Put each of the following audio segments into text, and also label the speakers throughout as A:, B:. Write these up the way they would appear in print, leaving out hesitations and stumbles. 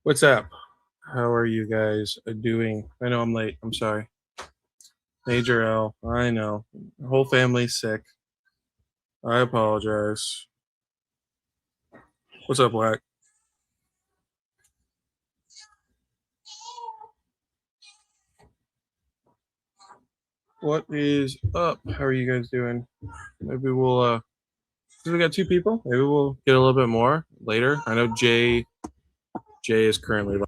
A: What's up? How are you guys doing? I know I'm late. I'm sorry. Major L. I know. The whole family's sick. I apologize. What's up, Black? What is up? How are you guys doing? Maybe we'll 'cause we got two people. Maybe we'll get a little bit more later. I know Jay is currently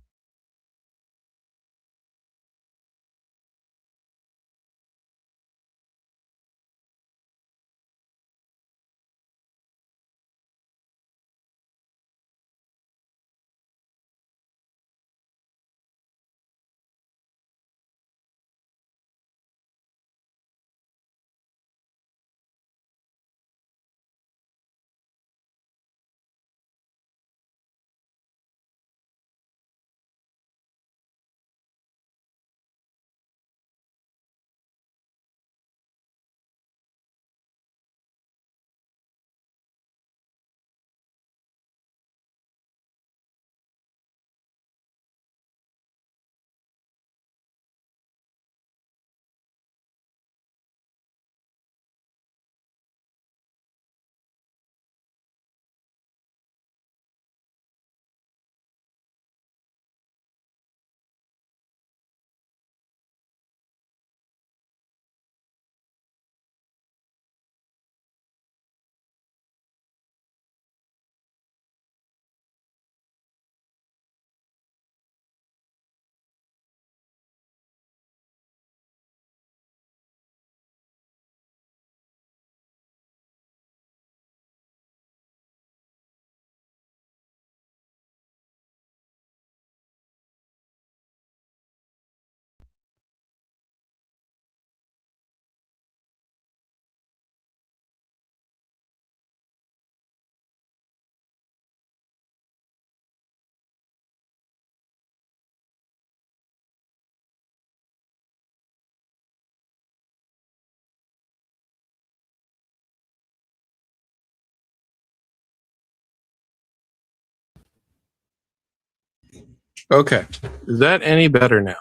A: okay. Is that any better now?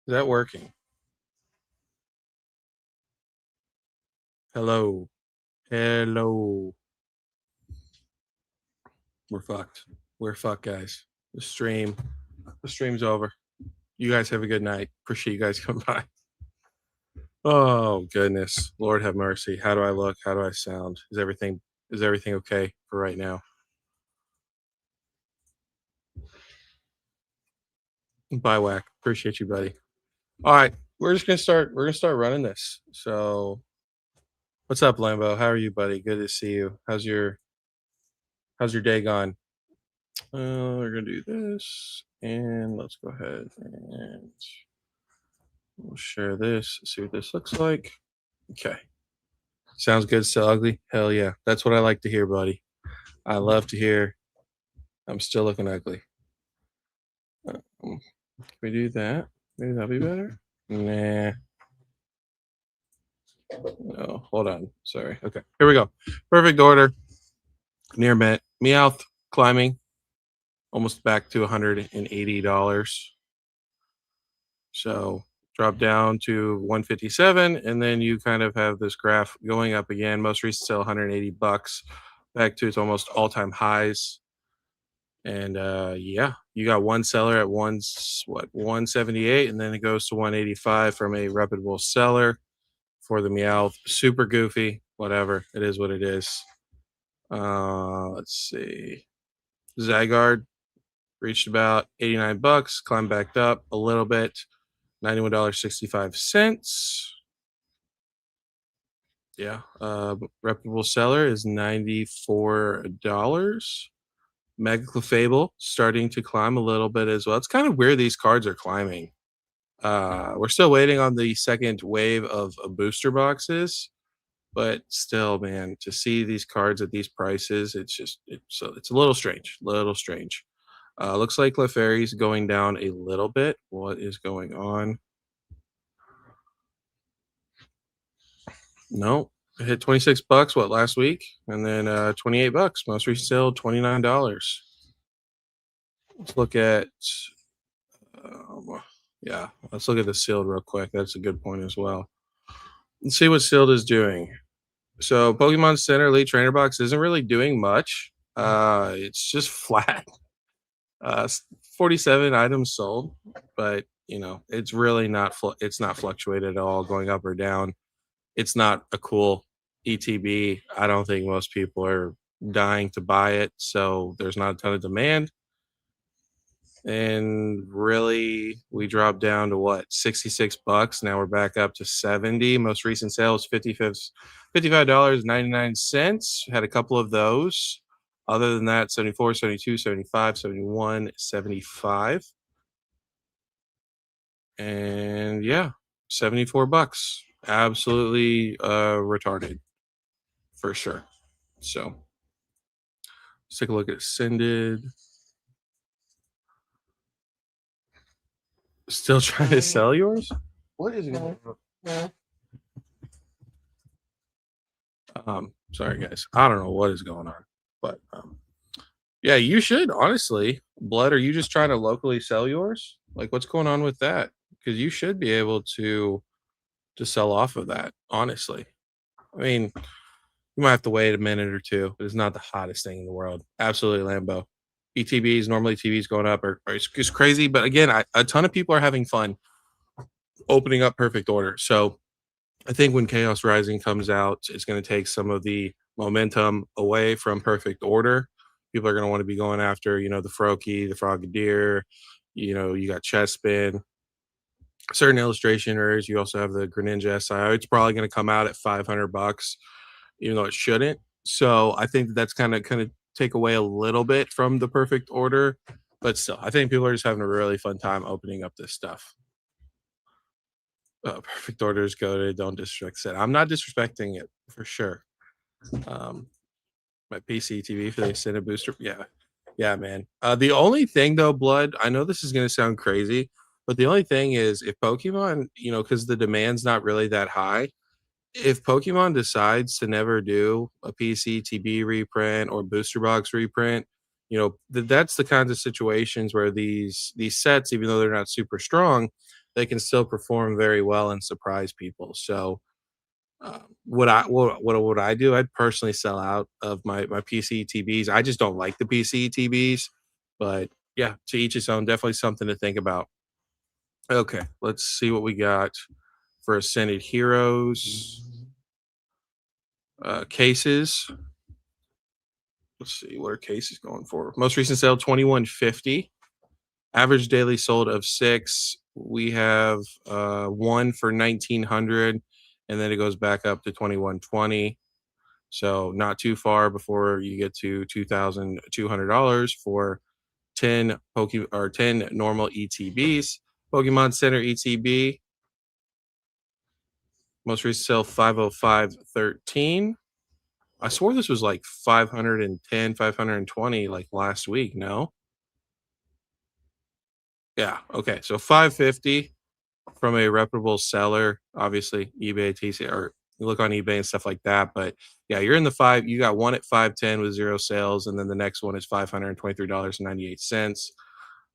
A: Is that working? Hello. Hello. We're fucked. We're fucked, guys. The stream's over. You guys have a good night. Appreciate you guys coming by. Oh goodness, Lord have mercy. How do I look? How do I sound? Is everything okay for right now? Bye, Whack. Appreciate you, buddy. All right, we're just gonna start. We're gonna start running this. So, what's up, Lambo? How are you, buddy? Good to see you. How's your day gone? We're gonna do this, and let's go ahead and we'll share this. See what this looks like. Okay, sounds good. Still ugly? Hell yeah, that's what I like to hear, buddy. I love to hear I'm still looking ugly. Can we do that? Maybe that'll be better. Nah. No, hold on. Sorry. Okay, here we go. Perfect order. Near met. Meowth climbing almost back to $180. So drop down to 157, and then you kind of have this graph going up again. Most recent sale $180, back to its almost all-time highs. And yeah, you got one seller at 178, and then it goes to 185 from a reputable seller for the Meowth. Super goofy, whatever. It is what it is. Let's see. Zygarde reached about $89, climbed back up a little bit, $91.65. Yeah, reputable seller is $94. Mega Clefable starting to climb a little bit as well. It's kind of weird these cards are climbing. We're still waiting on the second wave of booster boxes, but still, man, to see these cards at these prices, it's a little strange. Little strange. Looks like Clefairy's going down a little bit. What is going on? No, it hit $26 what last week, and then $28 most recent sale $29. Let's look at yeah, let's look at the sealed real quick. That's a good point as well. Let's see what sealed is doing. So Pokemon Center Elite Trainer Box isn't really doing much. It's just flat. 47 items sold, but it's really not it's not fluctuated at all, going up or down. It's not a cool ETB. I don't think most people are dying to buy it, so there's not a ton of demand. And really, we dropped down to what, $66. Now we're back up to 70. Most recent sale was $55.99. Had a couple of those. Other than that, 74, 72, 75, 71, 75. And yeah, $74. Absolutely retarded for sure. So let's take a look at Ascended. Still trying to sell yours? What is going on? Sorry guys. I don't know what is going on. But yeah, you should honestly. Blood, are you just trying to locally sell yours? Like what's going on with that? Because you should be able to sell off of that, honestly. I mean, you might have to wait a minute or two, but it's not the hottest thing in the world. Absolutely, Lambo. ETBs, normally TVs going up are it's crazy. But again, a ton of people are having fun opening up perfect order. So I think when Chaos Rising comes out, it's going to take some of the momentum away from perfect order. People are going to want to be going after, the Froakie, the Frogadier, you got Chespin, certain illustrationers. You also have the Greninja SIO. It's probably going to come out at $500, even though it shouldn't. So I think that's kind of take away a little bit from the perfect order, but still, I think people are just having a really fun time opening up this stuff. Perfect orders go to don't disrespect it. I'm not disrespecting it for sure. Um, my PC TV for the extended booster. Yeah, yeah, man. The only thing though, Blood. I know this is gonna sound crazy, but the only thing is if Pokemon, because the demand's not really that high. If Pokemon decides to never do a PC TB reprint or booster box reprint, that's the kinds of situations where these sets, even though they're not super strong, they can still perform very well and surprise people. So, what would I do? I'd personally sell out of my PC TBs. I just don't like the PC TBs, but yeah, to each his own. Definitely something to think about. Okay, let's see what we got for Ascended Heroes cases. Let's see what are cases going for. Most recent sale 2150. Average daily sold of 6. We have one for 1900, and then it goes back up to 2120. So not too far before you get to $2,200 for 10 or 10 normal ETBs. Pokemon Center ETB. Most recent sale 505.13. I swore this was like 510, 520 like last week, no? Yeah, okay. So 550 from a reputable seller, obviously eBay, TC, or you look on eBay and stuff like that. But yeah, you're in the five. You got one at 510 with 0 sales, and then the next one is $523.98.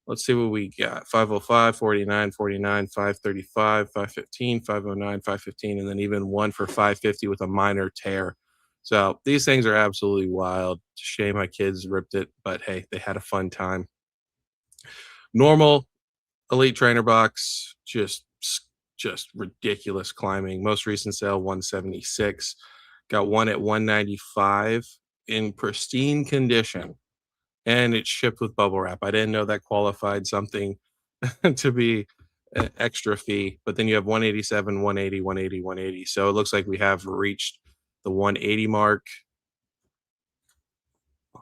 A: Let's see what we got. 505, 49, 49, 535, 515, 509, 515, and then even one for 550 with a minor tear. So these things are absolutely wild. Shame my kids ripped it, but hey, they had a fun time. Normal Elite Trainer box, just ridiculous climbing. Most recent sale 176. Got one at 195 in pristine condition, and it's shipped with bubble wrap. I didn't know that qualified something to be an extra fee, but then you have 187, 180, 180, 180. So it looks like we have reached the 180 mark.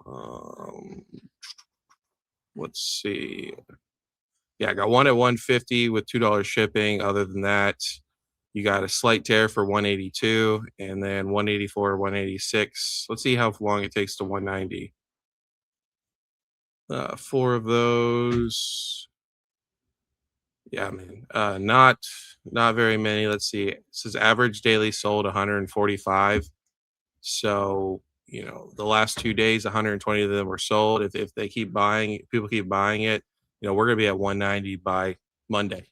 A: Um, let's see. Yeah, I got one at 150 with $2 shipping. Other than that, you got a slight tear for 182 and then 184, 186. Let's see how long it takes to 190. Four of those. Yeah, man. Not very many. Let's see. It says average daily sold 145. So the last 2 days, 120 of them were sold. If they keep buying, people keep buying it, we're gonna be at 190 by Monday.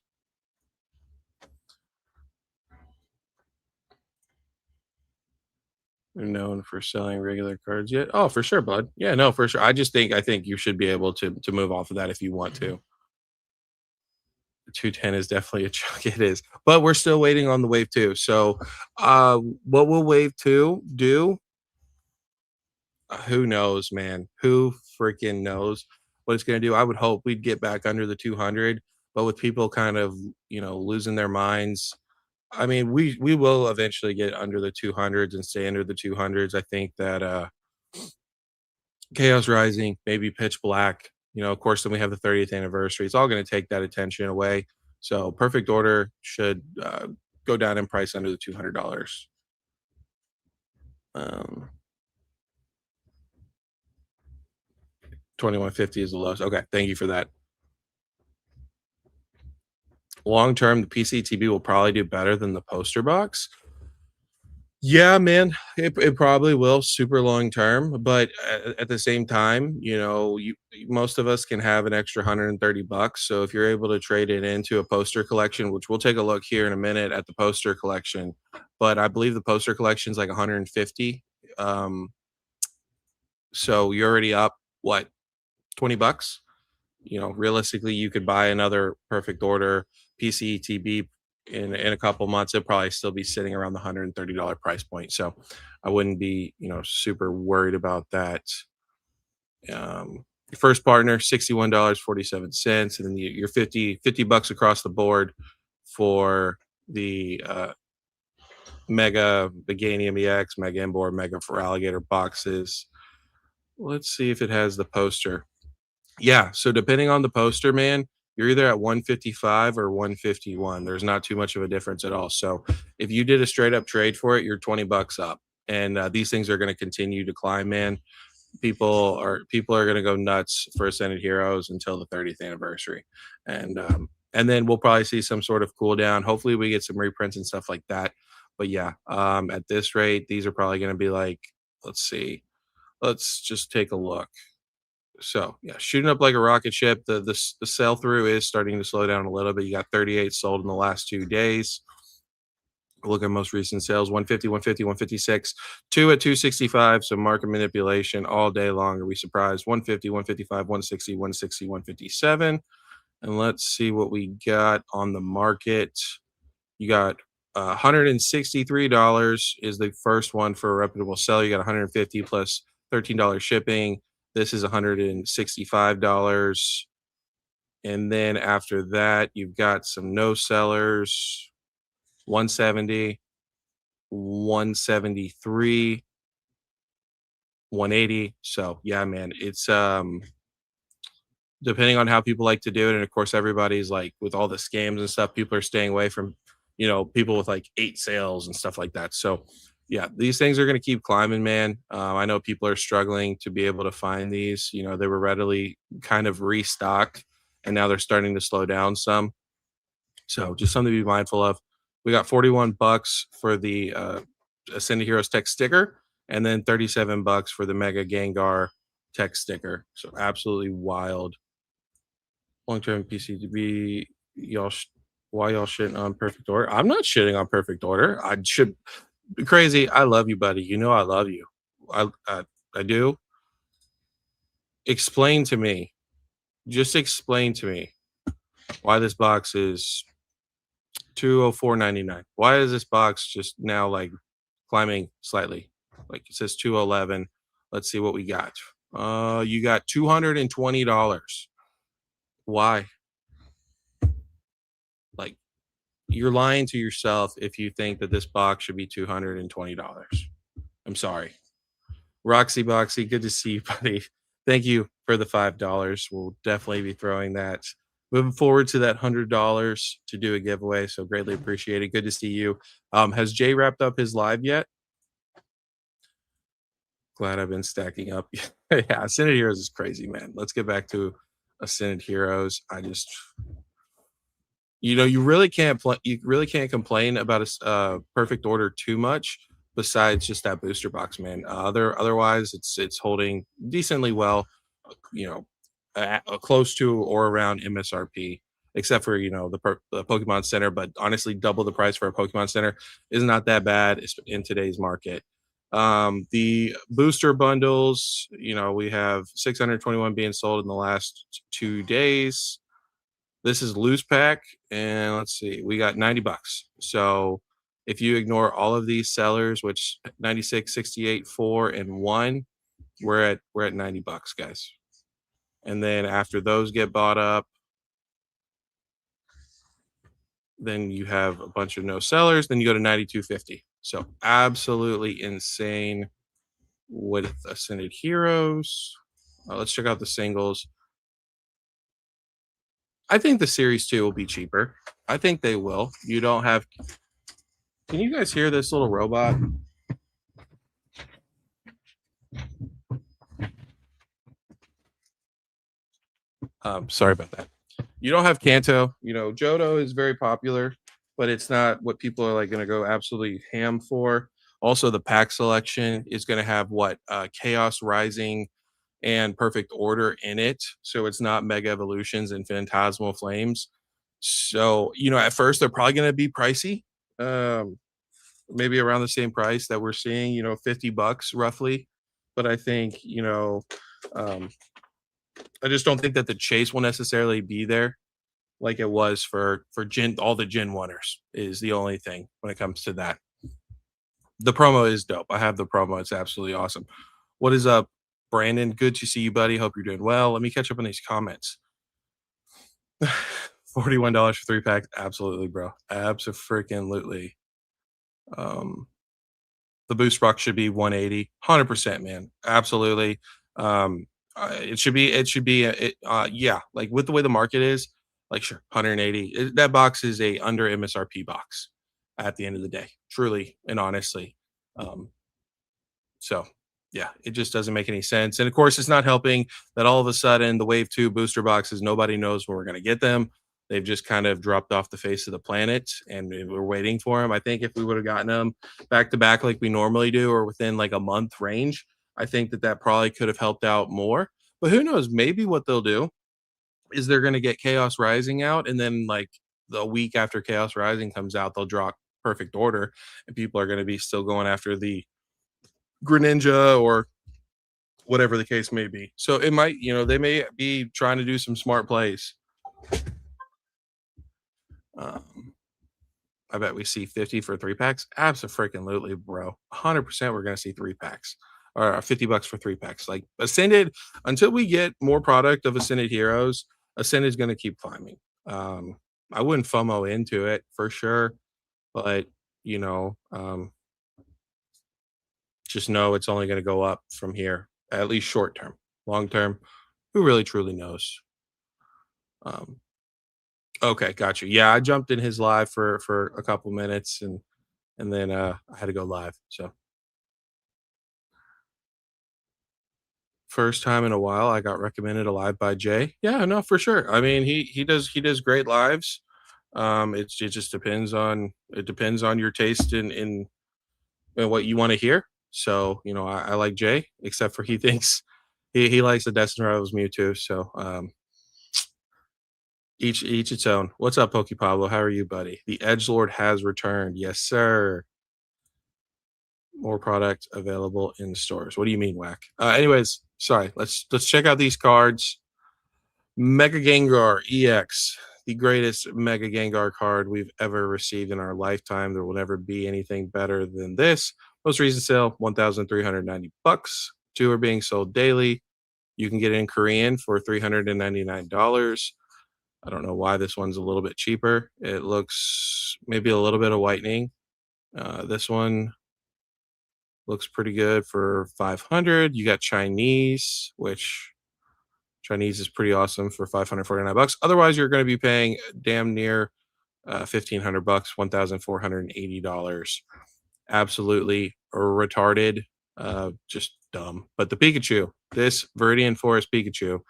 A: They're known for selling regular cards yet. Oh, for sure, bud. Yeah, no, for sure. I think you should be able to move off of that if you want to. 210 is definitely a chunk. It is. But we're still waiting on the wave two. So what will wave two do? Who knows, man? Who freaking knows what it's gonna do? I would hope we'd get back under the 200, but with people kind of, losing their minds, I mean, we will eventually get under the 200s and stay under the 200s. I think that Chaos Rising, maybe Pitch Black, of course, then we have the 30th anniversary. It's all going to take that attention away. So Perfect Order should go down in price under the $200. Um, 2150 is the lowest. Okay, thank you for that. Long term, the PCTB will probably do better than the poster box. Yeah, man, it probably will super long term, but at the same time, most of us can have an extra 130 bucks. So if you're able to trade it into a poster collection, which we'll take a look here in a minute at the poster collection, but I believe the poster collection is like 150. Um, so you're already up what, 20 bucks? Realistically, you could buy another Perfect Order PCTB in a couple months. It'll probably still be sitting around the $130 price point. So I wouldn't be, super worried about that. Your first partner, $61.47, and then you're 50 bucks across the board for the Mega Beganium EX, Mega Embor, Mega for Alligator boxes. Let's see if it has the poster. Yeah, so depending on the poster, man, you're either at 155 or 151. There's not too much of a difference at all. So if you did a straight up trade for it, you're 20 bucks up. And these things are going to continue to climb, man. People are going to go nuts for Ascended Heroes until the 30th anniversary. And then we'll probably see some sort of cool down. Hopefully we get some reprints and stuff like that. But yeah, at this rate, these are probably going to be like, let's see. Let's just take a look. So yeah, shooting up like a rocket ship. The sell through is starting to slow down a little bit. You got 38 sold in the last 2 days. Look at most recent sales: 150, 150, 156, two at 265. So market manipulation all day long. Are we surprised? 150, 155, 160, 160, 157. And let's see what we got on the market. You got $163 is the first one for a reputable seller. You got 150 plus $13 shipping. This is $165. And then after that, you've got some no sellers, 170, 173, 180. So yeah, man, it's depending on how people like to do it. And of course, everybody's like with all the scams and stuff, people are staying away from, people with like 8 sales and stuff like that. So yeah, these things are going to keep climbing, man. I know people are struggling to be able to find these. They were readily kind of restocked and now they're starting to slow down some. So just something to be mindful of. We got 41 bucks for the Ascended Heroes tech sticker and then 37 bucks for the Mega Gengar tech sticker. So absolutely wild. Long-term PCTB, why y'all shitting on Perfect Order? I'm not shitting on Perfect Order. I should be crazy. I love you, buddy. I love you. I do. Explain to me. Just explain to me why this box is 204.99. Why is this box just now like climbing slightly? Like it says 211. Let's see what we got. You got $220. Why? Like you're lying to yourself if you think that this box should be $220. I'm sorry. Roxy Boxy, good to see you, buddy. Thank you for the $5. We'll definitely be throwing that. Moving forward to that $100 to do a giveaway. So greatly appreciated. Good to see you. Has Jay wrapped up his live yet? Glad I've been stacking up. Yeah, Ascended Heroes is crazy, man. Let's get back to Ascended Heroes. You really can't complain about a Perfect Order too much besides just that booster box, man. Otherwise, it's holding decently well. You know, close to or around MSRP, except for the Pokemon Center. But honestly, double the price for a Pokemon Center is not that bad in today's market. The booster bundles, we have 621 being sold in the last 2 days. This is loose pack, and let's see, we got 90 bucks. So if you ignore all of these sellers, which 96, 68, 4, and 1, we're at 90 bucks, guys. And then after those get bought up, then you have a bunch of no sellers, then you go to 92.50. So absolutely insane with Ascended Heroes. Let's check out the singles. I think the series 2 will be cheaper. I think they will. You don't have. Can you guys hear this little robot? Sorry about that. You don't have Kanto. Johto is very popular, but it's not what people are like going to go absolutely ham for. Also, the pack selection is going to have what Chaos Rising and Perfect Order in it, so it's not Mega Evolutions and Phantasmal Flames. So at first they're probably going to be pricey, maybe around the same price that we're seeing. 50 bucks roughly, but I think um, I just don't think that the chase will necessarily be there like it was for Gen all the Gen 1ers is the only thing when it comes to that. The promo is dope. I have the promo. It's absolutely awesome. What is up, Brandon? Good to see you, buddy. Hope you're doing well. Let me catch up on these comments. $41 for 3 packs. Absolutely, bro. Absolutely. The boost box should be 180. 100%, man. Absolutely. It should be yeah, like with the way the market is, like sure, 180. That box is a under MSRP box at the end of the day, truly and honestly. Um, so yeah, it just doesn't make any sense. And of course, it's not helping that all of a sudden the wave 2 booster boxes, nobody knows when we're going to get them. They've just kind of dropped off the face of the planet, and we're waiting for them. I think if we would have gotten them back to back like we normally do, or within like a month range, I think that probably could have helped out more. But who knows? Maybe what they'll do is they're going to get Chaos Rising out, and then like the week after Chaos Rising comes out, they'll drop Perfect Order, and people are going to be still going after the Greninja or whatever the case may be. So it might, they may be trying to do some smart plays. I bet we see 50 for 3 packs. Absolutely, bro. 100% we're going to see 3 packs or 50 bucks for 3 packs. Like Ascended, until we get more product of Ascended Heroes, Ascended is going to keep climbing. I wouldn't FOMO into it for sure, but just know it's only going to go up from here, at least short term. Long term, who really truly knows? Okay, got you. Yeah, I jumped in his live for a couple minutes, and then I had to go live. So first time in a while I got recommended a live by Jay. Yeah, no, for sure. I mean, he does great lives. It just depends on your taste in what you want to hear. So, I like Jay, except for he thinks he likes the Destiny Rivals Mewtwo. So each its own. What's up, Poke Pablo? How are you, buddy? The Edge Lord has returned. Yes, sir. More product available in stores. What do you mean, whack? Anyways, sorry. Let's check out these cards. Mega Gengar EX, the greatest Mega Gengar card we've ever received in our lifetime. There will never be anything better than this. Most recent sale, 1,390 bucks. 2 are being sold daily. You can get it in Korean for $399. I don't know why this one's a little bit cheaper. It looks maybe a little bit of whitening. This one looks pretty good for 500. You got Chinese, which Chinese is pretty awesome for 549 bucks. Otherwise, you're going to be paying damn near 1,500 bucks, $1,480. Absolutely retarded, just dumb. But the Pikachu, this Viridian Forest Pikachu,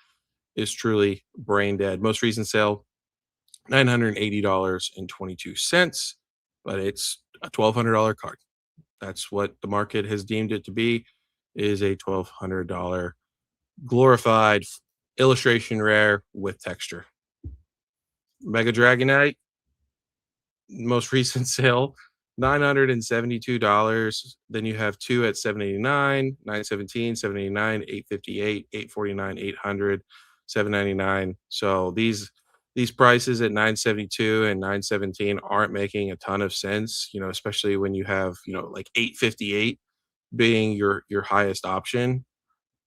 A: is truly brain dead. Most recent sale, $980.22, but it's a $1,200 card. That's what the market has deemed it to be, is a $1,200 glorified illustration rare with texture. Mega Dragonite, most recent sale, $972. Then you have two at 789, 917, 789, 858, 849, 800, 799. So these prices at 972 and 917 aren't making a ton of sense, especially when you have, like 858 being your highest option.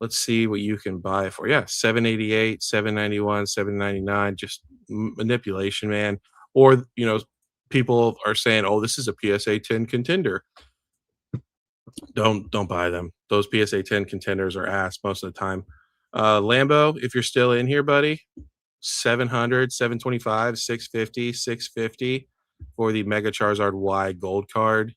A: Let's see what you can buy for. Yeah, 788, 791, 799. Just manipulation, man. Or, people are saying, "Oh, this is a PSA 10 contender." Don't buy them. Those PSA 10 contenders are ass most of the time. Lambo, if you're still in here, buddy, 700, 725, 650, 650 for the Mega Charizard Y gold card.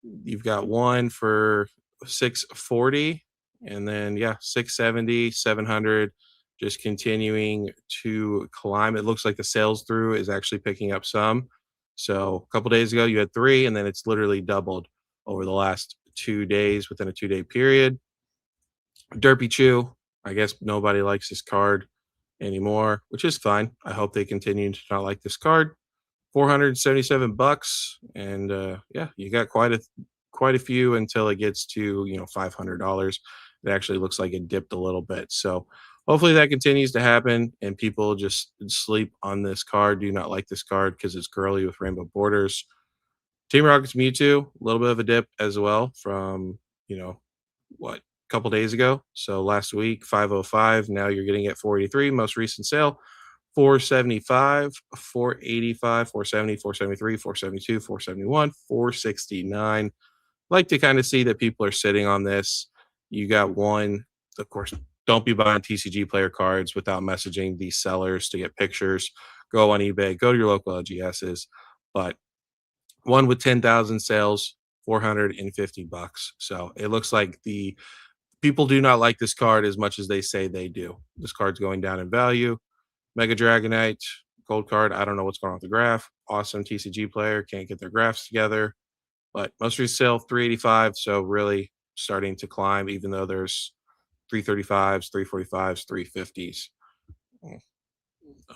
A: You've got one for 640, and then yeah, 670, 700, just continuing to climb. It looks like the sales through is actually picking up some. So a couple days ago you had three, and then it's literally doubled over the last 2 days within a 2-day period. Derpy Chew, I guess nobody likes this card anymore, which is fine. I hope they continue to not like this card. $477, and yeah, you got quite a few until it gets to $500. It actually looks like it dipped a little bit, so hopefully that continues to happen and people just sleep on this card, do not like this card because it's girly with rainbow borders. Team Rocket's Mewtwo, a little bit of a dip as well from what, a couple days ago. So last week 505, now you're getting it 483. Most recent sale 475, 485, 470, 473, 472, 471, 469. Like to kind of see that people are sitting on this. You got one, of course, don't be buying TCG player cards without messaging these sellers to get pictures. Go on eBay, go to your local LGSs. But one with 10,000 sales, $450. So it looks like the people do not like this card as much as they say they do. This card's going down in value. Mega Dragonite, gold card. I don't know what's going on with the graph. Awesome TCG player. Can't get their graphs together. But most recent sale, 385. So really starting to climb, even though there's 335s, 345s, 350s.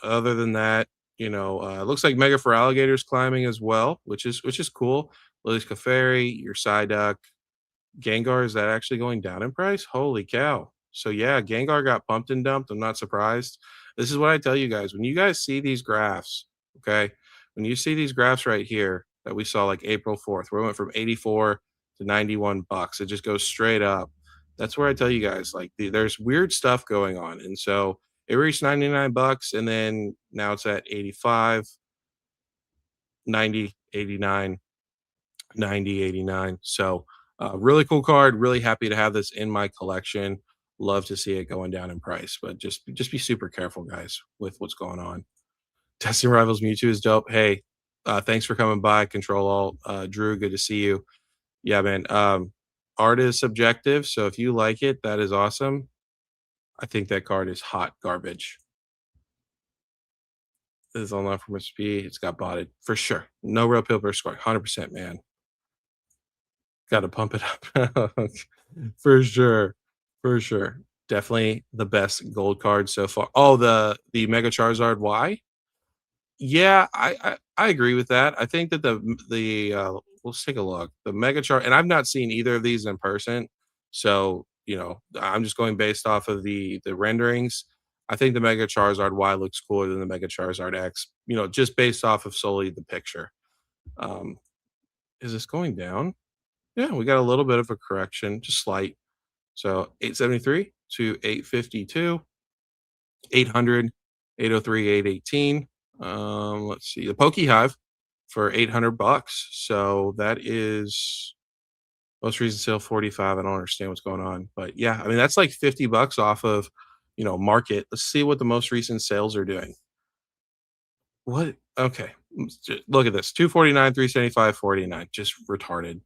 A: Other than that, it looks like Mega for Alligators climbing as well, which is cool. Lily's Clefairy, your Psyduck, Gengar, is that actually going down in price? Holy cow. So yeah, Gengar got pumped and dumped. I'm not surprised. This is what I tell you guys. When you guys see these graphs, okay? When you see these graphs right here that we saw like April 4th, where it went from 84 to $91, it just goes straight up. That's where I tell you guys, like there's weird stuff going on. And so it reached $99 and then now it's at 85, 90, 89, 90, 89. So really cool card. Really happy to have this in my collection. Love to see it going down in price, but just be super careful, guys, with what's going on. Testing Rivals Mewtwo is dope. Hey, thanks for coming by. Control Alt, Drew. Good to see you. Yeah, man. Art is subjective, so if you like it, that is awesome. I think that card is hot garbage. This is online from SP. It's got botted for sure. No real pill per score. 100%, man. Got to pump it up for sure, for sure. Definitely the best gold card so far. Oh, the Mega Charizard Y. Yeah, I agree with that. I think that let's take a look. The Mega Char, and I've not seen either of these in person, so I'm just going based off of the renderings. I think the Mega Charizard Y looks cooler than the Mega Charizard X. Just based off of solely the picture. Um, is this going down? Yeah, we got a little bit of a correction, just slight. So 873 to 852, 800, 803, 818. Let's see, the Poke Hive for $800. So that is most recent sale 45. I don't understand what's going on, but yeah, I mean that's like $50 off of market. Let's see what the most recent sales are doing. What? Okay, look at this: 249, 375, 49. Just retarded.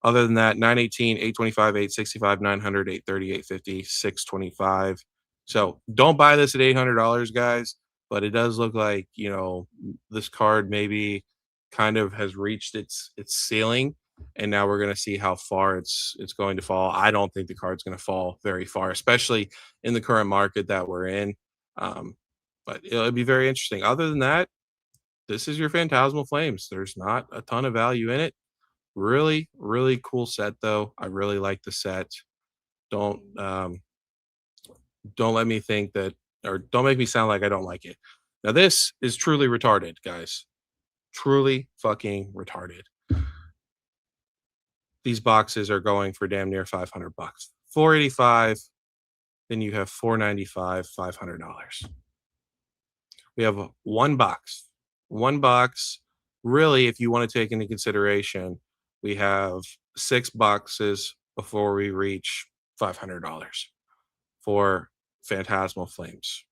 A: Other than that, 918, 825, 865, 900, 830, 850, 625. So don't buy this at $800, guys, but it does look like, this card maybe kind of has reached its ceiling. and now we're going to see how far it's going to fall. I don't think the card's going to fall very far, especially in the current market that we're in. Um, but it'll be very interesting. Other than that, this is your Phantasmal Flames. There's not a ton of value in it. Really, really cool set though. I really like the set. Don't don't let me think that, or don't make me sound like I don't like it. Now this is truly retarded, guys. Truly fucking retarded. These boxes are going for damn near 500 bucks. 485, then you have 495, $500. We have one box. One box. Really, if you want to take into consideration, we have six boxes before we reach $500 for Phantasmal Flames.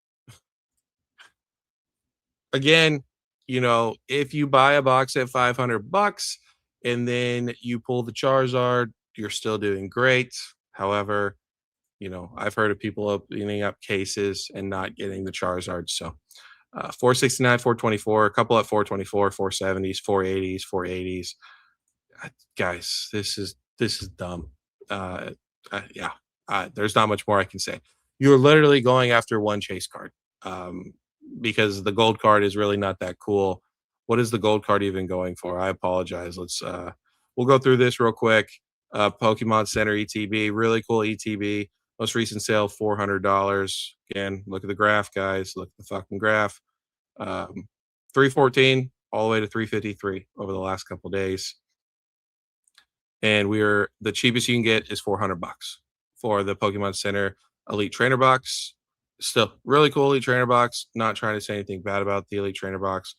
A: Again, if you buy a box at 500 bucks and then you pull the Charizard, you're still doing great. However, I've heard of people opening up cases and not getting the Charizard. So 469, 424, a couple at 424, 470s, 480s, 480s. Guys, this is dumb. Uh, yeah, there's not much more I can say. You're literally going after one chase card, because the gold card is really not that cool. What is the gold card even going for? I apologize. We'll go through this real quick. Pokemon Center ETB, really cool ETB. Most recent sale $400. Again, look at the graph, guys. Look at the fucking graph. 314 all the way to 353 over the last couple days. And we're the cheapest you can get is 400 bucks for the Pokemon Center Elite Trainer box. Still really cool Elite Trainer box. Not trying to say anything bad about the Elite Trainer box.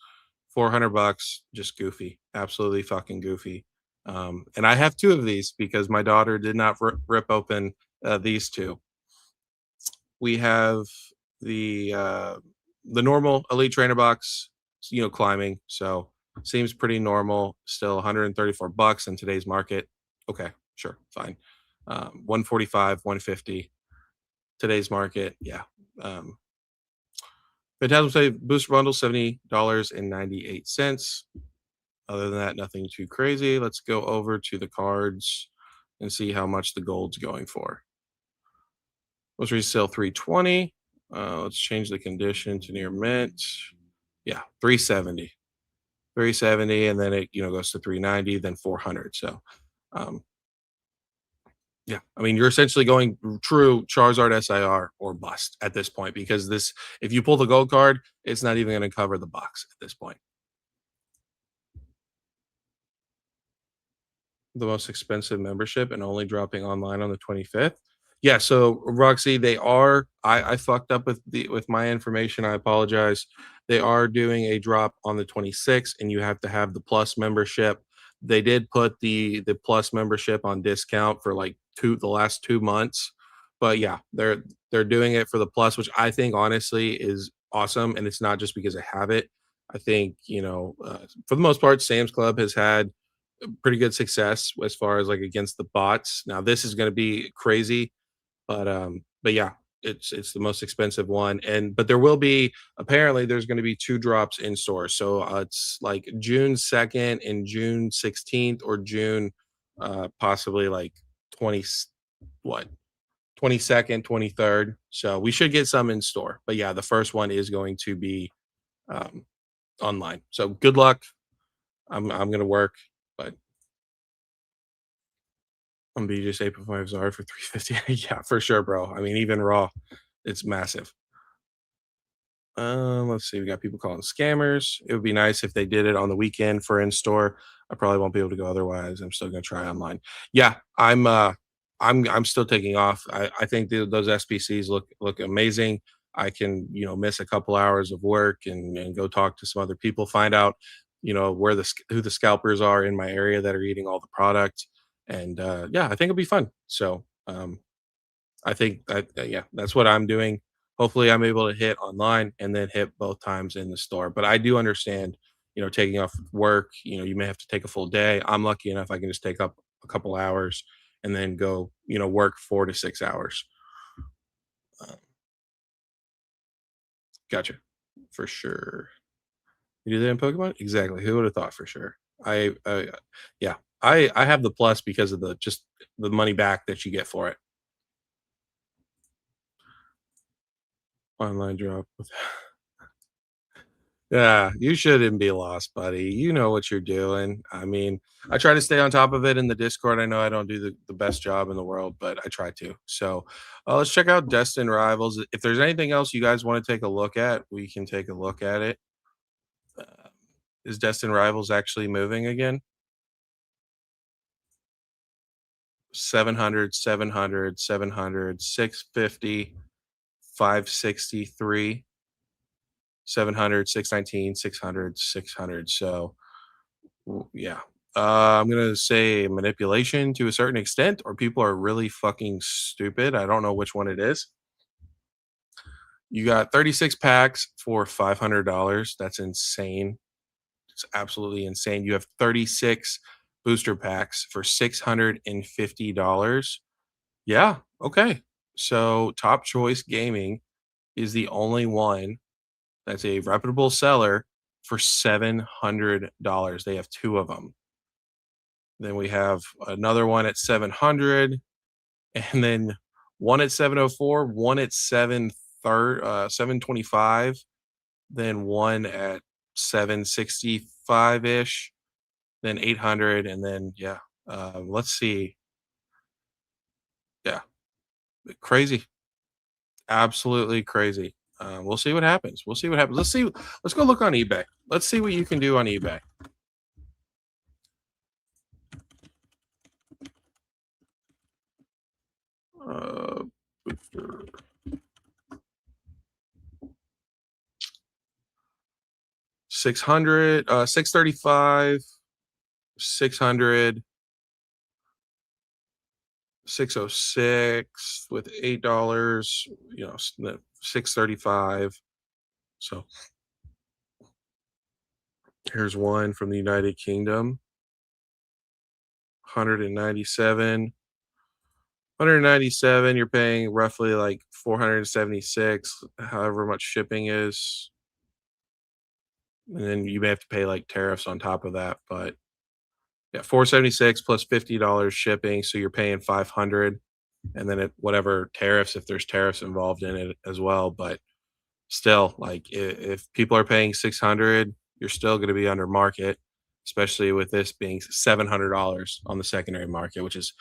A: 400 bucks, just goofy, absolutely fucking goofy. And I have two of these because my daughter did not rip open these two. We have the normal Elite Trainer box, climbing. So seems pretty normal. Still 134 bucks in today's market. Okay, sure, fine. 145, 150 today's market. Yeah. Phantasm Save Booster Bundle $70.98. Other than that, nothing too crazy. Let's go over to the cards and see how much the gold's going for. Most resale 320. Let's change the condition to near mint. Yeah, 370. 370, and then it goes to 390, then 400. So yeah, I mean, you're essentially going true Charizard SIR or bust at this point, because if you pull the gold card, it's not even going to cover the box at this point. The most expensive membership and only dropping online on the 25th. Yeah, so Roxy, they are. I fucked up with my information. I apologize. They are doing a drop on the 26th, and you have to have the plus membership. They did put the plus membership on discount for like the last 2 months, but yeah, they're doing it for the plus, which I think honestly is awesome, and it's not just because I have it. I think for the most part, Sam's Club has had pretty good success as far as like against the bots. Now this is going to be crazy, but yeah, it's the most expensive one, but there will be, apparently there's going to be two drops in store. So it's like June 2nd and June 16th, or June possibly like 20 what 22nd, 23rd. So we should get some in store. But yeah, the first one is going to be um, online. So good luck. I'm going to work, but on BJ's 8.5 Zara for 350. Yeah, for sure, bro. I mean, even raw, it's massive. Let's see. We got people calling scammers. It would be nice if they did it on the weekend for in store. I probably won't be able to go otherwise. I'm still gonna try online. Yeah, I'm still taking off. I think those SPCs look amazing. I can miss a couple hours of work and go talk to some other people, find out who the scalpers are in my area that are eating all the product, and yeah, I think it'll be fun. So I think that yeah, that's what I'm doing. Hopefully, I'm able to hit online and then hit both times in the store. But I do understand, taking off work. You may have to take a full day. I'm lucky enough I can just take up a couple hours and then go, work 4 to 6 hours. Um, gotcha, for sure. You do that in Pokemon? Exactly. Who would have thought? For sure. Yeah. I have the plus because of the just the money back that you get for it. Online drop. Yeah, you shouldn't be lost, buddy. You know what you're doing. I mean, I try to stay on top of it in the Discord. I know I don't do the best job in the world, but I try to. So let's check out Destin Rivals. If there's anything else you guys want to take a look at, we can take a look at it. Uh, is Destin Rivals actually moving again? 700, 700, 700, 650, 563, 700, 619, 600, 600. So yeah. I'm gonna say manipulation to a certain extent, or people are really fucking stupid. I don't know which one it is. You got 36 packs for $500. That's insane. It's absolutely insane. You have 36 booster packs for $650. Yeah. Okay. So Top Choice Gaming is the only one that's a reputable seller for $700. They have two of them. Then we have another one at 700, and then one at 704, one at 725, then one at 765 ish, then 800, and then yeah. Let's see. Yeah, crazy, absolutely crazy. We'll see what happens. We'll see what happens. Let's see. Let's go look on eBay. Let's see what you can do on eBay. 600, 635, 600, 606 with $8, 635. So here's one from the United Kingdom, 197. 197, you're paying roughly like 476, however much shipping is. And then you may have to pay like tariffs on top of that. But yeah, 476 plus $50 shipping. So you're paying 500. And then whatever tariffs, if there's tariffs involved in it as well. But still, like if people are paying 600, you're still going to be under market, especially with this being $700 on the secondary market, which is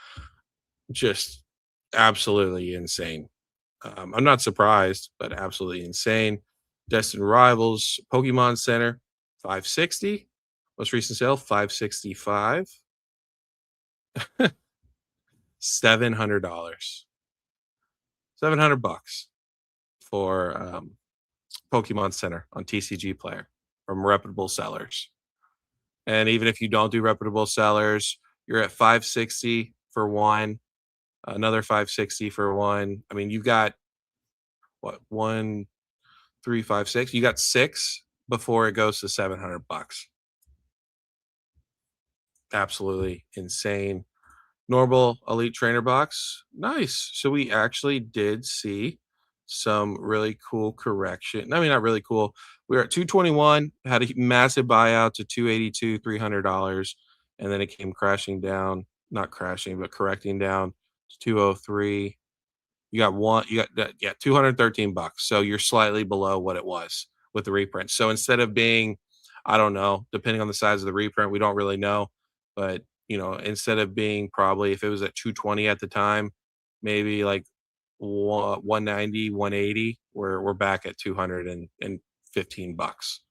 A: just absolutely insane. I'm not surprised, but absolutely insane. Destined Rivals, Pokemon Center, 560. Most recent sale, 565. $700. 700 bucks for Pokemon Center on TCG Player from reputable sellers. And even if you don't do reputable sellers, you're at 560 for one, another 560 for one. I mean, you've got what, one, three, five, six. You got six before it goes to 700 bucks. Absolutely insane. Normal elite trainer box. Nice. So we actually did see some really cool correction. I mean, not really cool. We were at 221, had a massive buyout to 282, $300, and then it came crashing down, not crashing, but correcting down to 203. You got one, you got yeah, 213 bucks. So you're slightly below what it was with the reprint. So instead of being, I don't know, depending on the size of the reprint, we don't really know, but instead of being probably if it was at 220 at the time, maybe like 190, 180, we're back at 215 bucks.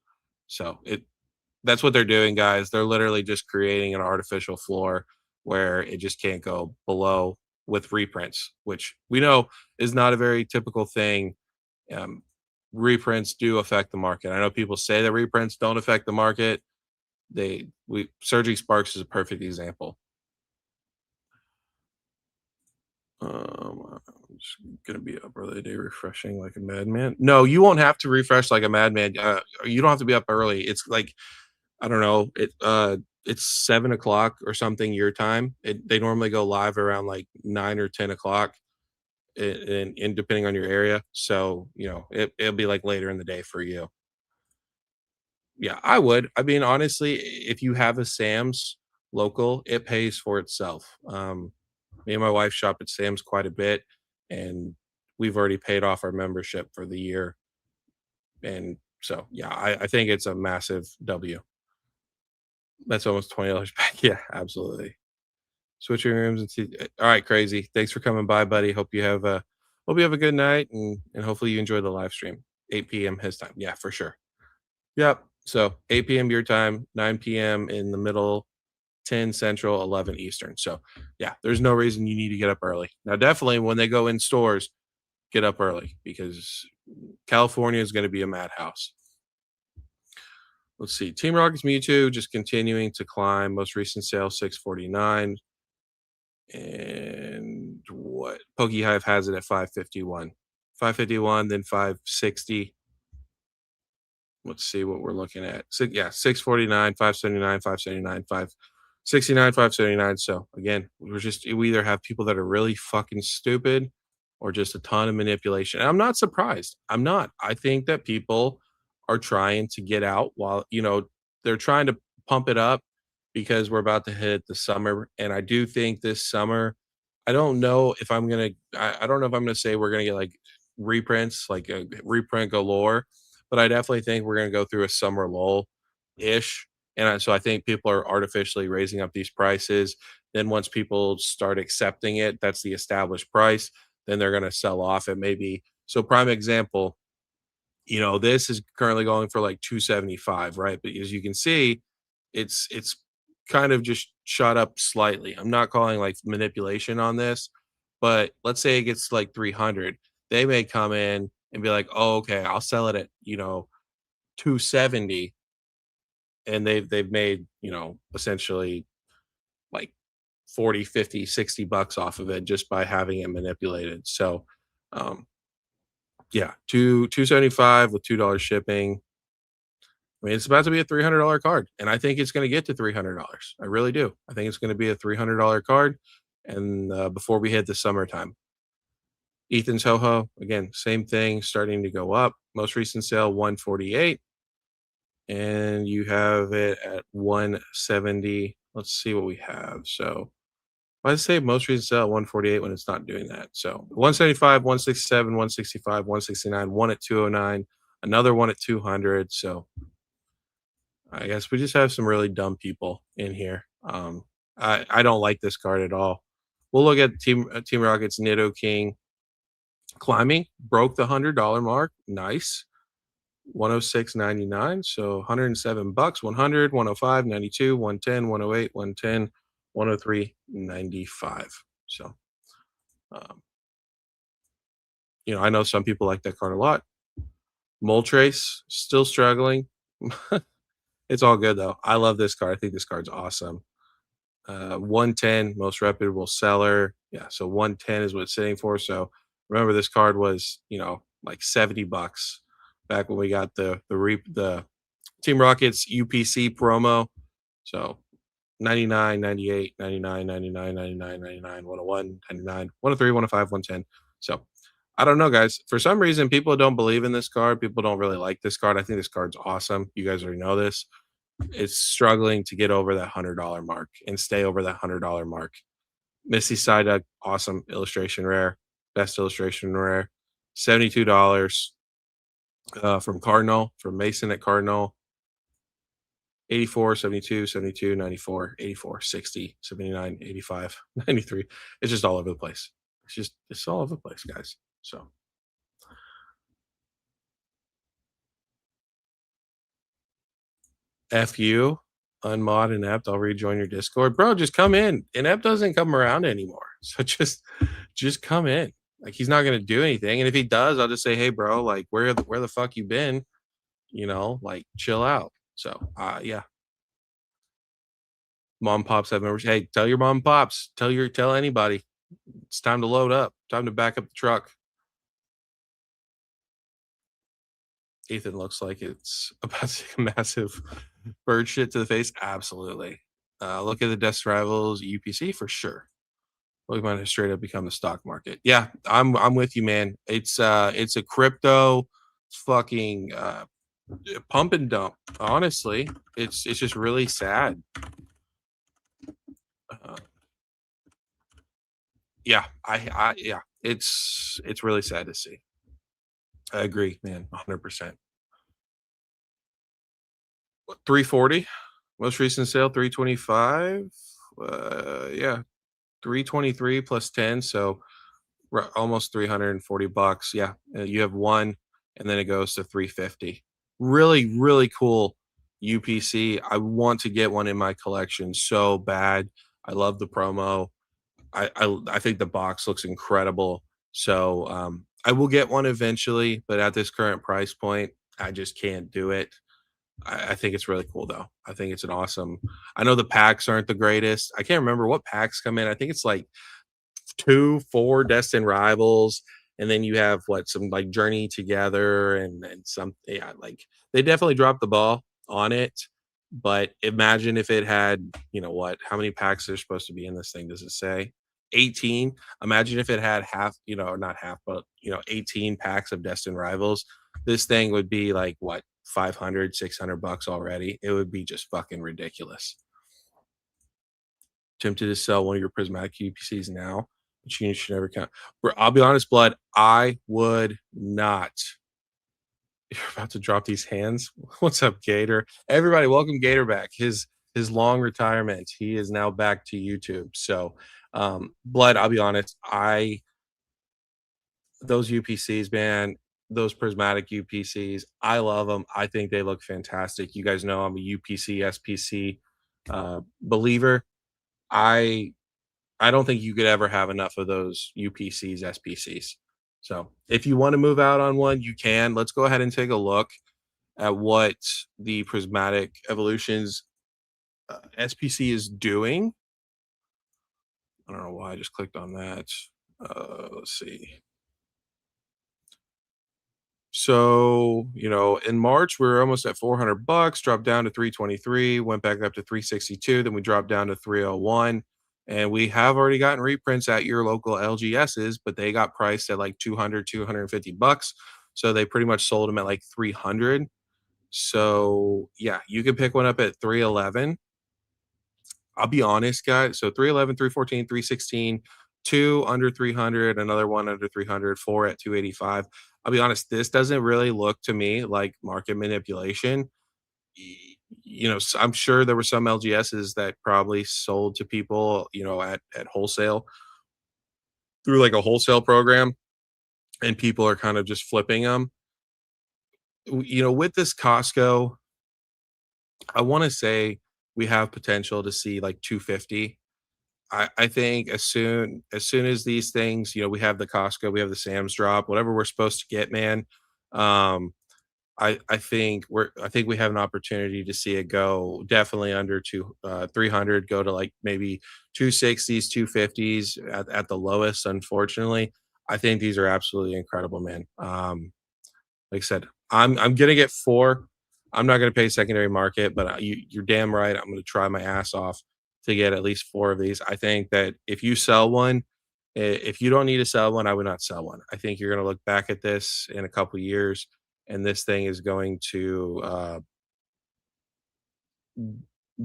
A: So that's what they're doing, guys. They're literally just creating an artificial floor where it just can't go below with reprints, which we know is not a very typical thing. Um, Reprints do affect the market. I know people say that reprints don't affect the market. Surging Sparks is a perfect example. I'm just gonna be up early today, refreshing like a madman. No, you won't have to refresh like a madman. You don't have to be up early. It's like I don't know. It's 7 o'clock or something your time. They normally go live around like 9 or 10 o'clock, and depending on your area. So it'll be like later in the day for you. Yeah, I would. I mean, honestly, if you have a Sam's local, it pays for itself. Me and my wife shop at Sam's quite a bit, and we've already paid off our membership for the year. And so, yeah, I think it's a massive W. That's almost $20 back. Yeah, absolutely. Switching rooms and see. All right, crazy. Thanks for coming by, buddy. Hope you have a good night, and hopefully you enjoy the live stream. 8 p.m. his time. Yeah, for sure. Yep. So 8 p.m. your time, 9 p.m. in the middle, 10 Central, 11 Eastern. So yeah, there's no reason you need to get up early. Now, definitely when they go in stores, get up early because California is going to be a madhouse. Let's see. Team Rockets Mewtwo just continuing to climb. Most recent sale 649. And what Pokehive has it at 551. 551, then 560. Let's see what we're looking at. So, yeah, 649, 579, 579, 569, 579. So again, we either have people that are really fucking stupid or just a ton of manipulation. And I'm not surprised. I'm not. I think that people are trying to get out while, they're trying to pump it up because we're about to hit the summer. And I do think this summer, I don't know if I'm gonna say we're gonna get like reprints, like a reprint galore, but I definitely think we're gonna go through a summer lull ish. And so I think people are artificially raising up these prices. Then once people start accepting it, that's the established price. Then they're gonna sell off at maybe. So prime example, this is currently going for like 275, right? But as you can see, it's kind of just shot up slightly. I'm not calling like manipulation on this, but let's say it gets like 300. They may come in and be like, "Oh, okay, I'll sell it at, 270." And they've made, essentially like 40, 50, 60 bucks off of it just by having it manipulated. So, um yeah, 275 with $2 shipping. I mean, it's about to be a $300 card, and I think it's gonna get to $300. I really do. I think it's gonna be a $300 card, and, before we hit the summertime. Ethan's Ho-Ho, again, same thing, starting to go up. Most recent sale, 148, and you have it at 170. Let's see what we have. So, I say most recent sale at 148 when it's not doing that. So, 175, 167, 165, 169, one at 209, another one at 200. So, I guess we just have some really dumb people in here. I don't like this card at all. We'll look at Team Rocket's Nido King climbing, broke the $100 mark. Nice. 106.99. So $107, 100, 105, 92, 110, 108, 110, 103.95. So, um, I know some people like that card a lot. Moltres still struggling. It's all good though. I love this card. I think this card's awesome. 110, most reputable seller. Yeah, so 110 is what it's sitting for. So remember, this card was, like $70 back when we got the Team Rockets UPC promo. So 99, 98, 99, 99, 99, 99, 101, 99, 103, 105, 110. So I don't know, guys. For some reason, people don't believe in this card. People don't really like this card. I think this card's awesome. You guys already know this. It's struggling to get over that $100 mark and stay over that $100 mark. Misty Psyduck, awesome illustration rare, best illustration rare, $72 from Mason at Cardinal. 84, 72, 72, 94, 84, 60, 79, 85, 93. It's just all over the place. It's all over the place, guys. So F you, unmod inept. I'll rejoin your Discord. Bro, just come in. Inept doesn't come around anymore. So just come in. Like, he's not gonna do anything. And if he does, I'll just say, hey bro, like where the fuck you been? Like chill out. So yeah. Mom and pops have members. Hey, tell your mom and pops. Tell anybody. It's time to load up. Time to back up the truck. Ethan looks like it's about to take a massive bird shit to the face. Absolutely. Look at the Death Rivals UPC for sure. We might have straight up become the stock market. Yeah, I'm with you, man. It's a crypto fucking pump and dump. Honestly, it's just really sad. Yeah, yeah, it's really sad to see. I agree, man, 100%. 340, most recent sale 325. Yeah, 323 plus 10, so almost 340 bucks. Yeah, you have one, and then it goes to 350. Really, really cool UPC. I want to get one in my collection so bad. I love the promo. I think the box looks incredible. So I will get one eventually, but at this current price point, I just can't do it. I think it's really cool though. I think it's an awesome. I know the packs aren't the greatest. I can't remember what packs come in. I think it's like 2, 4 Destined Rivals, and then you have what, some like Journey Together and some, yeah, like they definitely dropped the ball on it. But imagine if it had, you know what, how many packs are supposed to be in this thing? Does it say 18? Imagine if it had half, or not half, but 18 packs of Destined Rivals. This thing would be like what, 500, 600 bucks already. It would be just fucking ridiculous. Tempted to sell one of your prismatic UPCs now, but you should never count. Bro, I'll be honest, Blood, I would not. You're about to drop these hands. What's up, Gator? Everybody, welcome Gator back. His long retirement. He is now back to YouTube. So, Blood, I'll be honest, those UPCs, man, those prismatic UPCs, I love them. I think they look fantastic. You guys know I'm a UPC SPC believer. I I don't think you could ever have enough of those UPCs, SPCs. So if you want to move out on one, you can. Let's go ahead and take a look at what the Prismatic Evolutions SPC is doing. I don't know why I just clicked on that. Let's see. So, in March, we were almost at 400 bucks, dropped down to 323, went back up to 362, then we dropped down to 301. And we have already gotten reprints at your local LGSs, but they got priced at like 200, 250 bucks. So they pretty much sold them at like 300. So, yeah, you can pick one up at 311. I'll be honest, guys. So 311, 314, 316, two under 300, another one under 300, four at 285. I'll be honest, this doesn't really look to me like market manipulation. I'm sure there were some LGSs that probably sold to people, at wholesale through like a wholesale program, and people are kind of just flipping them. With this Costco, I want to say we have potential to see like 250. I think as soon as these things, we have the Costco, we have the Sam's drop, whatever we're supposed to get, man. Um, I think we have an opportunity to see it go definitely under 300, go to like maybe 260s, 250s at the lowest. Unfortunately, I think these are absolutely incredible, man. Like I said, I'm gonna get four. I'm not gonna pay secondary market, but you're damn right. I'm gonna try my ass off to get at least four of these. I think that if you sell one, if you don't need to sell one, I would not sell one. I think you're gonna look back at this in a couple years, and this thing is going to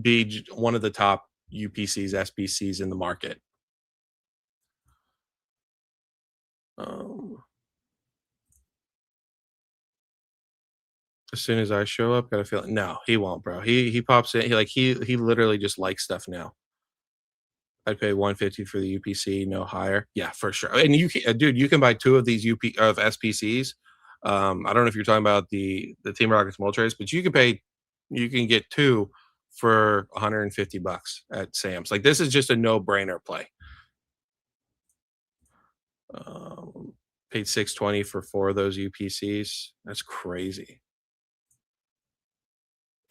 A: be one of the top UPCs, SBCs in the market. Um, as soon as I show up, gotta feel it. No, he won't, bro. He pops in. He literally just likes stuff now. I'd pay 150 for the UPC, no higher. Yeah, for sure. And dude, you can buy two of these SPCs. I don't know if you're talking about the Team Rockets Moltres, but you can get two for 150 bucks at Sam's. Like this is just a no brainer play. Um, Paid 620 for four of those UPCs. That's crazy.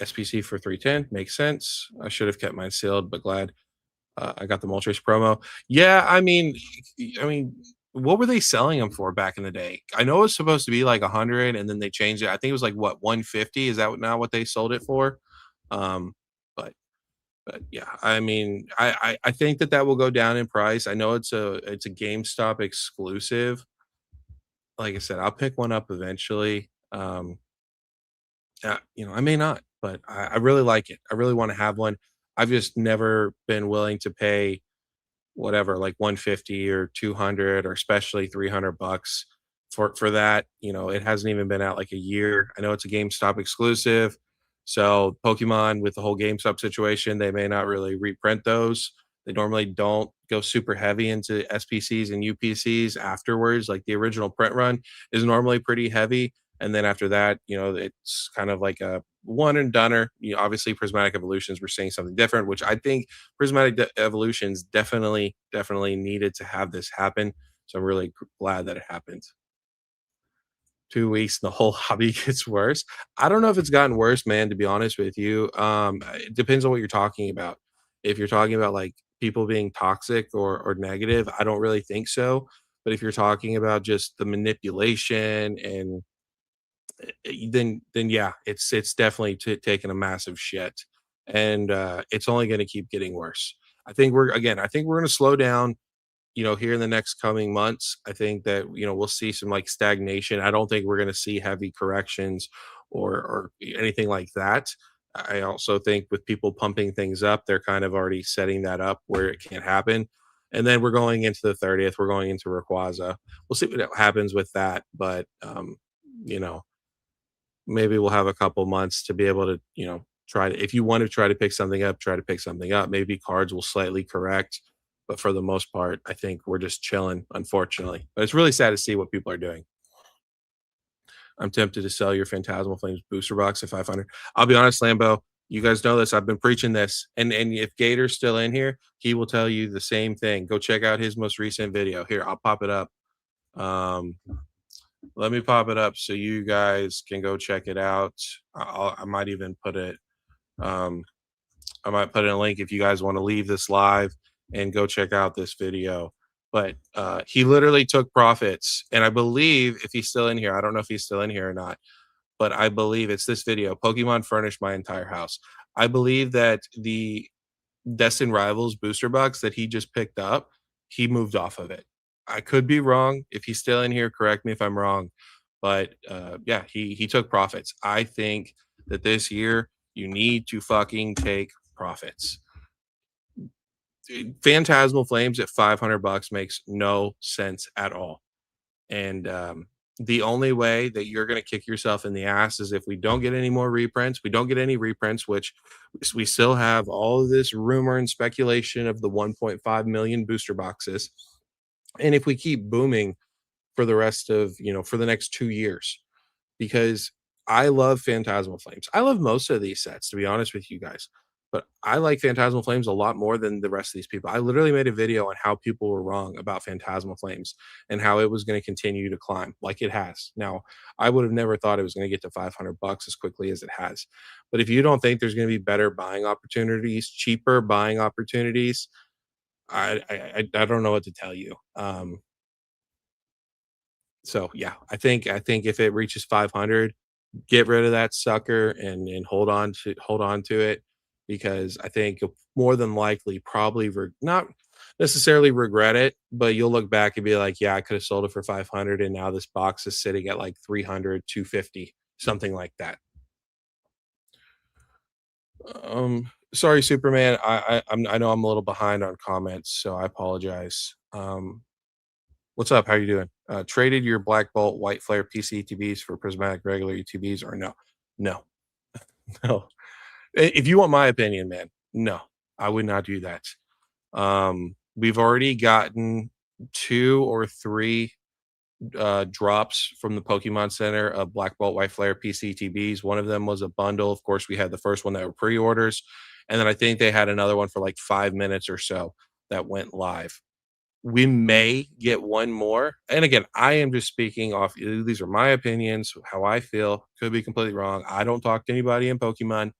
A: SPC for 310 makes sense. I should have kept mine sealed, but glad I got the Moltres promo. Yeah, I mean, what were they selling them for back in the day? I know it was supposed to be like 100, and then they changed it. I think it was like what, 150. Is that now what they sold it for? Um, but but yeah, I mean, I think that will go down in price. I know it's a GameStop exclusive. Like I said, I'll pick one up eventually. I may not, but I really like it. I really want to have one. I've just never been willing to pay whatever, like 150 or 200 or especially 300 bucks for that. You know, it hasn't even been out like a year. I know it's a GameStop exclusive. So Pokemon with the whole GameStop situation, they may not really reprint those. They normally don't go super heavy into SPCs and UPCs afterwards. Like the original print run is normally pretty heavy. And then after that, you know, it's kind of like a one and doneer. You know, obviously prismatic evolutions, we're seeing something different, which I think prismatic evolutions definitely needed to have this happen. So I'm really glad that it happened. 2 weeks, the whole hobby gets worse. I don't know if it's gotten worse, man, to be honest with you. It depends on what you're talking about. If you're talking about like people being toxic or negative, I don't really think so. But if you're talking about just the manipulation and then yeah, it's definitely taking a massive shit, and it's only going to keep getting worse. I think we're going to slow down, you know, here in the next coming months. I think that, you know, we'll see some like stagnation. I don't think we're going to see heavy corrections or anything like that. I also think with people pumping things up, they're kind of already setting that up where it can't happen. And then we're going into the 30th. We're going into Rayquaza. We'll see what happens with that. But you know, maybe we'll have a couple months to be able to, you know, try to, if you want to try to pick something up, try to pick something up. Maybe cards will slightly correct, but for the most part, I think we're just chilling, unfortunately. But it's really sad to see what people are doing. I'm tempted to sell your Phantasmal Flames booster box at 500. I'll be honest, Lambo, you guys know this. I've been preaching this. And if Gator's still in here, he will tell you the same thing. Go check out his most recent video. Here, I'll pop it up. Um, Let me pop it up so you guys can go check it out. I might even put it. Um, I might put in a link if you guys want to leave this live and go check out this video. But he literally took profits, and I believe if he's still in here, I don't know if he's still in here or not, but I believe it's this video. Pokemon furnished my entire house. I believe that the Destined Rivals booster box that he just picked up, he moved off of it. I could be wrong. If he's still in here, correct me if I'm wrong. But yeah, he took profits. I think that this year you need to fucking take profits. Phantasmal Flames at 500 bucks makes no sense at all. And the only way that you're going to kick yourself in the ass is if we don't get any more reprints. We don't get any reprints, which we still have all of this rumor and speculation of the 1.5 million booster boxes. And if we keep booming for the rest of, you know, for the next 2 years, because I love Phantasmal Flames. I love most of these sets, to be honest with you guys. But I like Phantasmal Flames a lot more than the rest of these people. I literally made a video on how people were wrong about Phantasmal Flames and how it was going to continue to climb like it has. Now, I would have never thought it was going to get to 500 bucks as quickly as it has. But if you don't think there's going to be better buying opportunities, cheaper buying opportunities, I don't know what to tell you. So yeah, I think if it reaches 500, get rid of that sucker and hold on to it, because I think you'll more than likely probably not necessarily regret it, but you'll look back and be like, yeah, I could have sold it for 500 and now this box is sitting at like 300, 250, something like that. Sorry, Superman. I know I'm a little behind on comments, so I apologize. What's up? How you doing? Traded your Black Bolt White Flare PC ETBs for prismatic regular ETBs or no? No, no. If you want my opinion, man, no, I would not do that. We've already gotten 2 or 3 drops from the Pokemon Center of Black Bolt White Flare PCTBs. One of them was a bundle. Of course, we had the first one that were pre-orders, and then I think they had another one for like 5 minutes or so that went live. We may get one more. And again, I am just speaking off. These are my opinions, how I feel. Could be completely wrong. I don't talk to anybody in Pokemon,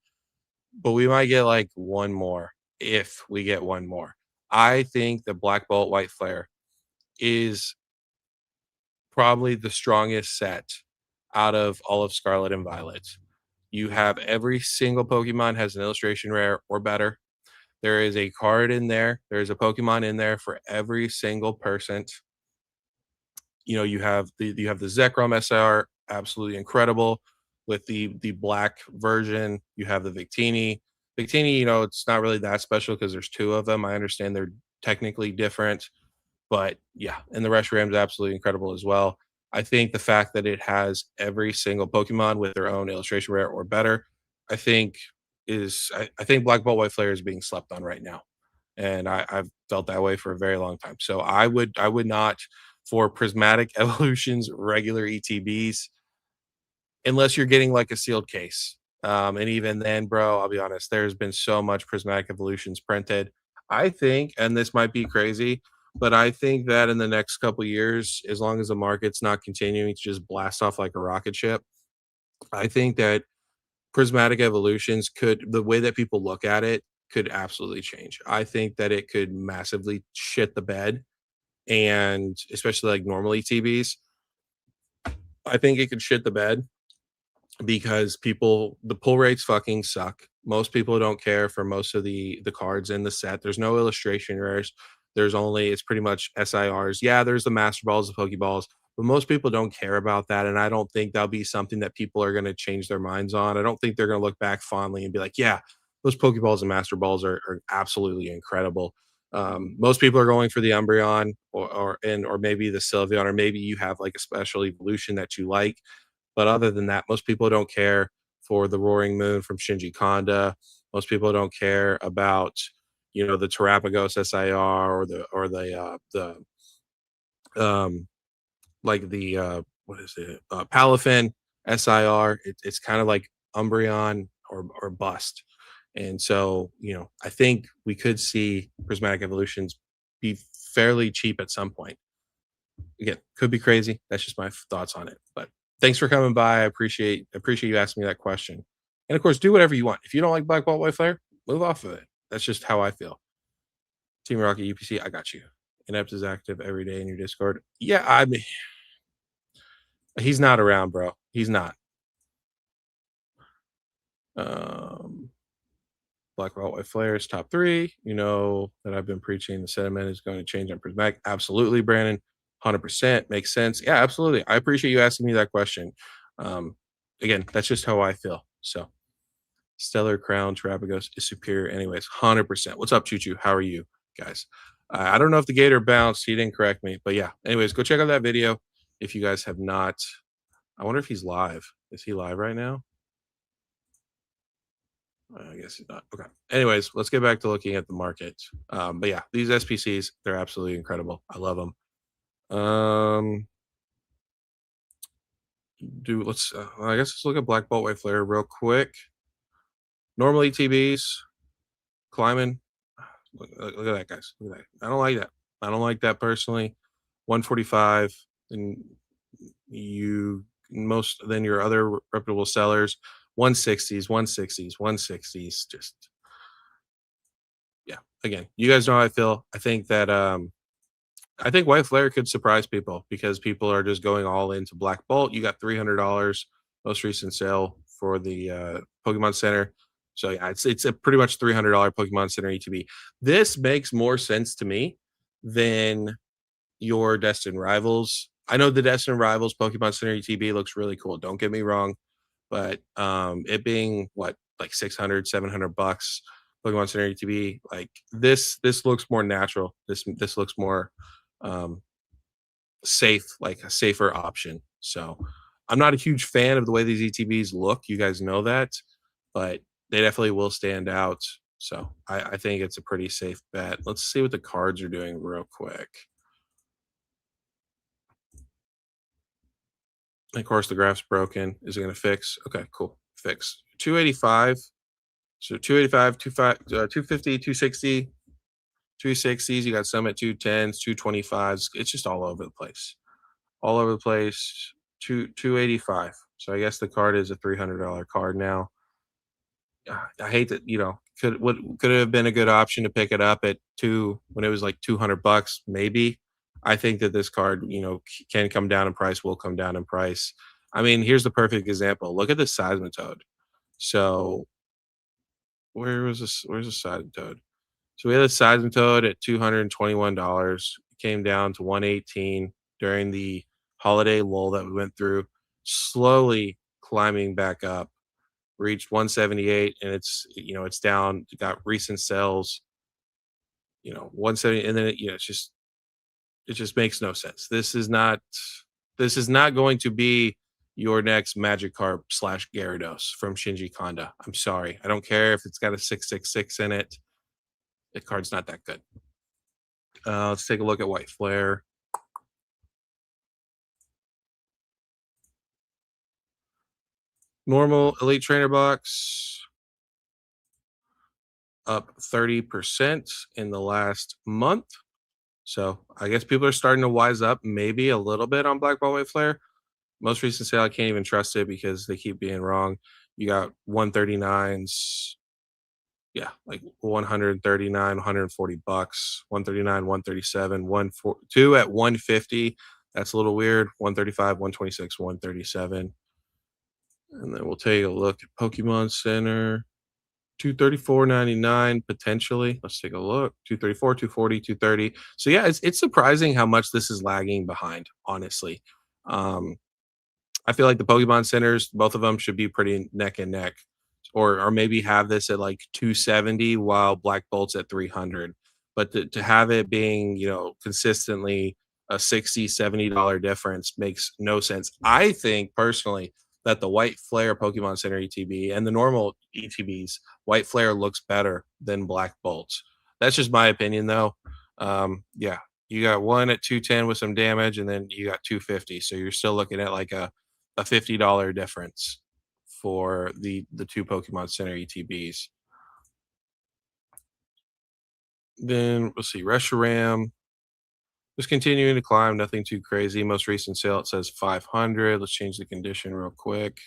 A: but we might get like one more if we get one more. I think the Black Bolt White Flare is probably the strongest set out of all of Scarlet and Violet. You have every single Pokemon has an illustration rare or better. There is a card in there. There's a Pokemon in there for every single person. You know, you have the Zekrom SR, absolutely incredible. With the black version, you have the Victini. Victini, you know, it's not really that special because there's 2 of them. I understand technically different. But yeah, and the Reshiram is absolutely incredible as well. I think the fact that it has every single Pokemon with their own illustration rare or better, I think I think Black Bolt White Flare is being slept on right now. And I've felt that way for a very long time. So I would not for prismatic evolutions, regular ETBs, unless you're getting like a sealed case. And even then, bro, I'll be honest, there's been so much prismatic evolutions printed. I think, and this might be crazy, but I think that in the next couple years, as long as the market's not continuing to just blast off like a rocket ship, I think that prismatic evolutions could, the way that people look at it, could absolutely change. I think that it could massively shit the bed, and especially like normal ETBs. I think it could shit the bed because people, the pull rates fucking suck. Most people don't care for most of the cards in the set. There's no illustration rares. There's only, it's pretty much SIRs. Yeah, there's the Master Balls, the Pokeballs, but most people don't care about that. And I don't think that'll be something that people are going to change their minds on. I don't think they're going to look back fondly and be like, yeah, those Pokeballs and Master Balls are absolutely incredible. Most people are going for the Umbreon or maybe the Sylveon, or maybe you have like a special evolution that you like, but other than that, most people don't care for the Roaring Moon from Shinji Kanda. Most people don't care about, the Terapagos SIR, the like the what is it? Palafin SIR. It's kind of like Umbreon or bust. And so, I think we could see prismatic evolutions be fairly cheap at some point. Again, could be crazy. That's just my thoughts on it. But thanks for coming by. I appreciate you asking me that question. And of course, do whatever you want. If you don't like Black Ball White Flare, move off of it. That's just how I feel. Team Rocket UPC, I got you. Inept is active every day in your Discord. Yeah, I mean, he's not around, bro. He's not. Um, Black Ball White Flare is top three. You know that I've been preaching the sentiment is going to change on Prismatic. Absolutely, Brandon. 100% makes sense. Yeah, absolutely. I appreciate you asking me that question. Um, Again, that's just how I feel. So, Stellar Crown Terapagos is superior, anyways. 100%. What's up, Choo Choo? How are you guys? I don't know if the Gator bounced. He didn't correct me, but yeah. Anyways, go check out that video if you guys have not. I wonder if he's live. Is he live right now? I guess he's not. Okay. Anyways, let's get back to looking at the market. But yeah, these SPCs, they're absolutely incredible. I love them. I guess let's look at Black Bolt White Flare real quick. Normal ETBs, climbing. Look at that, guys. Look at that. I don't like that. I don't like that personally. 145, and you most than your other reputable sellers. 160s, 160s, 160s. Just yeah. Again, you guys know how I feel. I think White Flare could surprise people because people are just going all into Black Bolt. You got $300 most recent sale for the Pokemon Center. So yeah, it's a pretty much $300 Pokemon Center ETB. This makes more sense to me than your Destined Rivals. I know the Destined Rivals Pokemon Center ETB looks really cool. Don't get me wrong, but it being what, like 600, 700 bucks Pokemon Center ETB, like this looks more natural. This looks more um safe, like a safer option. So I'm not a huge fan of the way these ETBs look. You guys know that, but they definitely will stand out. So I think it's a pretty safe bet. Let's see what the cards are doing real quick. Of course, the graph's broken. Is it going to fix? Okay, cool. Fix. 285. So 285, 250, 260, 260s. You got some at 210s, 225s. It's just all over the place. All over the place. 285. So I guess the card is a $300 card now. I hate that, could have been a good option to pick it up at two when it was like 200 bucks, maybe. I think that this card, can come down in price, will come down in price. I mean, here's the perfect example. Look at the Seismitoad. So where's the Seismitoad? So we had a Seismitoad at $221. It came down to 118 during the holiday lull that we went through, slowly climbing back up, reached 178, and it's down. It got recent sales. 170, and then it just makes no sense. This is not going to be your next Magikarp slash Gyarados from Shinji Kanda. I'm sorry. I don't care if it's got a 666 in it. The card's not that good. Let's take a look at White Flare. Normal Elite Trainer box up 30% in the last month. So I guess people are starting to wise up maybe a little bit on Black Ball White Flare. Most recent sale, I can't even trust it because they keep being wrong. You got 139s, yeah, like 139, 140 bucks, 139, 137, 142 at 150. That's a little weird. 135, 126, 137. And then we'll take a look at Pokemon Center. 234.99 potentially. Let's take a look. 234, 240, 230. So yeah, it's surprising how much this is lagging behind, honestly. Um, I feel like the Pokemon centers, both of them should be pretty neck and neck, or maybe have this at like 270 while Black Bolt's at 300. But to have it being, consistently a 60, $70 difference makes no sense. I think personally that the White Flare Pokemon Center ETB and the normal ETBs, White Flare looks better than Black Bolt. That's just my opinion though. Yeah, you got one at 210 with some damage, and then you got 250. So you're still looking at like a $50 difference for the two Pokemon Center ETBs. Then let's see, Reshiram just continuing to climb, nothing too crazy. Most recent sale, it says 500. Let's change the condition real quick.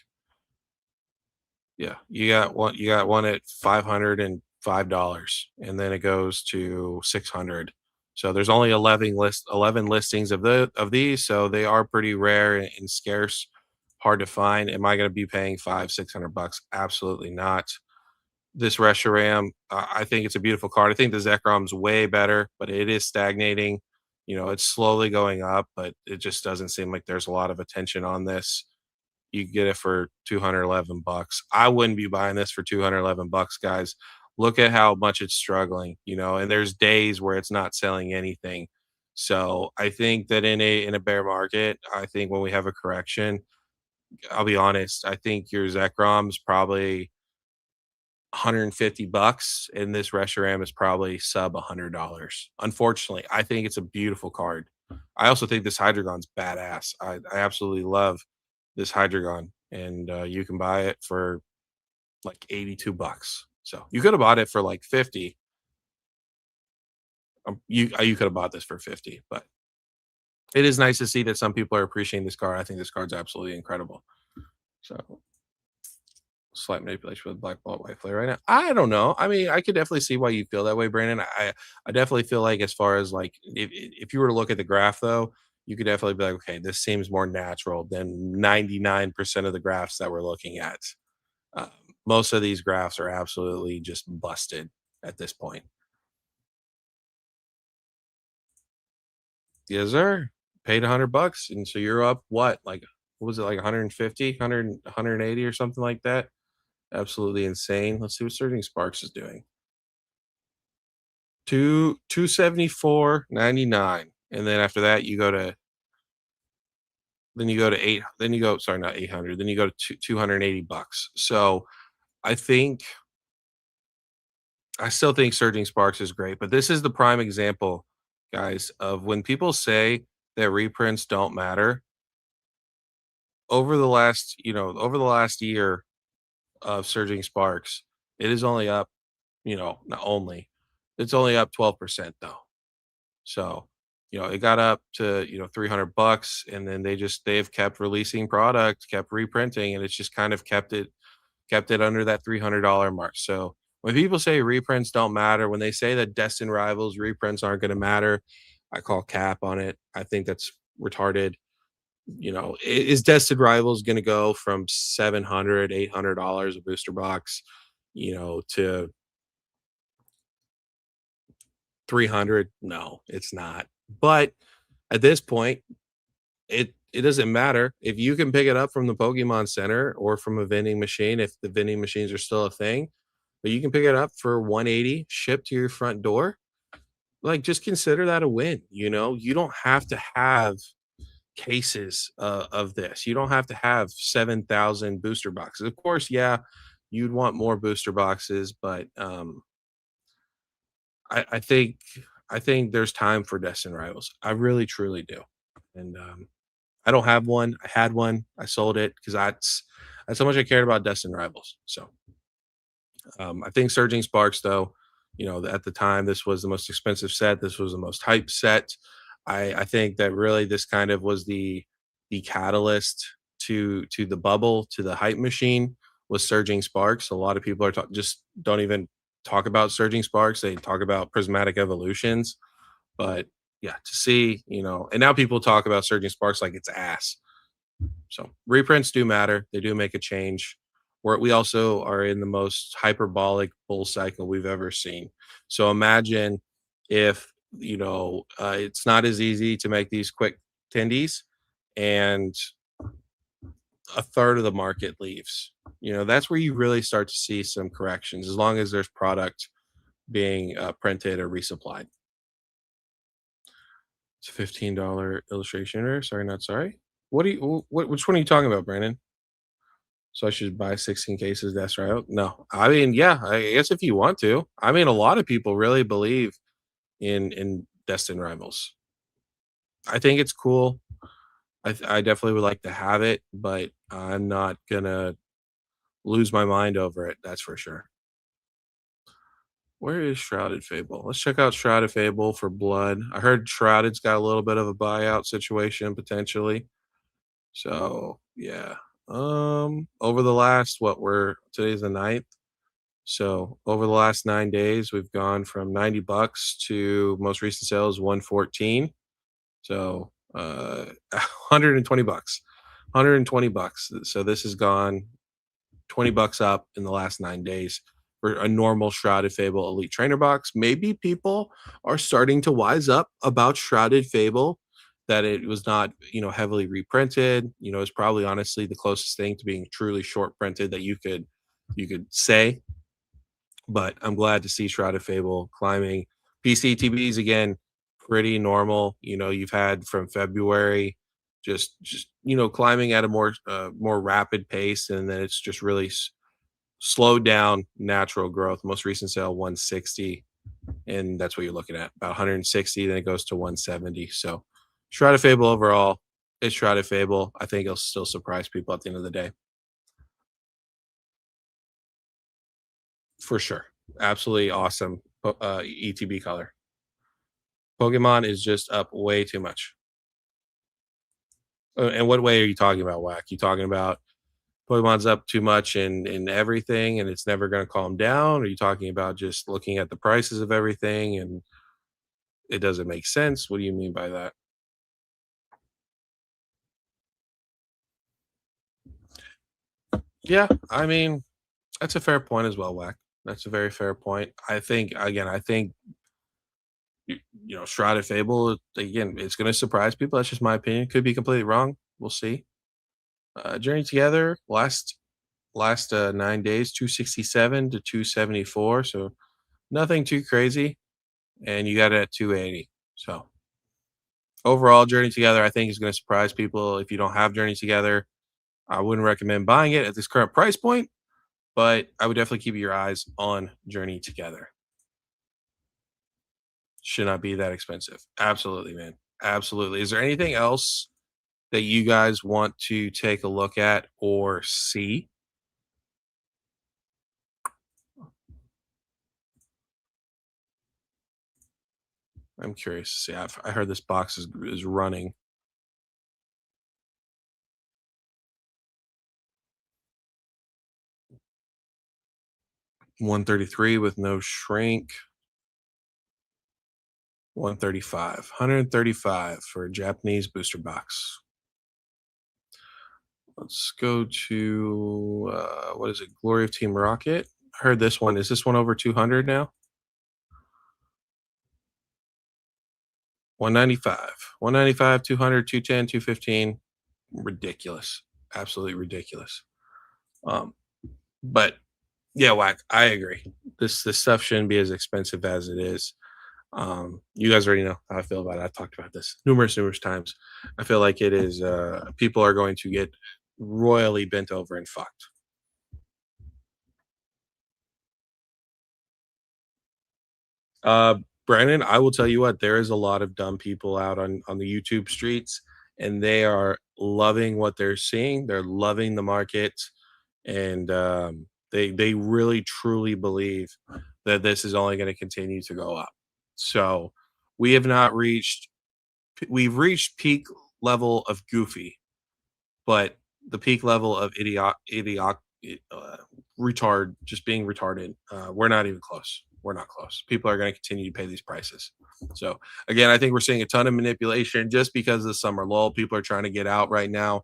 A: Yeah, you got one at $505, and then it goes to 600. So there's only 11 listings of these, so they are pretty rare and scarce, hard to find. Am I going to be paying 500-600 bucks? Absolutely not. This Reshiram, I think it's a beautiful card. I think the Zekrom's way better, but it is stagnating. It's slowly going up, but it just doesn't seem like there's a lot of attention on this. You get it for 211 bucks. I wouldn't be buying this for 211 bucks, guys. Look at how much it's struggling, and there's days where it's not selling anything. So I think that in a bear market, I think when we have a correction, I'll be honest, I think your Zekrom's probably 150 bucks, and this Reshiram is probably sub $100. Unfortunately, I think it's a beautiful card. I also think this Hydreigon's badass. I absolutely love this Hydreigon, and you can buy it for like 82 bucks. So you could have bought it for like 50. You could have bought this for 50, but it is nice to see that some people are appreciating this card. I think this card's absolutely incredible. So slight manipulation with Black Ball White Flare right now. I don't know. I mean, I could definitely see why you feel that way, Brandon. I definitely feel like, as far as like, if you were to look at the graph though, you could definitely be like, okay, this seems more natural than 99% of the graphs that we're looking at. Uh, Most of these graphs are absolutely just busted at this point. Yes, sir. Paid 100 bucks, and so you're up what? Like, what was it, like 150, 180 or something like that? Absolutely insane. Let's see what Surging Sparks is doing. 274.99. And then after that you go to 8, then you go, sorry, not 800, then you go to 280 bucks. So I think I still think Surging Sparks is great, but this is the prime example, guys, of when people say that reprints don't matter. Over the last year of Surging Sparks, it is only up, not only, it's only up 12% though. So, it got up to, 300 bucks, and then they've kept releasing product, kept reprinting, and it's just kind of kept it under that $300 mark. So when people say reprints don't matter, when they say that Destined Rivals reprints aren't going to matter, I call cap on it. I think that's retarded. Is Destined Rivals going to go from 700, $800 a booster box, to 300? No, it's not. But at this point, it doesn't matter if you can pick it up from the Pokemon Center or from a vending machine, if the vending machines are still a thing. But you can pick it up for 180 shipped to your front door. like just consider that a win. You don't have to have cases of this. You don't have to have 7,000 booster boxes. Of course, yeah, you'd want more booster boxes, but I think there's time for Destin Rivals. I really truly do. And I don't have one. I had one. I sold it because that's how much I cared about Destin Rivals. So I think Surging Sparks, though, at the time, this was the most expensive set. This was the most hyped set. I think that really this kind of was the catalyst to the bubble, to the hype machine, was Surging Sparks. A lot of people just don't even talk about Surging Sparks. They talk about Prismatic Evolutions, but yeah, to see, and now people talk about Surging Sparks like it's ass. So reprints do matter. They do make a change. We also are in the most hyperbolic bull cycle we've ever seen. So imagine if it's not as easy to make these quick tendies, and a third of the market leaves. That's where you really start to see some corrections, as long as there's product being printed or resupplied. It's a $15 illustration error. Sorry, not sorry. Which one are you talking about, Brandon? So I should buy 16 cases. That's right. No, I mean, yeah, I guess if you want to. I mean, a lot of people really believe in Destin Rivals. I think it's cool. I definitely would like to have it, but I'm not gonna lose my mind over it. That's for sure. Where is Shrouded Fable? Let's check out Shrouded Fable for blood. I heard Shrouded's got a little bit of a buyout situation potentially. So yeah. Over the last today's the ninth. So over the last 9 days, we've gone from $90 to most recent sales 114. So 120 bucks. $120. So this has gone $20 up in the last 9 days for a normal Shrouded Fable Elite Trainer box. Maybe people are starting to wise up about Shrouded Fable, that it was not, heavily reprinted. It's probably honestly the closest thing to being truly short printed that you could say. But I'm glad to see Shrouded Fable climbing. PCTBs again, pretty normal. You've had from February, just climbing at a more rapid pace, and then it's just really slowed down natural growth. Most recent sale 160, and that's what you're looking at, about 160. Then it goes to 170. So Shrouded Fable overall, it's Shrouded Fable. I think it'll still surprise people at the end of the day. For sure. Absolutely awesome ETB color. Pokemon is just up way too much. And what way are you talking about, Whack? You talking about Pokemon's up too much in everything and it's never going to calm down? Or are you talking about just looking at the prices of everything and it doesn't make sense? What do you mean by that? Yeah, I mean, that's a fair point as well, Whack. That's a very fair point. I think Shrouded Fable, again, it's going to surprise people. That's just my opinion. Could be completely wrong. We'll see. Journey Together last 9 days, 267 to 274. So nothing too crazy, and you got it at 280. So overall, Journey Together, I think, is going to surprise people. If you don't have Journey Together, I wouldn't recommend buying it at this current price point, but I would definitely keep your eyes on Journey Together. Should not be that expensive. Absolutely, man. Absolutely. Is there anything else that you guys want to take a look at or see? I'm curious to see. I heard this box is running. 133 with no shrink. 135. 135 for a Japanese booster box. Let's go to what is it? Glory of Team Rocket. I heard this one. Is this one over 200 now? 195. 195, 200, 210, 215. Ridiculous. Absolutely ridiculous. Um, but yeah, Whack, I agree. This stuff shouldn't be as expensive as it is. You guys already know how I feel about it. I've talked about this numerous times. I feel like it is people are going to get royally bent over and fucked. Uh, Brandon, I will tell you what, there is a lot of dumb people out on the YouTube streets, and they are loving what they're seeing. They're loving the market, and they really truly believe that this is only going to continue to go up. So we have not reached we've reached peak level of goofy, but the peak level of uh, retard, just being retarded, we're not even close. We're not close. People are going to continue to pay these prices. So again, I think we're seeing a ton of manipulation just because of the summer lull. People are trying to get out right now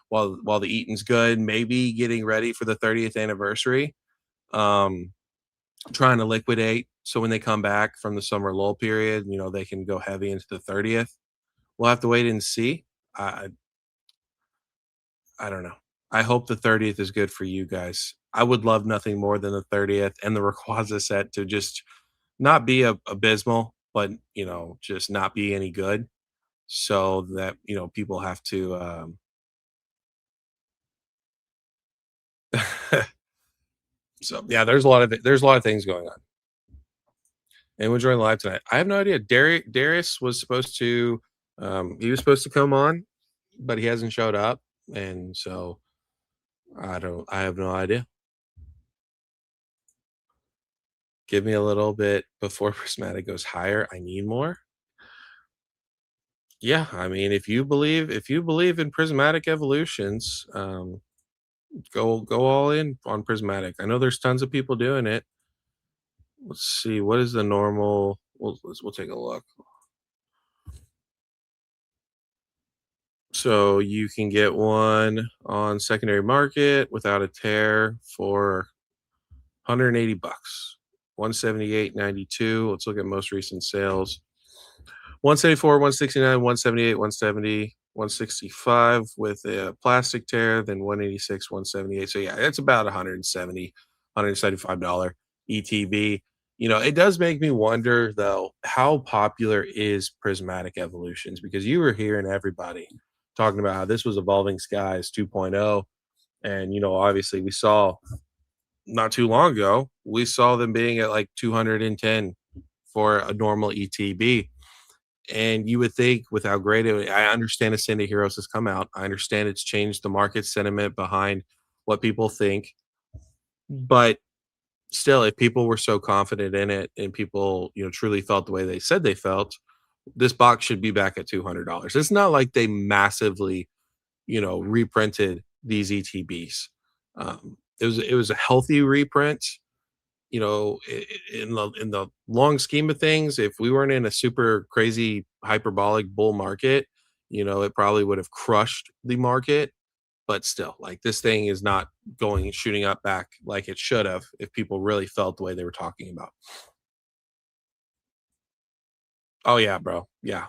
A: while the eating's good, maybe getting ready for the 30th anniversary, um, trying to liquidate. So when they come back from the summer lull period, they can go heavy into the 30th. We'll have to wait and see. I, I don't know. I hope the 30th is good for you guys. I would love nothing more than the 30th and the Rayquaza set to just not be abysmal, but just not be any good, so that people have to. So yeah, there's a lot of things going on. And we're joining live tonight. I have no idea. Darius was supposed to, he was supposed to come on, but he hasn't showed up, and so I have no idea. Give me a little bit before prismatic goes higher. I need more. Yeah, I mean, if you believe in prismatic evolutions, go all in on prismatic. I know there's tons of people doing it. Let's see, what is the normal? We'll take a look. So you can get one on secondary market without a tear for 180 bucks. 178.92. Let's look at most recent sales. 174, 169, 178, 170, 165 with a plastic tear, then 186, 178. So yeah, that's about 170, $175 ETB. It does make me wonder though, how popular is prismatic evolutions? Because you were hearing everybody talking about how this was evolving skies 2.0. And obviously we saw not too long ago, we saw them being at like 210 for a normal ETB. And you would think with how great I understand Ascended Heroes has come out. I understand it's changed the market sentiment behind what people think. But still, if people were so confident in it and people, truly felt the way they said they felt, this box should be back at $200. It's not like they massively, reprinted these ETBs. It was a healthy reprint. In the long scheme of things, if we weren't in a super crazy hyperbolic bull market, it probably would have crushed the market. But still, like, this thing is not going shooting up back like it should have if people really felt the way they were talking about. Oh yeah, bro. Yeah.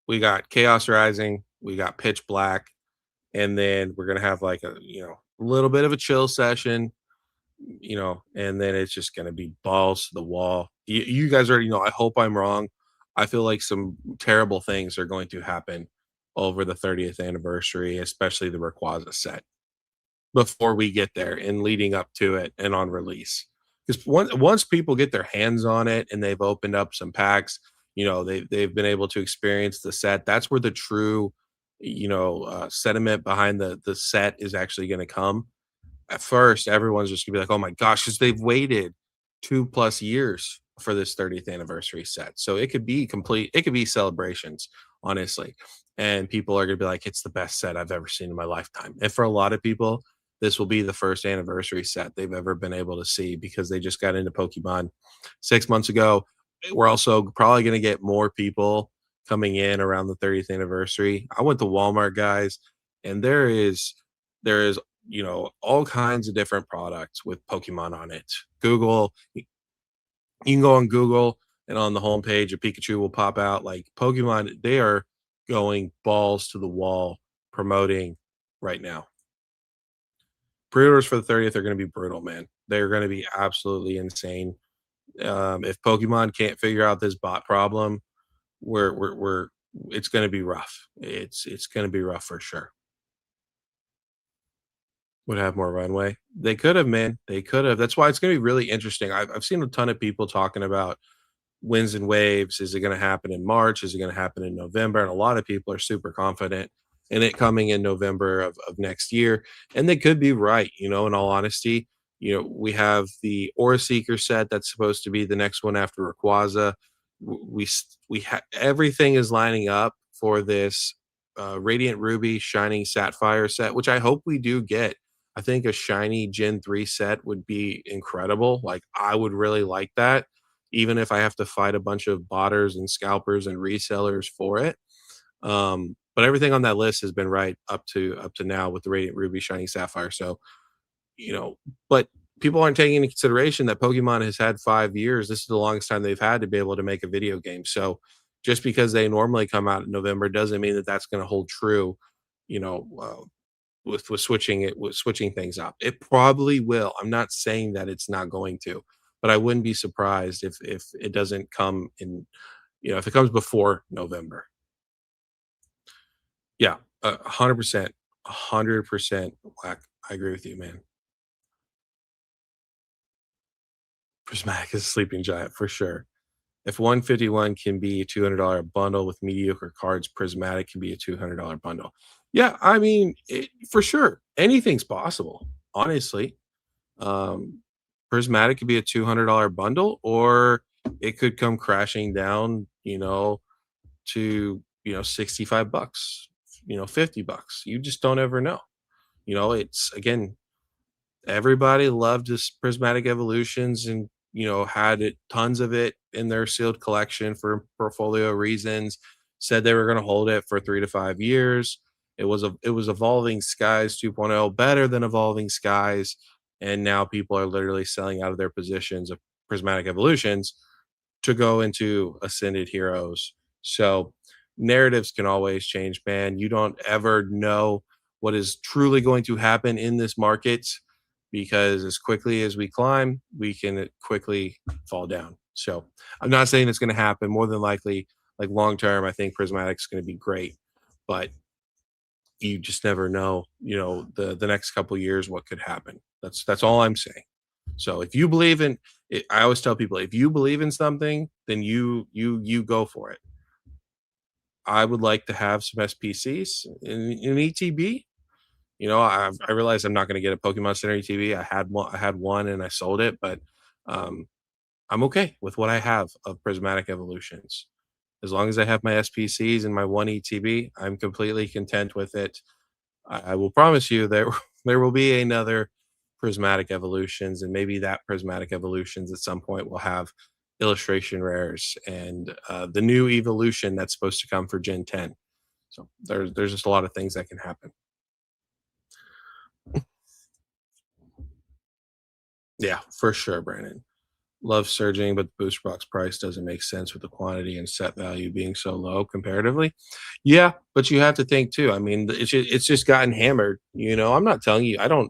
A: We got Chaos Rising, we got Pitch Black, and then we're gonna have like a little bit of a chill session, and then it's just going to be balls to the wall. You guys already know. I hope I'm wrong. I feel like some terrible things are going to happen over the 30th anniversary, especially the Rayquaza set before we get there and leading up to it and on release. Because once people get their hands on it and they've opened up some packs, they've been able to experience the set. That's where the true, sentiment behind the set is actually going to come. At first, everyone's just gonna be like, "Oh my gosh," because they've waited 2+ years for this 30th anniversary set. So it could be celebrations, honestly. And people are gonna be like, "It's the best set I've ever seen in my lifetime." And for a lot of people, this will be the first anniversary set they've ever been able to see because they just got into Pokemon 6 months ago. We're also probably gonna get more people coming in around the 30th anniversary. I went to Walmart, guys, and there is all kinds of different products with Pokemon on it. You can go on Google and on the homepage, a Pikachu will pop out. Like Pokemon, they are going balls to the wall promoting right now. Pre-orders for the 30th are going to be brutal, man. They're going to be absolutely insane. If Pokemon can't figure out this bot problem, we're it's going to be rough. It's going to be rough for sure. Would have more runway. They could have, man. They could have. That's why it's going to be really interesting. I've seen a ton of people talking about winds and waves. Is it going to happen in March? Is it going to happen in November? And a lot of people are super confident in it coming in November of next year. And they could be right, in all honesty. We have the Aura Seeker set that's supposed to be the next one after Rayquaza. Everything is lining up for this Radiant Ruby Shining Sapphire set, which I hope we do get. I think a shiny Gen 3 set would be incredible. Like, I would really like that, even if I have to fight a bunch of botters and scalpers and resellers for it. But everything on that list has been right up to now with the Radiant Ruby Shining Sapphire. So, you know, but people aren't taking into consideration that Pokemon has had 5 years. This is the longest time they've had to be able to make a video game. So just because they normally come out in November doesn't mean that that's going to hold true, you know, with switching things up. It probably will. I'm not saying that it's not going to, but I wouldn't be surprised if it doesn't come in, if it comes before November. Yeah, 100%, 100% whack. I agree with you, man. Prismatic is a sleeping giant for sure. If 151 can be a $200 bundle with mediocre cards, Prismatic can be a $200 bundle. Yeah, I mean, for sure, anything's possible. Honestly, um, Prismatic could be a $200 bundle, or it could come crashing down, to 65 bucks, $50. You just don't ever know. It's again, everybody loved this prismatic evolutions and had tons of it in their sealed collection for portfolio reasons, said they were going to hold it for 3 to 5 years. It was evolving skies 2.0, better than evolving skies, and now people are literally selling out of their positions of prismatic evolutions to go into ascended heroes. So narratives can always change, man. You don't ever know what is truly going to happen in this market, because as quickly as we climb, we can quickly fall down. So I'm not saying it's going to happen. More than likely, like long term, I think Prismatic's going to be great, but you just never know. The next couple years what could happen. That's all I'm saying. So if you believe in it, I always tell people, if you believe in something, then you go for it. I would like to have some SPCs in ETB. I realize I'm not going to get a Pokemon Center ETB. I had one and I sold it, but um, I'm okay with what I have of Prismatic Evolutions. As long as I have my SPCs and my one ETB, I'm completely content with it. I will promise you there there will be another Prismatic Evolutions, and maybe that Prismatic Evolutions at some point will have illustration rares and the new evolution that's supposed to come for Gen 10. So there's just a lot of things that can happen. Yeah, for sure, Brandon. Love surging, but the booster box price doesn't make sense with the quantity and set value being so low comparatively. Yeah, but you have to think too. I mean, it's just gotten hammered. I'm not telling you. I don't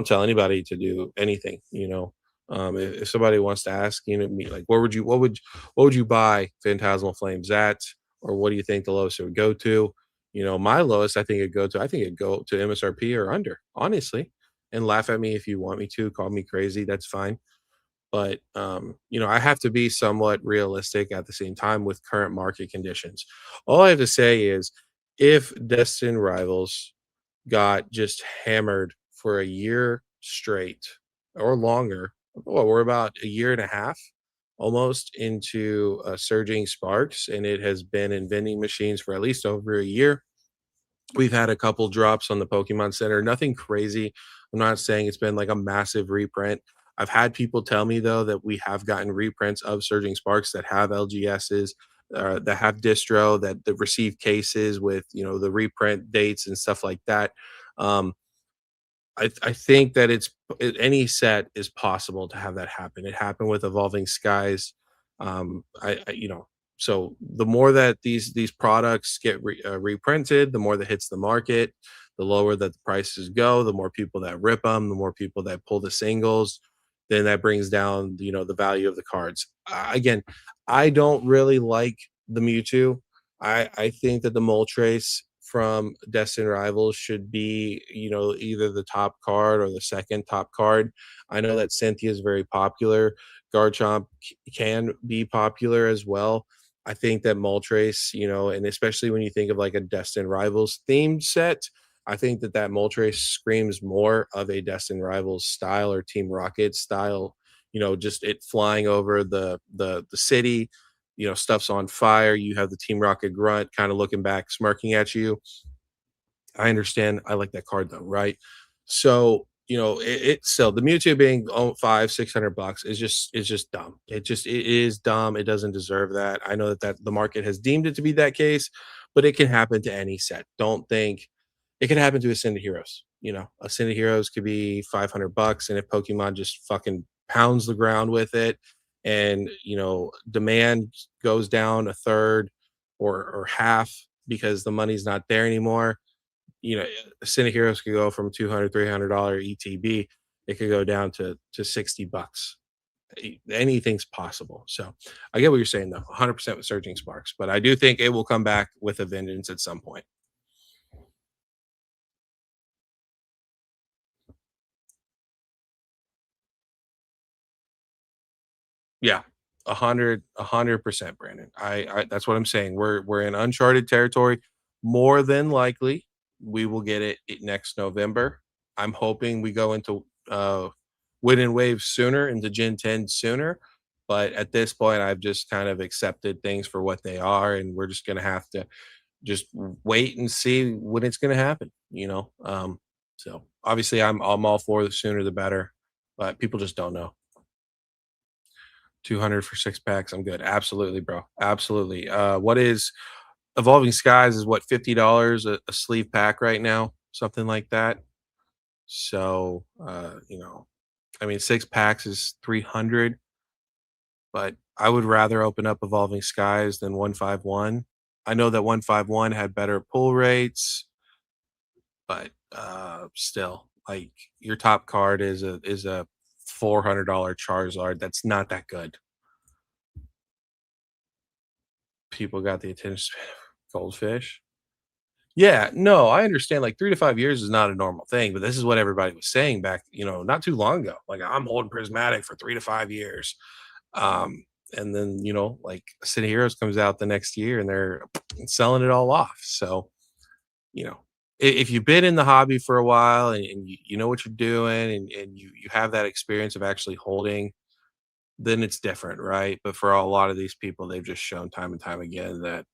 A: tell anybody to do anything. If somebody wants to ask, me like, what would you buy Phantasmal Flames at, or what do you think the lowest it would go to? My lowest, I think it'd go to MSRP or under, honestly. And laugh at me if you want me to. Call me crazy. That's fine, but I have to be somewhat realistic at the same time with current market conditions. All I have to say is, if Destin Rivals got just hammered for a year straight or longer, well, we're about a year and a half almost into surging sparks, and it has been in vending machines for at least over a year. We've had a couple drops on the Pokemon Center, nothing crazy. I'm not saying it's been like a massive reprint. I've had people tell me though that we have gotten reprints of Surging Sparks that have LGSs, that have distro, that receive cases with the reprint dates and stuff like that. Um, I think that any set is possible to have that happen. It happened with Evolving Skies. So the more that these products get reprinted, the more that hits the market, the lower that the prices go, the more people that rip them, the more people that pull the singles. then that brings down, the value of the cards. Again, I don't really like the Mewtwo. I think that the Moltres from Destined Rivals should be, either the top card or the second top card. I know that Cynthia is very popular. Garchomp can be popular as well. I think that Moltres, and especially when you think of like a Destined Rivals themed set, I think that Moltres screams more of a Destined Rivals style or Team Rocket style. Just it flying over the city. Stuff's on fire. You have the Team Rocket grunt kind of looking back, smirking at you. I understand. I like that card though, right? So it's still the Mewtwo being 500-600 bucks is just dumb. It is dumb. It doesn't deserve that. I know that the market has deemed it to be that case, but it can happen to any set. Don't think it could happen to Ascended Heroes. Ascended Heroes could be 500 bucks, and if Pokemon just fucking pounds the ground with it, and demand goes down a third or half because the money's not there anymore, Cine Heroes could go from 200, $300 ETB. It could go down to 60 bucks. Anything's possible. So I get what you're saying though, 100% with Surging Sparks, but I do think it will come back with a vengeance at some point. Yeah, 100%, Brandon. That's what I'm saying. We're in uncharted territory. More than likely, we will get it next November. I'm hoping we go into Win and Wave sooner, into Gen 10 sooner. But at this point, I've just kind of accepted things for what they are, and we're just gonna have to just wait and see when it's gonna happen. So obviously I'm all for the sooner the better, but people just don't know. 200 for 6 packs. I'm good. Absolutely, bro. Absolutely. What is Evolving Skies is what, $50 a sleeve pack right now, something like that. So, I mean, 6 packs is 300, but I would rather open up Evolving Skies than 151. I know that 151 had better pull rates, but still, like, your top card is a $400 Charizard. That's not that good. People got the attention span of goldfish. Yeah, no, I understand, like, 3 to 5 years is not a normal thing, but this is what everybody was saying back, not too long ago. Like, "I'm holding Prismatic for 3 to 5 years." And then, like, City Heroes comes out the next year, and they're selling it all off. So, if you've been in the hobby for a while, and you know what you're doing, and you have that experience of actually holding, then it's different, right? But for a lot of these people, they've just shown time and time again that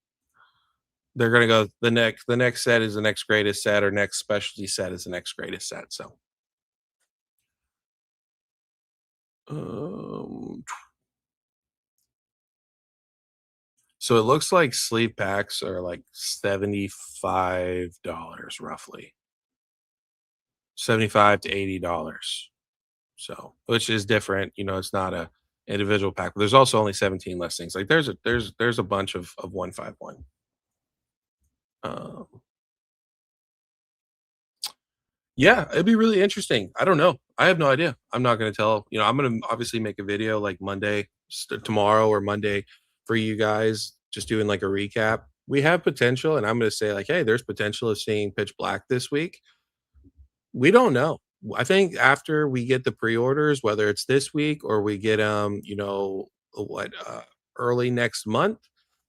A: they're gonna go the next set is the next greatest set, or next specialty set is the next greatest set. So, um, so it looks like sleep packs are like $75 roughly, 75 to $80. So, which is different. It's not a individual pack, but there's also only 17 listings. Like there's a bunch of 151. Um, Yeah, it'd be really interesting. I don't know. I have no idea. I'm not gonna tell. I'm gonna obviously make a video like Monday, tomorrow or Monday for you guys, just doing like a recap. We have potential, and I'm gonna say like, hey, there's potential of seeing Pitch Black this week. We don't know. I think after we get the pre-orders, whether it's this week or we get early next month,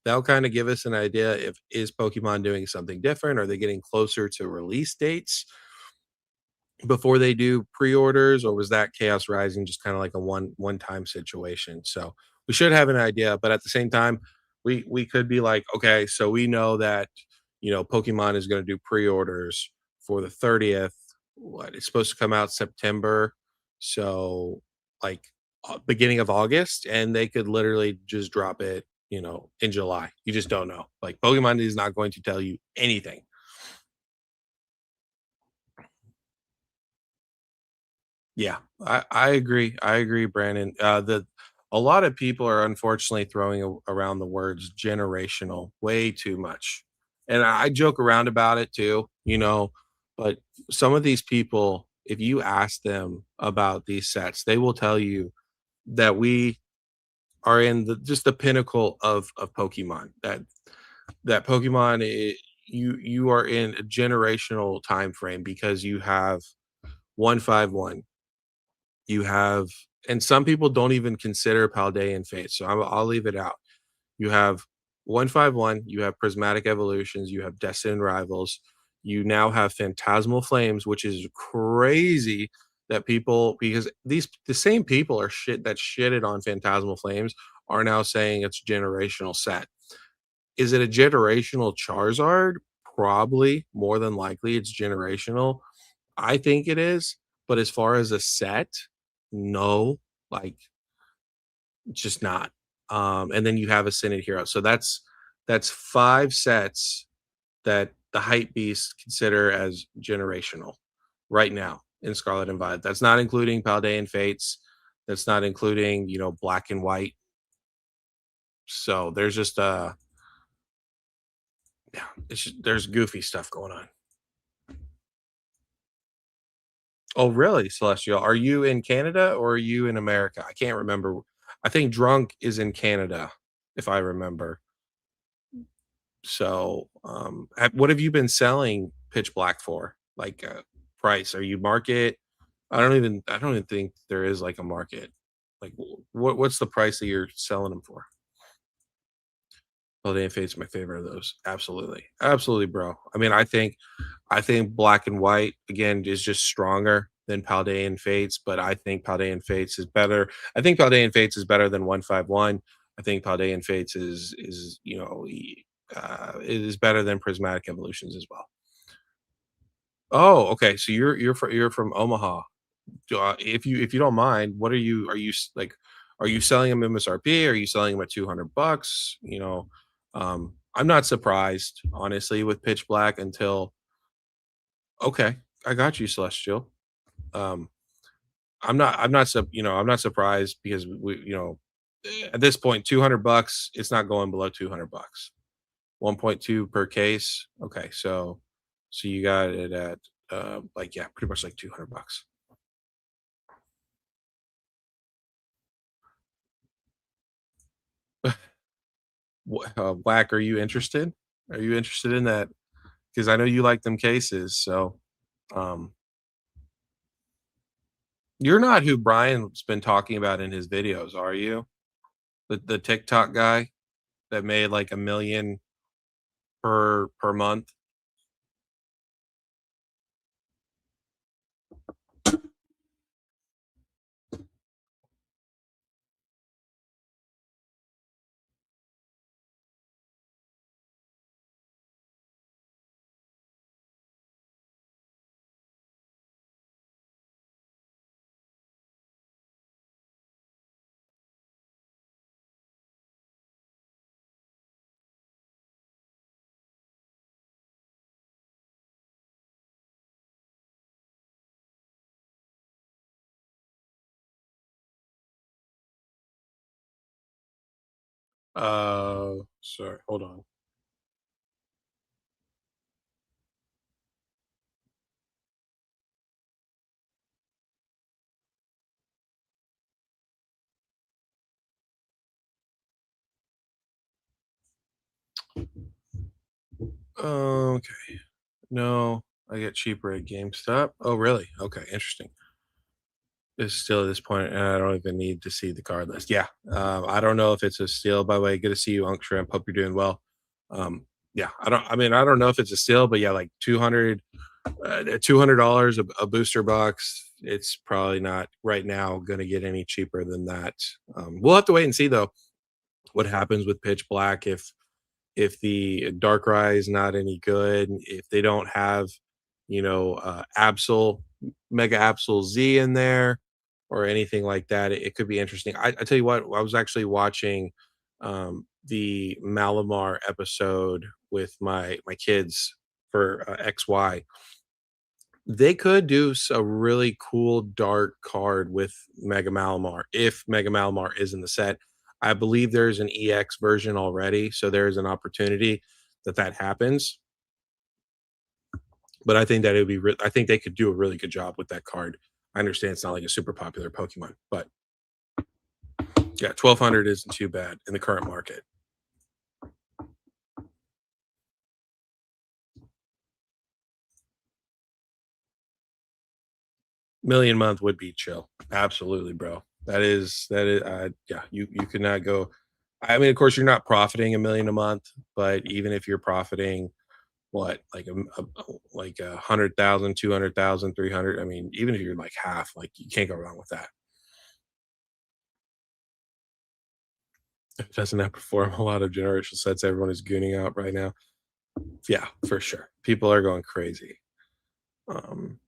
A: that'll kind of give us an idea if is Pokemon doing something different? Are they getting closer to release dates before they do pre-orders, or was that Chaos Rising just kind of like a one-time situation? So we should have an idea, but at the same time, we could be like, okay, so we know that Pokemon is going to do pre-orders for the 30th. What, it's supposed to come out September, so like beginning of August, and they could literally just drop it, in July. You just don't know. Like Pokemon is not going to tell you anything. Yeah, I agree. I agree, Brandon. The A lot of people are unfortunately throwing around the words generational way too much, and I joke around about it too. But some of these people if you ask them about these sets, they will tell you that we are in the just the pinnacle of Pokemon. That Pokemon, you are in a generational time frame because you have 151, you have, and some people don't even consider Paldean Fates, so I'll leave it out. You have 151, you have Prismatic Evolutions, you have Destined Rivals, you now have Phantasmal Flames, which is crazy that people, because these the same people are that shitted on Phantasmal Flames are now saying it's a generational set. Is it a generational Charizard? Probably, more than likely it's generational. I think it is, but as far as a set, no, like, just not. And then you have Ascended Hero. So that's 5 sets that the hype beasts consider as generational right now in Scarlet and Violet. That's not including Paldean Fates. That's not including, Black and White. So there's just yeah, there's goofy stuff going on. Oh, really, Celestial? Are you in Canada or are you in America? I can't remember. I think Drunk is in Canada, if I remember. So, what have you been selling Pitch Black for? Like, price? Are you market? I don't even think there is like a market. Like, what's the price that you're selling them for? Holiday and Fate's my favorite of those. Absolutely, absolutely, bro. I mean, I think Black and White again is just stronger than Paldean Fates, but I think Paldean Fates is better. I think Paldean Fates is better than 151. I think Paldean Fates is it is better than Prismatic Evolutions as well. Oh, okay. So you're from Omaha. If you don't mind, what like? Are you selling them MSRP? Are you selling them at $200? I'm not surprised honestly with Pitch Black until okay. I got you, Celestial. Um, I'm not surprised because at this point, $200, it's not going below $200. 1.2 per case. Okay, so you got it at like yeah, pretty much like $200. Whack, are you interested? Are you interested in that? Because I know you like them cases. So um, you're not who Brian's been talking about in his videos, are you? The TikTok guy that made like a million per month. Sorry, hold on. Okay. No, I get cheaper at GameStop. Oh, really? Okay, interesting. It's still at this point, and I don't even need to see the card list. Yeah, I don't know if it's a steal. By the way, good to see you, Unc Shrimp. Hope you're doing well. Yeah, I don't. I mean, I don't know if it's a steal, but yeah, like $200 a booster box. It's probably not right now going to get any cheaper than that. We'll have to wait and see though what happens with Pitch Black if the Darkrai is not any good, if they don't have, Absol, Mega Absol Z in there or anything like that, it could be interesting. I tell you what, I was actually watching the Malamar episode with my kids for XY. They could do a really cool dark card with Mega Malamar if Mega Malamar is in the set. I believe there's an EX version already, so there's an opportunity that happens. But I think that it would be I think they could do a really good job with that card. I understand it's not like a super popular Pokemon, but yeah, 1,200 isn't too bad in the current market. Million month would be chill. Absolutely, bro. That is yeah, you could not go. I mean, of course, you're not profiting a million a month, but even if you're profiting what like like 100,000, 200,000, 300. I mean, even if you're like half, like you can't go wrong with that. It doesn't outperform a lot of generational sets everyone is gooning out right now. Yeah, for sure. People are going crazy. Um,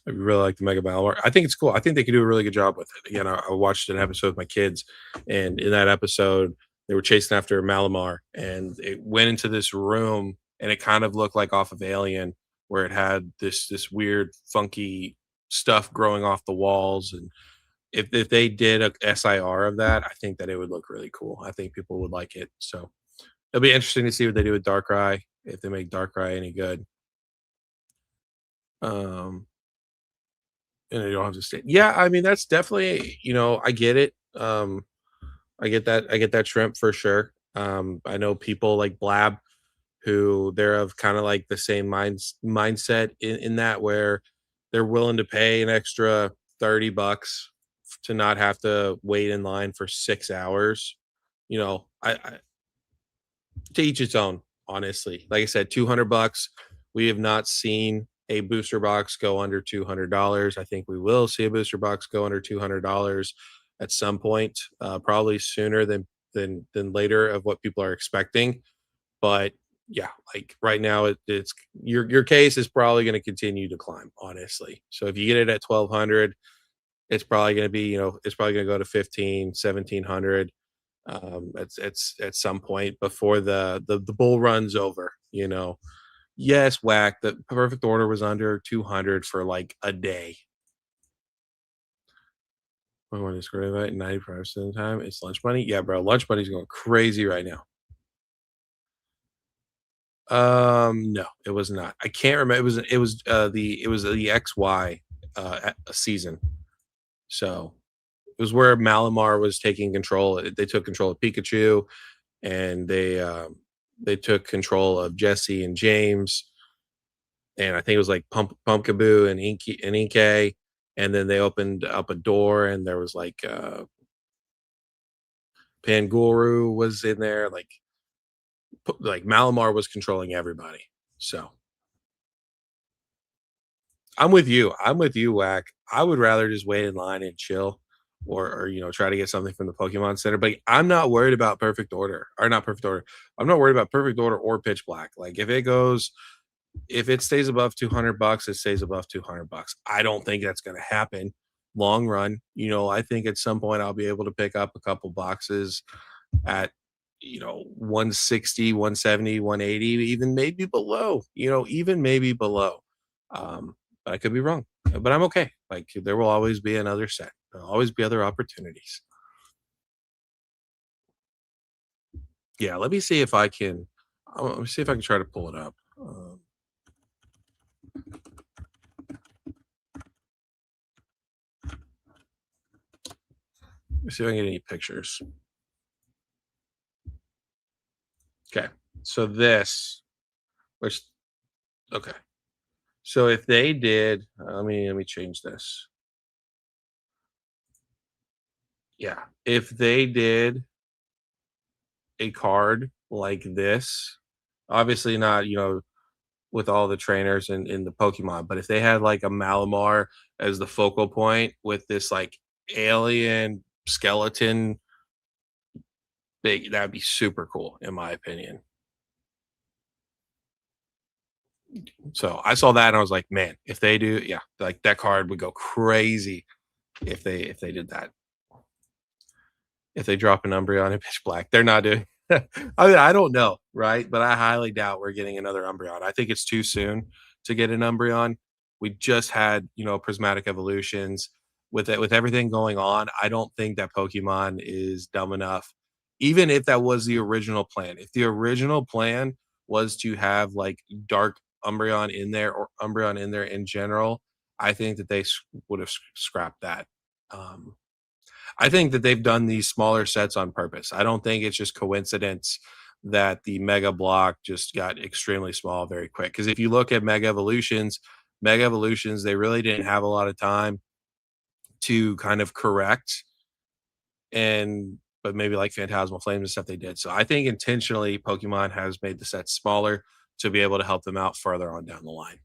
A: I really like the Mega Malamar. I think it's cool. I think they could do a really good job with it. Again, I watched an episode with my kids, and in that episode, they were chasing after Malamar, and it went into this room, and it kind of looked like off of Alien, where it had this weird, funky stuff growing off the walls. And if they did a SIR of that, I think that it would look really cool. I think people would like it. So it'll be interesting to see what they do with Darkrai, if they make Darkrai any good. Um, and you don't have to stay. Yeah, I mean that's definitely, I get it. I get that shrimp for sure. I know people like Blab who they're of kind of like the same mindset in that where they're willing to pay an extra 30 bucks to not have to wait in line for 6 hours. I to each its own, honestly. Like I said, 200 bucks. We have not seen a booster box go under $200. I think we will see a booster box go under $200 at some point, probably sooner than later of what people are expecting. But yeah, like right now, it's your case is probably going to continue to climb, honestly. So if you get it at 1,200, it's probably going to be, it's probably going to go to 15, 1,700 at some point before the bull runs over. Yes, whack. The perfect order was under 200 for like a day. When it's great about 90% of the time, it's lunch money. Yeah, bro, lunch money's going crazy right now. No, it was not. I can't remember. It was the XY a season. So it was where Malamar was taking control. They took control of Pikachu, and they took control of Jesse and James, and I think it was like Pumpkaboo and Inkay, and then they opened up a door, and there was like Panguru was in there, like Malamar was controlling everybody. So I'm with you, Whack. I would rather just wait in line and chill, or try to get something from the Pokemon Center. But I'm not worried about perfect order, or not perfect order. I'm not worried about perfect order or pitch black. Like if it stays above 200 bucks, it stays above 200 bucks. I don't think that's going to happen long run. I think at some point I'll be able to pick up a couple boxes at 160, 170, 180, even maybe below, even maybe below. But I could be wrong. But I'm okay. Like there will always be another set. There'll always be other opportunities. Yeah, let me see if I can. Let me see if I can try to pull it up. Let me see if I can get any pictures. Okay, so which okay, so if they did, let me change this. Yeah, if they did a card like this, obviously not, with all the trainers in the Pokemon, but if they had like a Malamar as the focal point with this like alien skeleton, big that'd be super cool in my opinion. So I saw that and I was like, man, if they do, yeah, like that card would go crazy if they did that. If they drop an Umbreon in pitch black, they're not doing. I mean, I don't know, right? But I highly doubt we're getting another Umbreon. I think it's too soon to get an Umbreon. We just had, prismatic evolutions with it, with everything going on. I don't think that Pokemon is dumb enough even if that was the original plan. If the original plan was to have like dark Umbreon in there or Umbreon in there in general, I think that they would have scrapped that. Um, I think that they've done these smaller sets on purpose. I don't think it's just coincidence that the Mega Block just got extremely small very quick. Because if you look at Mega Evolutions, they really didn't have a lot of time to kind of correct and but maybe like Phantasmal Flames and stuff they did. So I think intentionally Pokemon has made the set smaller to be able to help them out further on down the line.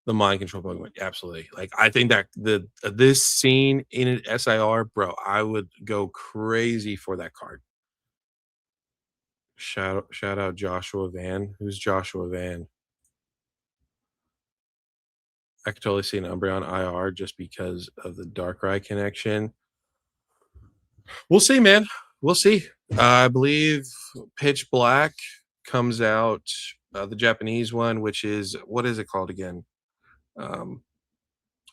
A: The mind control Pokemon, absolutely. Like I think that the this scene in an SIR, bro, I would go crazy for that card. Shout out Joshua Van. Who's Joshua Van? I could totally see an Umbreon IR just because of the Darkrai connection. We'll see, man. We'll see. I believe Pitch Black comes out, the Japanese one, which is what is it called again? Um,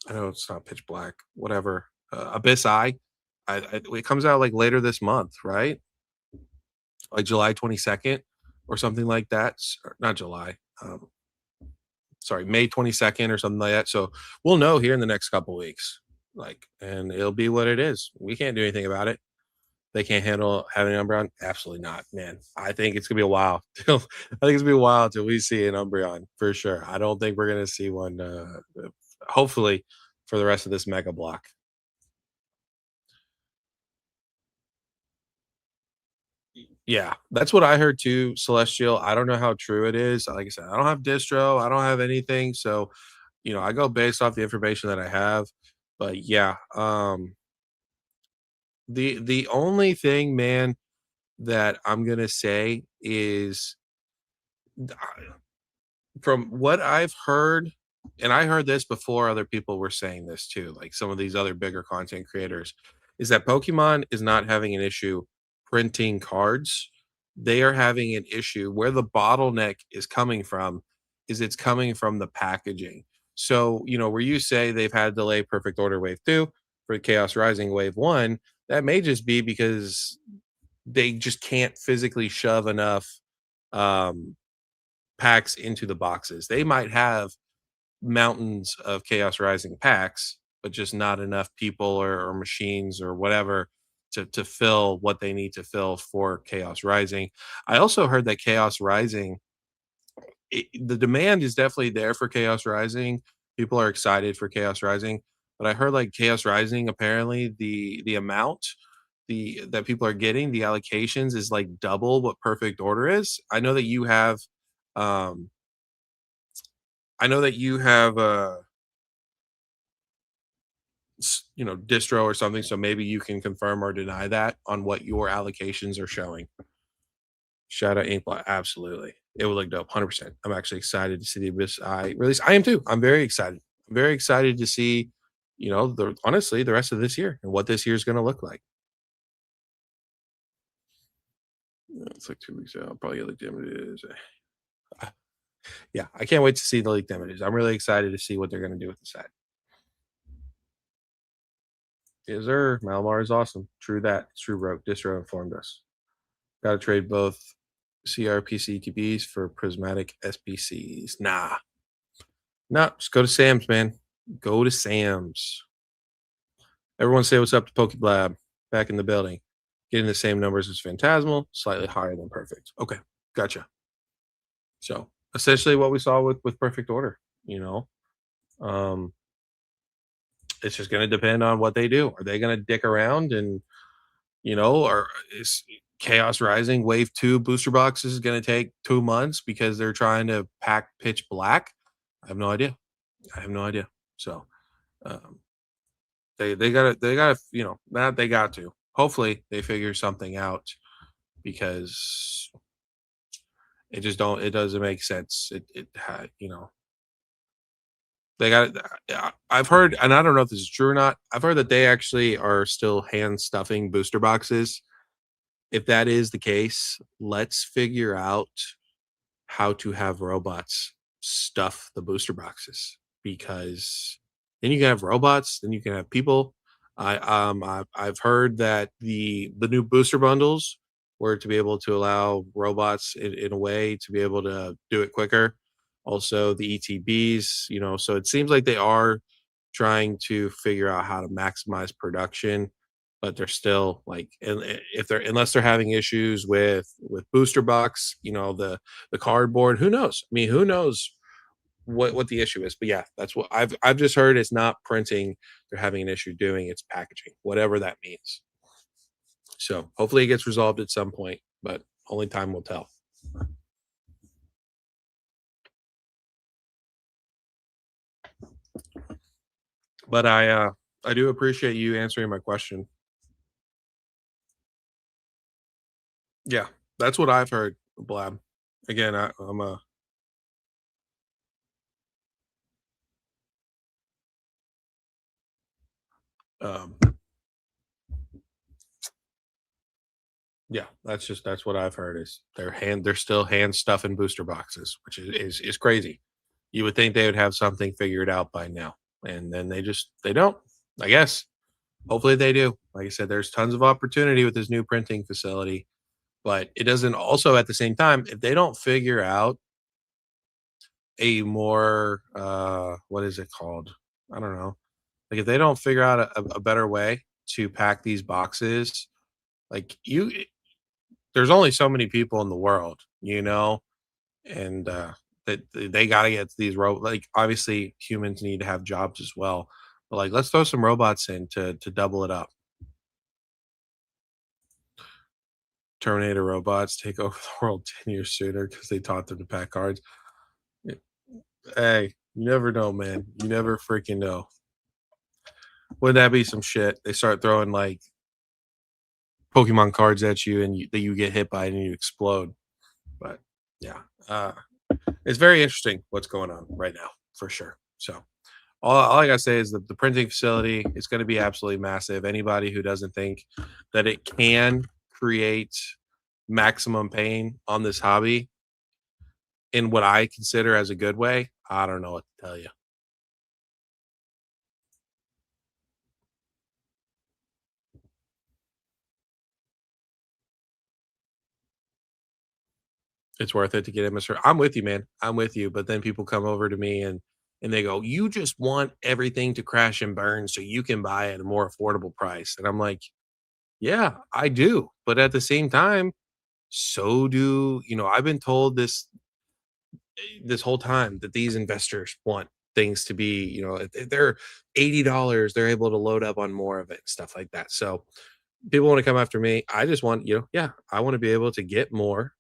A: I know it's not Pitch Black. Whatever. Abyss Eye. It comes out like later this month, right? Like July 22nd or something like that. Not July. Sorry, May 22nd or something like that. So we'll know here in the next couple weeks. Like, and it'll be what it is. We can't do anything about it. They can't handle having an Umbreon? Absolutely not, man. I think it's gonna be a while. I think it's gonna be a while till we see an Umbreon for sure. I don't think we're gonna see one. Hopefully, for the rest of this Mega Block. Yeah, that's what I heard too. Celestial. I don't know how true it is. Like I said, I don't have distro. I don't have anything. So, I go based off the information that I have. But yeah, the only thing, man, that I'm gonna say is from what I've heard, and I heard this before other people were saying this too, like some of these other bigger content creators, is that Pokemon is not having an issue printing cards. They are having an issue where the bottleneck is coming from, is it's coming from the packaging. So, where you say they've had delay Perfect Order Wave 2 for Chaos Rising Wave 1, that may just be because they just can't physically shove enough um packs into the boxes. They might have mountains of Chaos Rising packs, but just not enough people or machines or whatever to fill what they need to fill for Chaos Rising. I also heard that Chaos Rising, the demand is definitely there for Chaos Rising. People are excited for Chaos Rising, but I heard like Chaos Rising apparently the amount the that people are getting, the allocations is like double what perfect order is. Um I know that you have distro or something, so maybe you can confirm or deny that on what your allocations are showing. Shout out Inkblot, absolutely. It would look dope, 100%. I'm actually excited to see the Abyss Eye release. I am too. I'm very excited. I'm very excited to see, honestly, the rest of this year and what this year is going to look like. It's like 2 weeks out. I'll probably get like damages. Yeah, I can't wait to see the leaked images. I'm really excited to see what they're going to do with the set. Is there Malamar is awesome. True that. It's true, bro. Distro informed us. Got to trade both CRPCTBs for prismatic SPCs. Nah. Just go to Sam's, man. Go to Sam's. Everyone say what's up to Pokeblab. Back in the building. Getting the same numbers as Phantasmal, slightly higher than Perfect. Okay, gotcha. So essentially, what we saw with Perfect Order. Um, it's just going to depend on what they do. Are they going to dick around and or is Chaos Rising Wave 2 booster boxes is going to take 2 months because they're trying to pack Pitch Black? I have no idea. I have no idea. So um, they got to that they got to. Hopefully they figure something out because it doesn't make sense. They got I've heard, and I don't know if this is true or not. I've heard that they actually are still hand stuffing booster boxes. If that is the case, let's figure out how to have robots stuff the booster boxes because then you can have robots, then you can have people. I've heard that the new booster bundles were to be able to allow robots in a way to be able to do it quicker. Also, the ETBs, so it seems like they are trying to figure out how to maximize production, but they're still like, if they're unless they're having issues with booster box, the cardboard. Who knows? I mean, who knows what the issue is. But yeah, that's what I've just heard. It's not printing they're having an issue doing, it's packaging, whatever that means. So hopefully it gets resolved at some point, but only time will tell. But I do appreciate you answering my question. Yeah, that's what I've heard, Blab. Again, I'm a um yeah, that's what I've heard is they're still hand stuffing booster boxes, which is crazy. You would think they would have something figured out by now. And then they don't, I guess. Hopefully they do. Like I said, there's tons of opportunity with this new printing facility, but it doesn't also at the same time, if they don't figure out a more what is it called? I don't know. Like if they don't figure out a better way to pack these boxes, like there's only so many people in the world, and that they gotta get these like obviously humans need to have jobs as well. But like let's throw some robots in to double it up. Terminator robots take over the world 10 years sooner because they taught them to pack cards. Y Hey, you never know, man. You never freaking know. Wouldn't that be some shit? They start throwing, like, Pokemon cards at you and you get hit by it and you explode. But, yeah, it's very interesting what's going on right now, for sure. So, all I gotta say is that the printing facility is gonna be absolutely massive. Anybody who doesn't think that it can create maximum pain on this hobby in what I consider as a good way, I don't know what to tell you. It's worth it to get in Mr. I'm with you, man. I'm with you. But then people come over to me and they go, "You just want everything to crash and burn so you can buy at a more affordable price." And I'm like, "Yeah, I do." But at the same time, so do, I've been told this whole time that these investors want things to be, if they're $80, they're able to load up on more of it, stuff like that. So people want to come after me. I just want, yeah, I want to be able to get more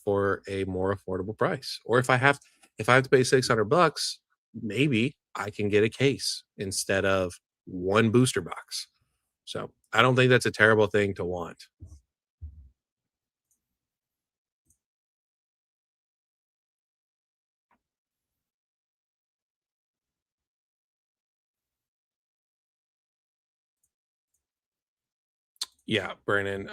A: for a more affordable price. Or if I have to pay 600 bucks, maybe I can get a case instead of one booster box. So I don't think that's a terrible thing to want. Yeah, Brandon.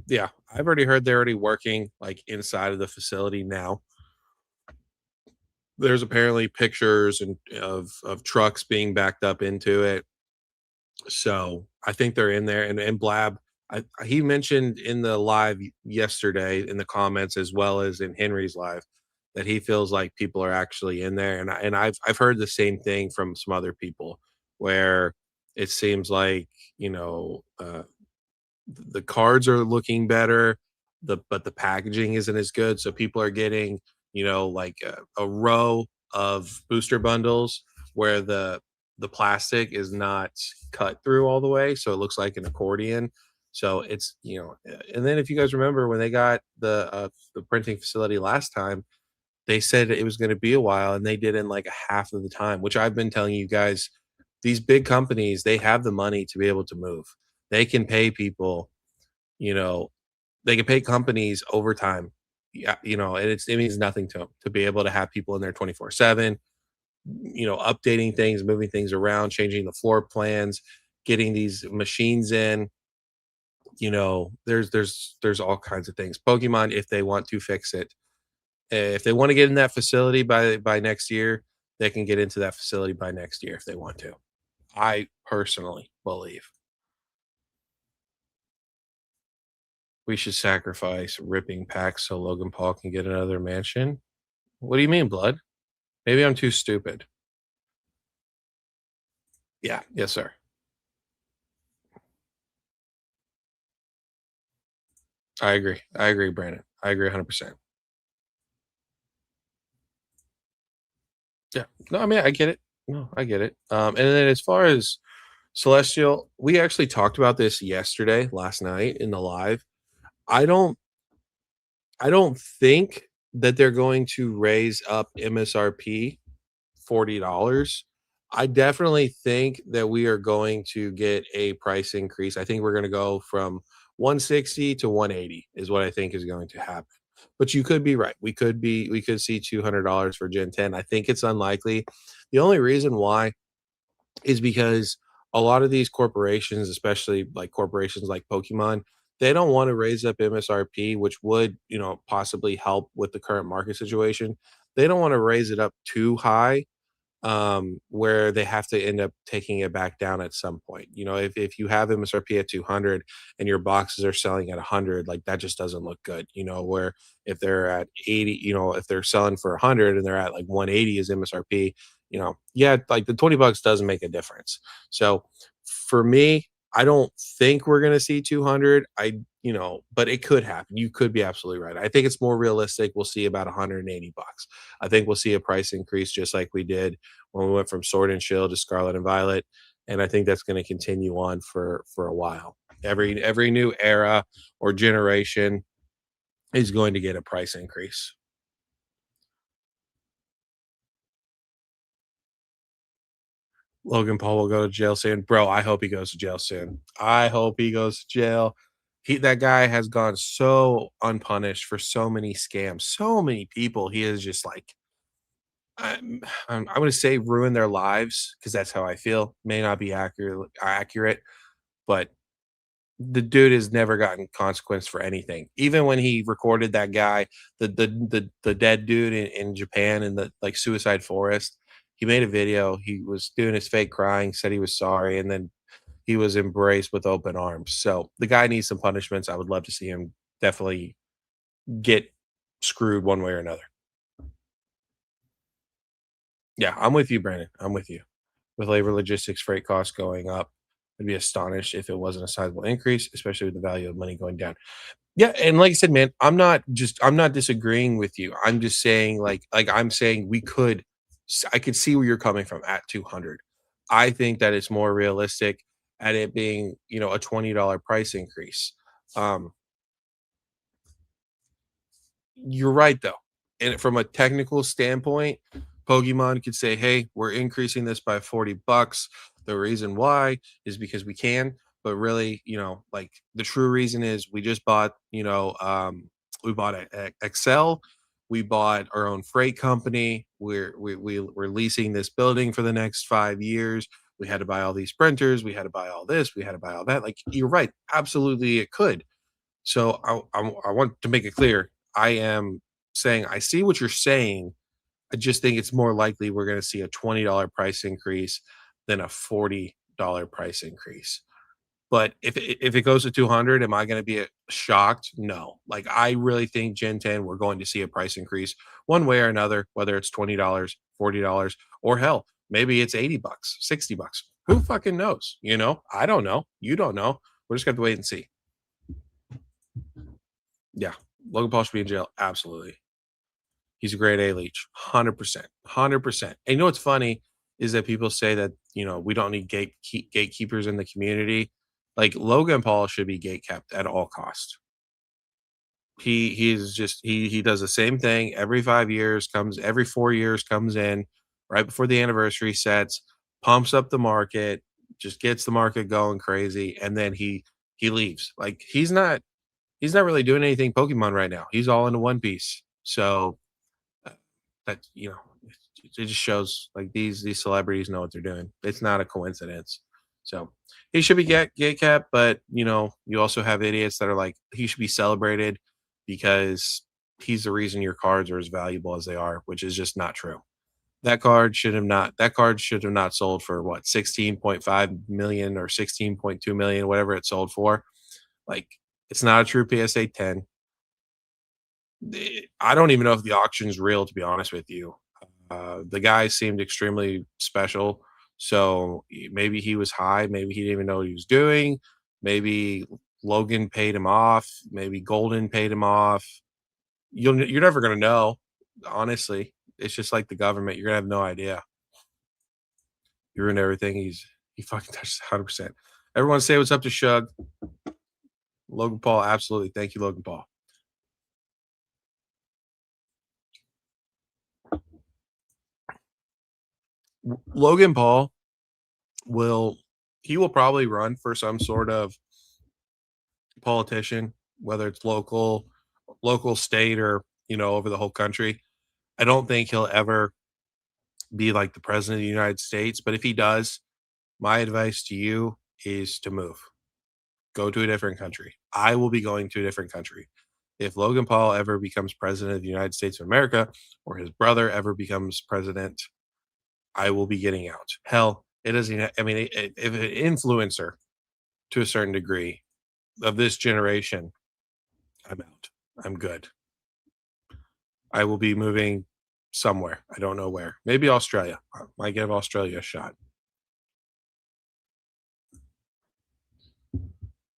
A: Yeah, I've already heard they're already working like inside of the facility now. There's apparently pictures and of trucks being backed up into it. So I think they're in there. And Blab, he mentioned in the live yesterday in the comments as well as in Henry's live that he feels like people are actually in there. And I've heard the same thing from some other people where it seems like the cards are looking better, but the packaging isn't as good. So people are getting, like a row of booster bundles where the plastic is not cut through all the way, so it looks like an accordion. So it's and then if you guys remember when they got the printing facility last time, they said it was going to be a while, and they did in like a half of the time, which I've been telling you guys. These big companies, they have the money to be able to move. They can pay people you know, they can pay companies overtime. Yeah, and it means nothing to them to be able to have people in there 24/7, updating things, moving things around, changing the floor plans, getting these machines in. There's all kinds of things. Pokemon, if they want to fix it, if they want to get in that facility by next year, they can get into that facility by next year if they want to. I personally believe we should sacrifice ripping packs so Logan Paul can get another mansion. What do you mean, blood? Maybe I'm too stupid. Yeah, yes, sir. I agree. I agree, Brandon. I agree 100%. Yeah. No, I mean, I get it. No, I get it. And then as far as Celestial, we actually talked about this yesterday, last night in the live. I don't I don't think that they're going to raise up MSRP $40. I definitely think that we are going to get a price increase. I think we're going to go from 160 to 180 is what I think is going to happen. But you could be right. We could see $200 for Gen 10. I think it's unlikely. The only reason why is because a lot of these corporations, especially like corporations like Pokemon, they don't want to raise up MSRP, which would, possibly help with the current market situation. They don't want to raise it up too high, where they have to end up taking it back down at some point. If you have MSRP at 200 and your boxes are selling at 100, like that just doesn't look good. Where if they're at 80, if they're selling for 100 and they're at like 180 as MSRP, yeah, like the $20 doesn't make a difference. So for me, I don't think we're going to see 200. But it could happen. You could be absolutely right. I think it's more realistic. We'll see about 180 bucks. I think we'll see a price increase just like we did when we went from Sword and Shield to Scarlet and Violet, and I think that's going to continue on for a while. Every new era or generation is going to get a price increase. Logan Paul will go to jail soon. Bro, I hope he goes to jail soon. I hope he goes to jail. That guy has gone so unpunished for so many scams, so many people. He is just like I'm gonna say ruin their lives because that's how I feel. May not be accurate, but the dude has never gotten consequence for anything. Even when he recorded that guy, the dead dude in Japan in the like suicide forest, he made a video. He was doing his fake crying, said he was sorry, and then he was embraced with open arms. So the guy needs some punishments. I would love to see him definitely get screwed one way or another. Yeah, I'm with you, Brandon. I'm with you. With labor, logistics, freight costs going up, I'd be astonished if it wasn't a sizable increase, especially with the value of money going down. Yeah, and like I said, man, I'm not disagreeing with you. I'm just saying I'm saying I could see where you're coming from at 200. I think that it's more realistic at it being, a $20 price increase. Um, you're right though. And from a technical standpoint, Pokemon could say, "Hey, we're increasing this by 40 bucks. The reason why is because we can." But really, like the true reason is we just bought, we bought Excel, we bought our own freight company. We're leasing this building for the next 5 years. We had to buy all these printers. We had to buy all this. We had to buy all that. Like you're right, absolutely, it could. So I want to make it clear. I am saying I see what you're saying. I just think it's more likely we're going to see a $20 price increase than a $40 price increase. But if it goes to 200, am I going to be shocked? No. Like I really think Gen 10 we're going to see a price increase one way or another, whether it's $20, $40, or hell, maybe it's 80 bucks, 60 bucks. Who fucking knows? I don't know. You don't know. We're just going to wait and see. Yeah. Logan Paul should be in jail. Absolutely. He's a great A leech. 100%. 100%. And you know what's funny is that people say that, we don't need gatekeepers in the community. Like Logan Paul should be gate kept at all costs. He's just he does the same thing every 5 years, comes every 4 years, comes in right before the anniversary sets, pumps up the market, just gets the market going crazy, and then he leaves. Like he's not really doing anything Pokemon right now. He's all into One Piece. So uh, that it just shows like these celebrities know what they're doing. It's not a coincidence. So he should be get kept, but you also have idiots that are like he should be celebrated because he's the reason your cards are as valuable as they are, which is just not true. that card should have not sold for what 16.5 million or 16.2 million, whatever it sold for. Like, it's not a true PSA 10. I don't even know if the auction's real, to be honest with you. The guy seemed extremely special, so maybe he was high, maybe he didn't even know what he was doing, maybe Logan paid him off, maybe Golden paid him off. You're never gonna know, honestly. It's just like the government, you're gonna have no idea. You ruined everything. He fucking touched 100%. Everyone say what's up to Shug. Logan Paul, absolutely. Thank you, Logan Paul. Logan Paul will he will probably run for some sort of politician, whether it's local, state, or over the whole country. I don't think he'll ever be like the president of the United States, but if he does, my advice to you is to move. Go to a different country. I will be going to a different country. If Logan Paul ever becomes president of the United States of America or his brother ever becomes president, I will be getting out. Hell, it doesn't even, I mean, if an influencer to a certain degree of this generation, I'm out. I'm good. I will be moving somewhere. I don't know where. Maybe Australia. I might give Australia a shot.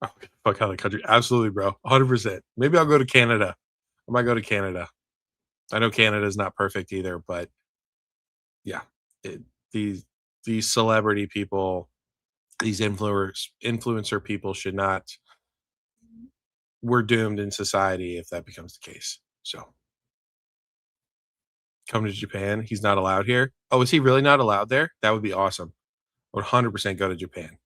A: Oh, fuck out of the country. Absolutely, bro. 100%. Maybe I'll go to Canada. I might go to Canada. I know Canada is not perfect either, but yeah, it, these these celebrity people, these influencer people should not. We're doomed in society if that becomes the case. So come to Japan. He's not allowed here. Oh, is he really not allowed there? That would be awesome. I would 100% go to Japan.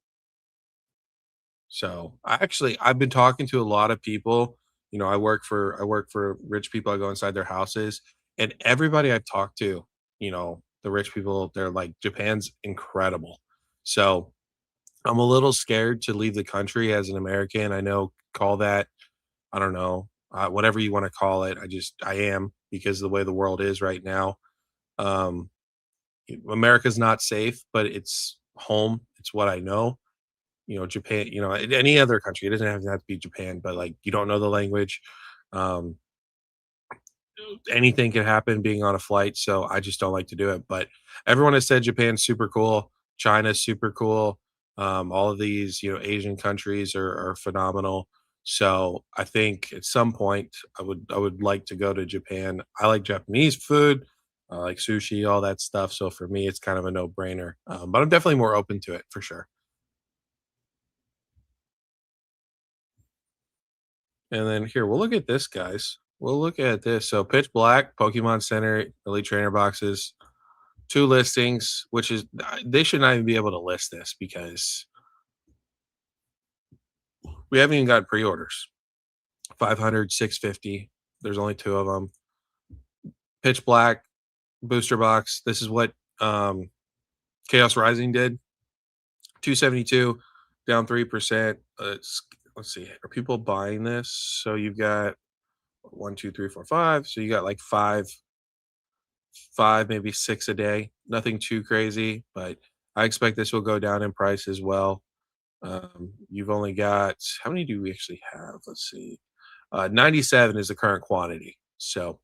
A: So I've been talking to a lot of people. I work for rich people. I go inside their houses, and everybody I've talked to, the rich people, they're like, Japan's incredible. So I'm a little scared to leave the country as an American. I know, call that, I don't know, whatever you want to call it. I am, because of the way the world is right now. Um, America's not safe, but it's home. It's what I know. Japan, any other country. It doesn't have to be Japan, but like, you don't know the language. Um, Anything can happen being on a flight, so I just don't like to do it. But everyone has said Japan's super cool, China's super cool. All of these, Asian countries are phenomenal. So I think at some point I would like to go to Japan. I like Japanese food, I like sushi, all that stuff. So for me, it's kind of a no brainer. But I'm definitely more open to it for sure. And then here, we'll look at this, guys. We'll look at this. So Pitch Black, Pokemon Center, Elite Trainer boxes, two listings, which is they should not even be able to list this because we haven't even got pre-orders. 500, 650. There's only two of them. Pitch Black booster box. This is what Chaos Rising did. 272, down 3%. Let's see. Are people buying this? So you've got one, two, three, four, five. So you got like five, maybe six a day. Nothing too crazy, but I expect this will go down in price as well. You've only got, how many do we actually have? Let's see. 97 is the current quantity. So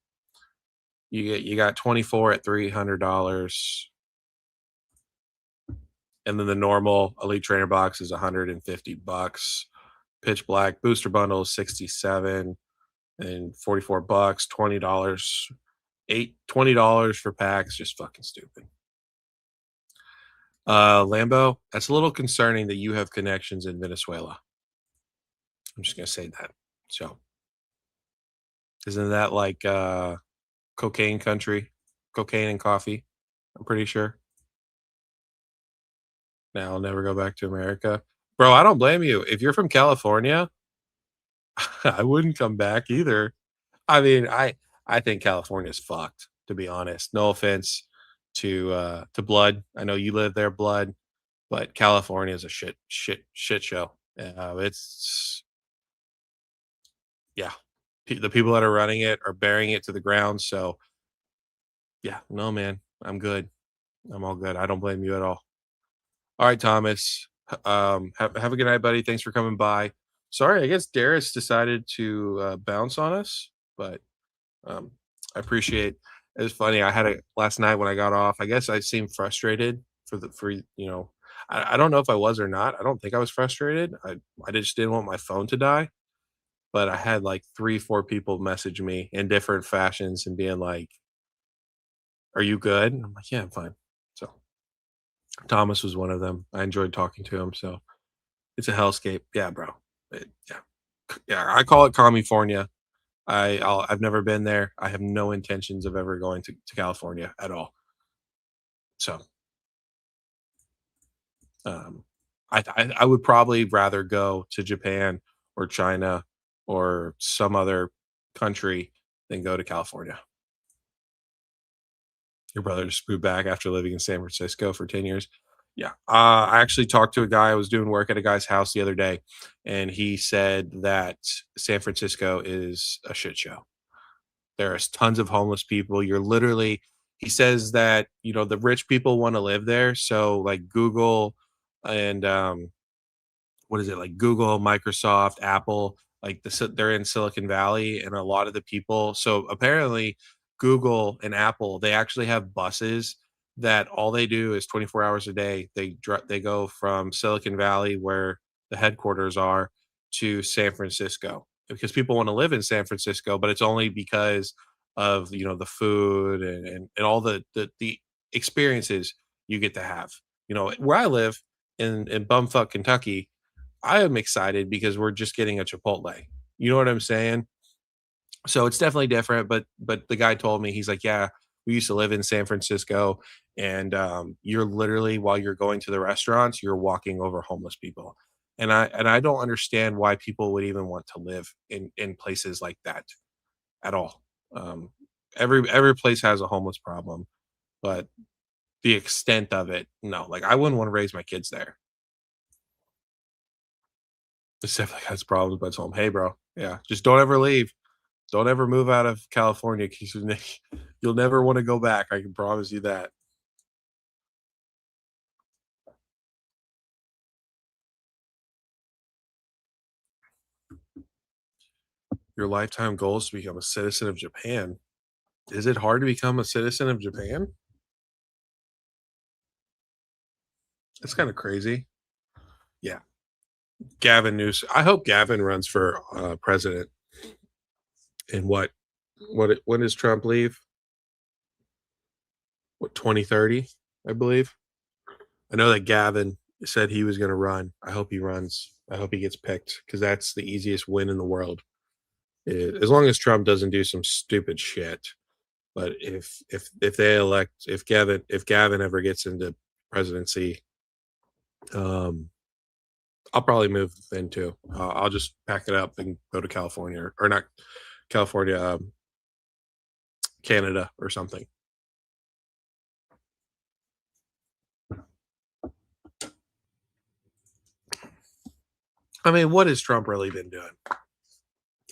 A: you got 24 at $300, and then the normal Elite Trainer box is 150 bucks. Pitch Black booster bundle is 67 and 44 bucks. $20, $20 for packs. Just fucking stupid. Lambo, that's a little concerning that you have connections in Venezuela. I'm just gonna say that. So, isn't that like cocaine country? Cocaine and coffee, I'm pretty sure. Now I'll never go back to America. Bro, I don't blame you. If you're from California, I wouldn't come back either. I mean, I think California's fucked, to be honest. No offense to Blood. I know you live there, Blood, but California is a shit show. It's yeah. The people that are running it are burying it to the ground. So yeah, no man. I'm good. I'm all good. I don't blame you at all. All right, Thomas. Have a good night, buddy. Thanks for coming by. Sorry, I guess Darius decided to bounce on us, but um, I appreciate. It was funny. I had a last night when I got off. I guess I seemed frustrated for. I don't know if I was or not. I don't think I was frustrated. I just didn't want my phone to die. But I had like 3, 4 people message me in different fashions and being like, "Are you good?" And I'm like, "Yeah, I'm fine." So Thomas was one of them. I enjoyed talking to him. So it's a hellscape. Yeah, bro. Yeah. Yeah, I call it California. I've never been there. I have no intentions of ever going to California at all. So, um, I would probably rather go to Japan or China or some other country than go to California. Your brother just moved back after living in San Francisco for 10 years. Yeah. I actually talked to a guy. I was doing work at a guy's house the other day, and he said that San Francisco is a shit show. There's tons of homeless people. You're literally he says that, the rich people wanna live there, so, like, Google and, what is it, like, Google, Microsoft, Apple, like, they're in Silicon Valley, and a lot of the people so, apparently, Google and Apple, they actually have buses that all they do is 24 hours a day. They go from Silicon Valley, where the headquarters are, to San Francisco, because people wanna live in San Francisco, but it's only because of, the food and all the experiences you get to have. Where I live in bumfuck Kentucky, I am excited because we're just getting a Chipotle. You know what I'm saying? So it's definitely different, but the guy told me, he's like, "Yeah, we used to live in San Francisco, and, you're literally while you're going to the restaurants, you're walking over homeless people." And I don't understand why people would even want to live in places like that at all. Um, every place has a homeless problem, but the extent of it, no. Like, I wouldn't wanna raise my kids there. It's definitely has problems, but it's home. Hey, bro. Yeah, just don't ever leave. Don't ever move out of California 'cause you'll never wanna go back, I can promise you that. Your lifetime goal is to become a citizen of Japan. Is it hard to become a citizen of Japan? That's kinda crazy. Yeah. Gavin Newsom. I hope Gavin runs for, president in when does Trump leave? What, 2030, I believe? I know that Gavin said he was gonna run. I hope he runs. I hope he gets picked because that's the easiest win in the world. As long as Trump doesn't do some stupid shit. But if they elect if Gavin ever gets into presidency, um, I'll probably move then too. I'll just pack it up and go to California or not California, Canada or something. I mean, what has Trump really been doing?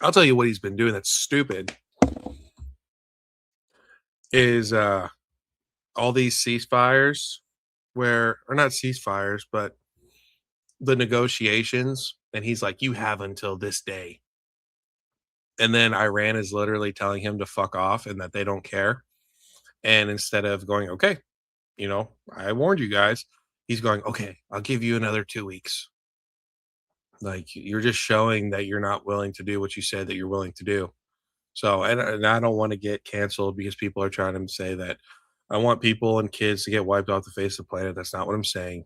A: I'll tell you what he's been doing that's stupid is all these ceasefires or not ceasefires, but the negotiations. And he's like, you have until this day. And then Iran is literally telling him to fuck off and that they don't care. And instead of going, okay, I warned you guys, he's going, okay, I'll give you another 2 weeks. Like you're just showing that you're not willing to do what you said that you're willing to do. So, and I don't want to get canceled because people are trying to say that I want people and kids to get wiped off the face of the planet. That's not what I'm saying.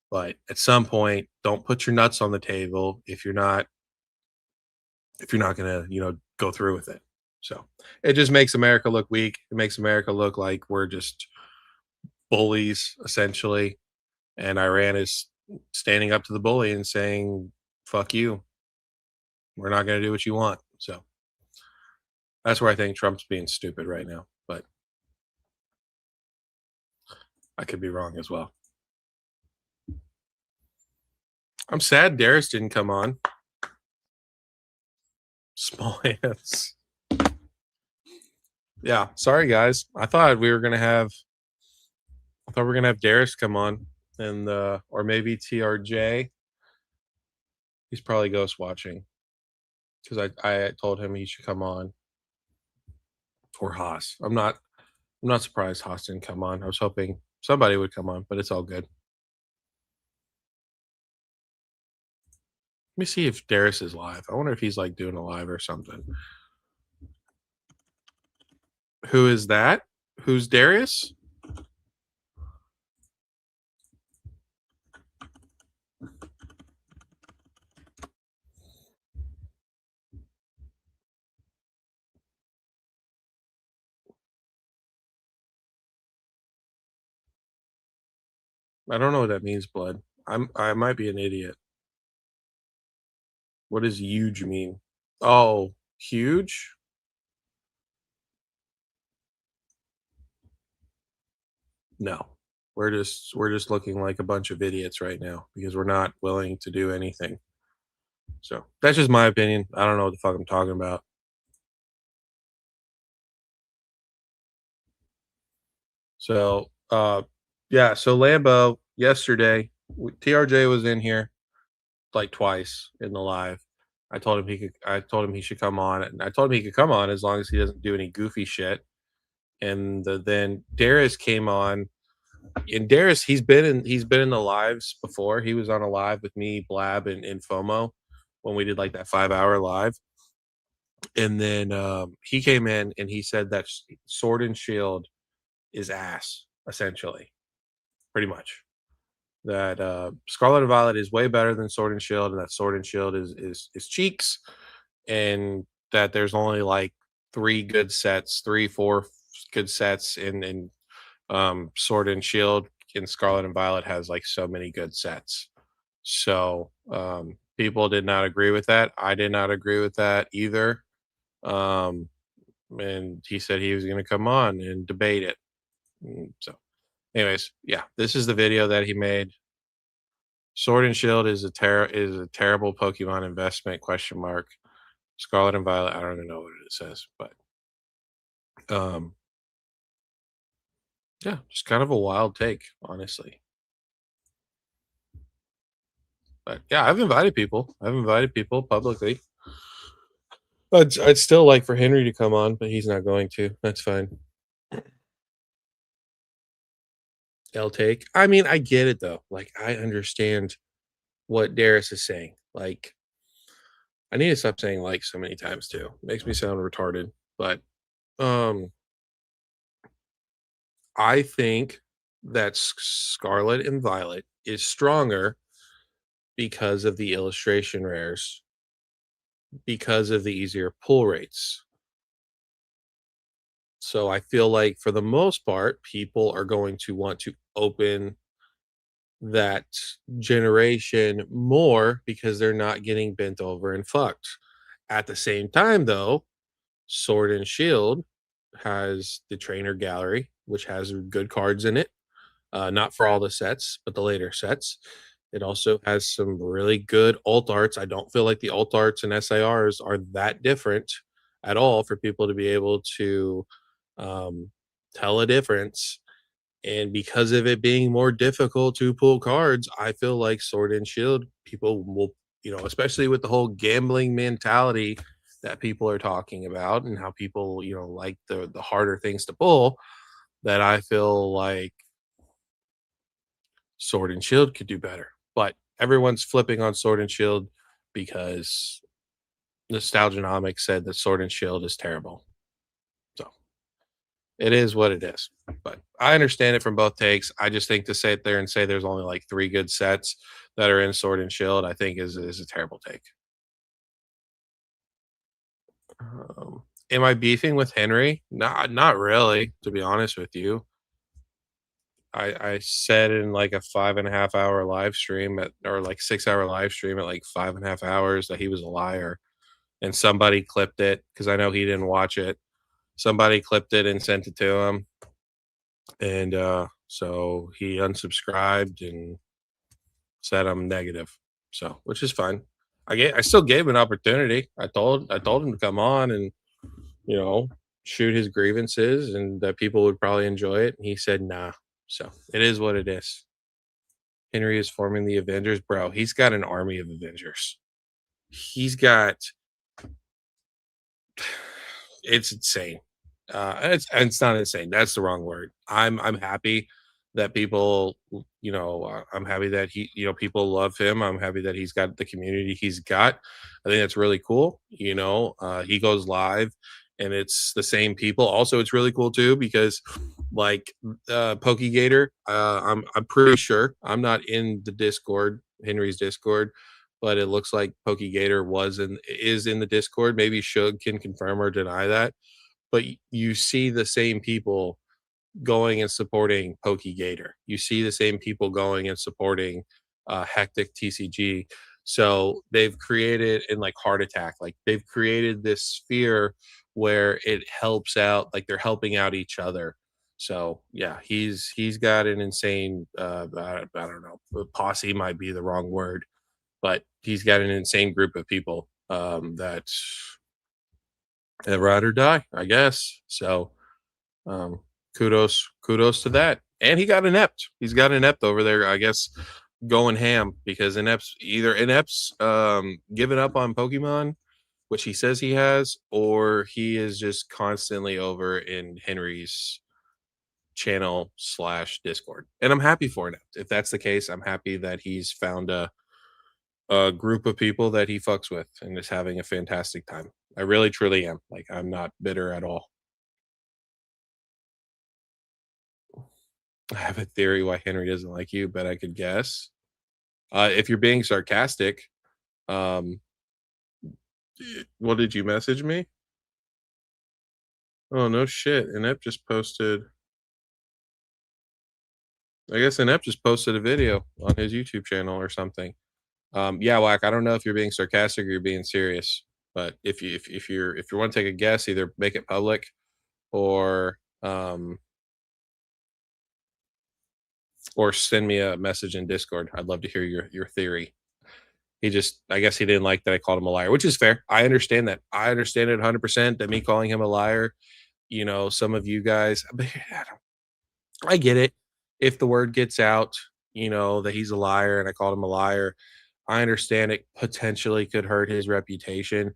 A: But at some point, don't put your nuts on the table if you're not gonna, go through with it. So it just makes America look weak. It makes America look like we're just bullies, essentially. And Iran is standing up to the bully and saying, fuck you. We're not gonna do what you want. So that's where I think Trump's being stupid right now. But I could be wrong as well. I'm sad Darius didn't come on. Small hands. Yeah. Sorry guys. I thought we were gonna have I thought we were gonna have Darius come on and or maybe TRJ. He's probably ghost watching because I told him he should come on or Haas. I'm not surprised Haas didn't come on. I was hoping somebody would come on, but it's all good. Let me see if Darius is live. I wonder if he's like doing a live or something. Who is that? Who's Darius? I don't know what that means, blood. I might be an idiot. What does huge mean? Oh, huge? No. We're just looking like a bunch of idiots right now because we're not willing to do anything. So that's just my opinion. I don't know what the fuck I'm talking about. So yeah, so Lambo yesterday, TRJ was in here like twice in the live. I told him he should come on, and I told him he could come on as long as he doesn't do any goofy shit. And then Darius came on, and Darius he's been in the lives before. He was on a live with me, Blab, and FOMO when we did like that 5 hour live. And then he came in and he said that Sword and Shield is ass, essentially, pretty much. That Scarlet and Violet is way better than Sword and Shield, and that Sword and Shield is cheeks, and that there's only like three, four good sets in Sword and Shield, and Scarlet and Violet has like so many good sets. So people did not agree with that. I did not agree with that either. Um, and he said he was going to come on and debate it. So, anyways, yeah, this is the video that he made. Sword and Shield is a terrible Pokemon investment? Question mark. Scarlet and Violet. I don't even know what it says, but um, yeah, just kind of a wild take, honestly. But yeah, I've invited people. I've invited people publicly. I'd still like for Henry to come on, but he's not going to. That's fine. L take. I mean, I get it though. Like, I understand what Darius is saying. Like, I need to stop saying like so many times too. Makes me sound retarded. But um, I think that Scarlet and Violet is stronger because of the illustration rares, because of the easier pull rates. So I feel like for the most part, people are going to want to open that generation more because they're not getting bent over and fucked. At the same time, though, Sword and Shield has the trainer gallery, which has good cards in it. Not for all the sets, but the later sets. It also has some really good alt arts. I don't feel like the alt arts and SIRs are that different at all for people to be able to um, tell a difference. And because of it being more difficult to pull cards, I feel like Sword and Shield people will, especially with the whole gambling mentality that people are talking about and how people, like the harder things to pull, that I feel like Sword and Shield could do better. But everyone's flipping on Sword and Shield because Nostalgianomics said that Sword and Shield is terrible. So it is what it is. But I understand it from both takes. I just think to sit there and say there's only like three good sets that are in Sword and Shield, I think is a terrible take. Am I beefing with Henry? Not really, to be honest with you. I said in like a 5.5 hour live stream or like 6 hour live stream at like 5.5 hours that he was a liar, and somebody clipped it because I know he didn't watch it. Somebody clipped it and sent it to him, and so he unsubscribed and said I'm negative. So, which is fine. I still gave him an opportunity. I told him to come on and you know shoot his grievances and that people would probably enjoy it. And he said nah. So it is what it is. Henry is forming the Avengers, bro. He's got an army of Avengers. He's got it's insane. It's not insane. That's the wrong word. I'm happy that people, I'm happy that people love him. I'm happy that he's got the community he's got. I think that's really cool. He goes live and it's the same people. Also, it's really cool too because like Pokegator, I'm pretty sure I'm not in the Discord, Henry's Discord, but it looks like Pokegator is in the Discord. Maybe Shug can confirm or deny that, but you see the same people going and supporting Pokegator. You see the same people going and supporting Hectic TCG. So they've created in like Heart Attack, like they've created this sphere where it helps out, like they're helping out each other. So yeah, he's got an insane I don't know, posse might be the wrong word, but he's got an insane group of people that ride or die, I guess. So um, kudos to that. And he got inept. He's got inept over there, I guess, going ham because inept's giving up on Pokemon, which he says he has, or he is just constantly over in Henry's channel slash Discord. And I'm happy for it. If that's the case, I'm happy that he's found a group of people that he fucks with and is having a fantastic time. I really truly am. Like I'm not bitter at all. I have a theory why Henry doesn't like you, but I could guess. If you're being sarcastic, um, what did you message me? Oh no shit. Inept just posted. I guess Inept just posted a video on his YouTube channel or something. Yeah, Whack. I don't know if you're being sarcastic or you're being serious, but if you want to take a guess, either make it public or send me a message in Discord. I'd love to hear your theory. He just, I guess he didn't like that I called him a liar, which is fair. I understand that. I understand it 100% that me calling him a liar, some of you guys, I get it. If the word gets out, that he's a liar and I called him a liar, I understand it potentially could hurt his reputation.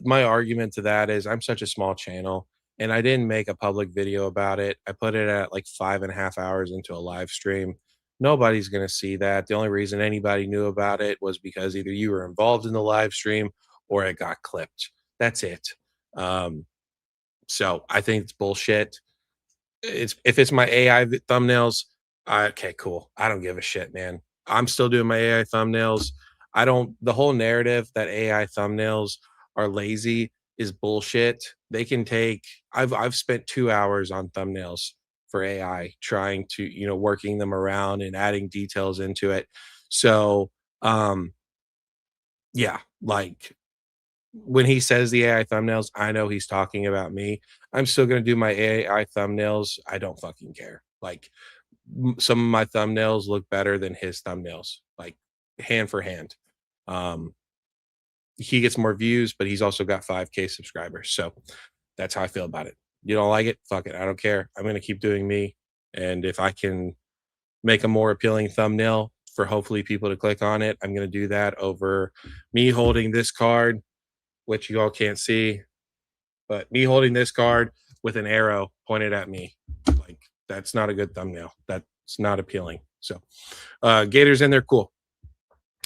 A: My argument to that is I'm such a small channel and I didn't make a public video about it. I put it at like 5.5 hours into a live stream. Nobody's going to see that. The only reason anybody knew about it was because either you were involved in the live stream or it got clipped. That's it. Um, so I think it's bullshit. If it's my AI thumbnails, okay, cool. I don't give a shit, man. I'm still doing my AI thumbnails. I don't the whole narrative that AI thumbnails are lazy is bullshit. They can take I've spent 2 hours on thumbnails for AI trying to, working them around and adding details into it. So, um yeah, like when he says the AI thumbnails, I know he's talking about me. I'm still gonna do my AI thumbnails. I don't fucking care. Like some of my thumbnails look better than his thumbnails, like hand for hand. Um, he gets more views, but he's also got 5K subscribers. So that's how I feel about it. You don't like it? Fuck it. I don't care. I'm gonna keep doing me. And if I can make a more appealing thumbnail for hopefully people to click on it, I'm gonna do that over me holding this card, which you all can't see, but me holding this card with an arrow pointed at me, like that's not a good thumbnail. That's not appealing. So Gator's in there, cool.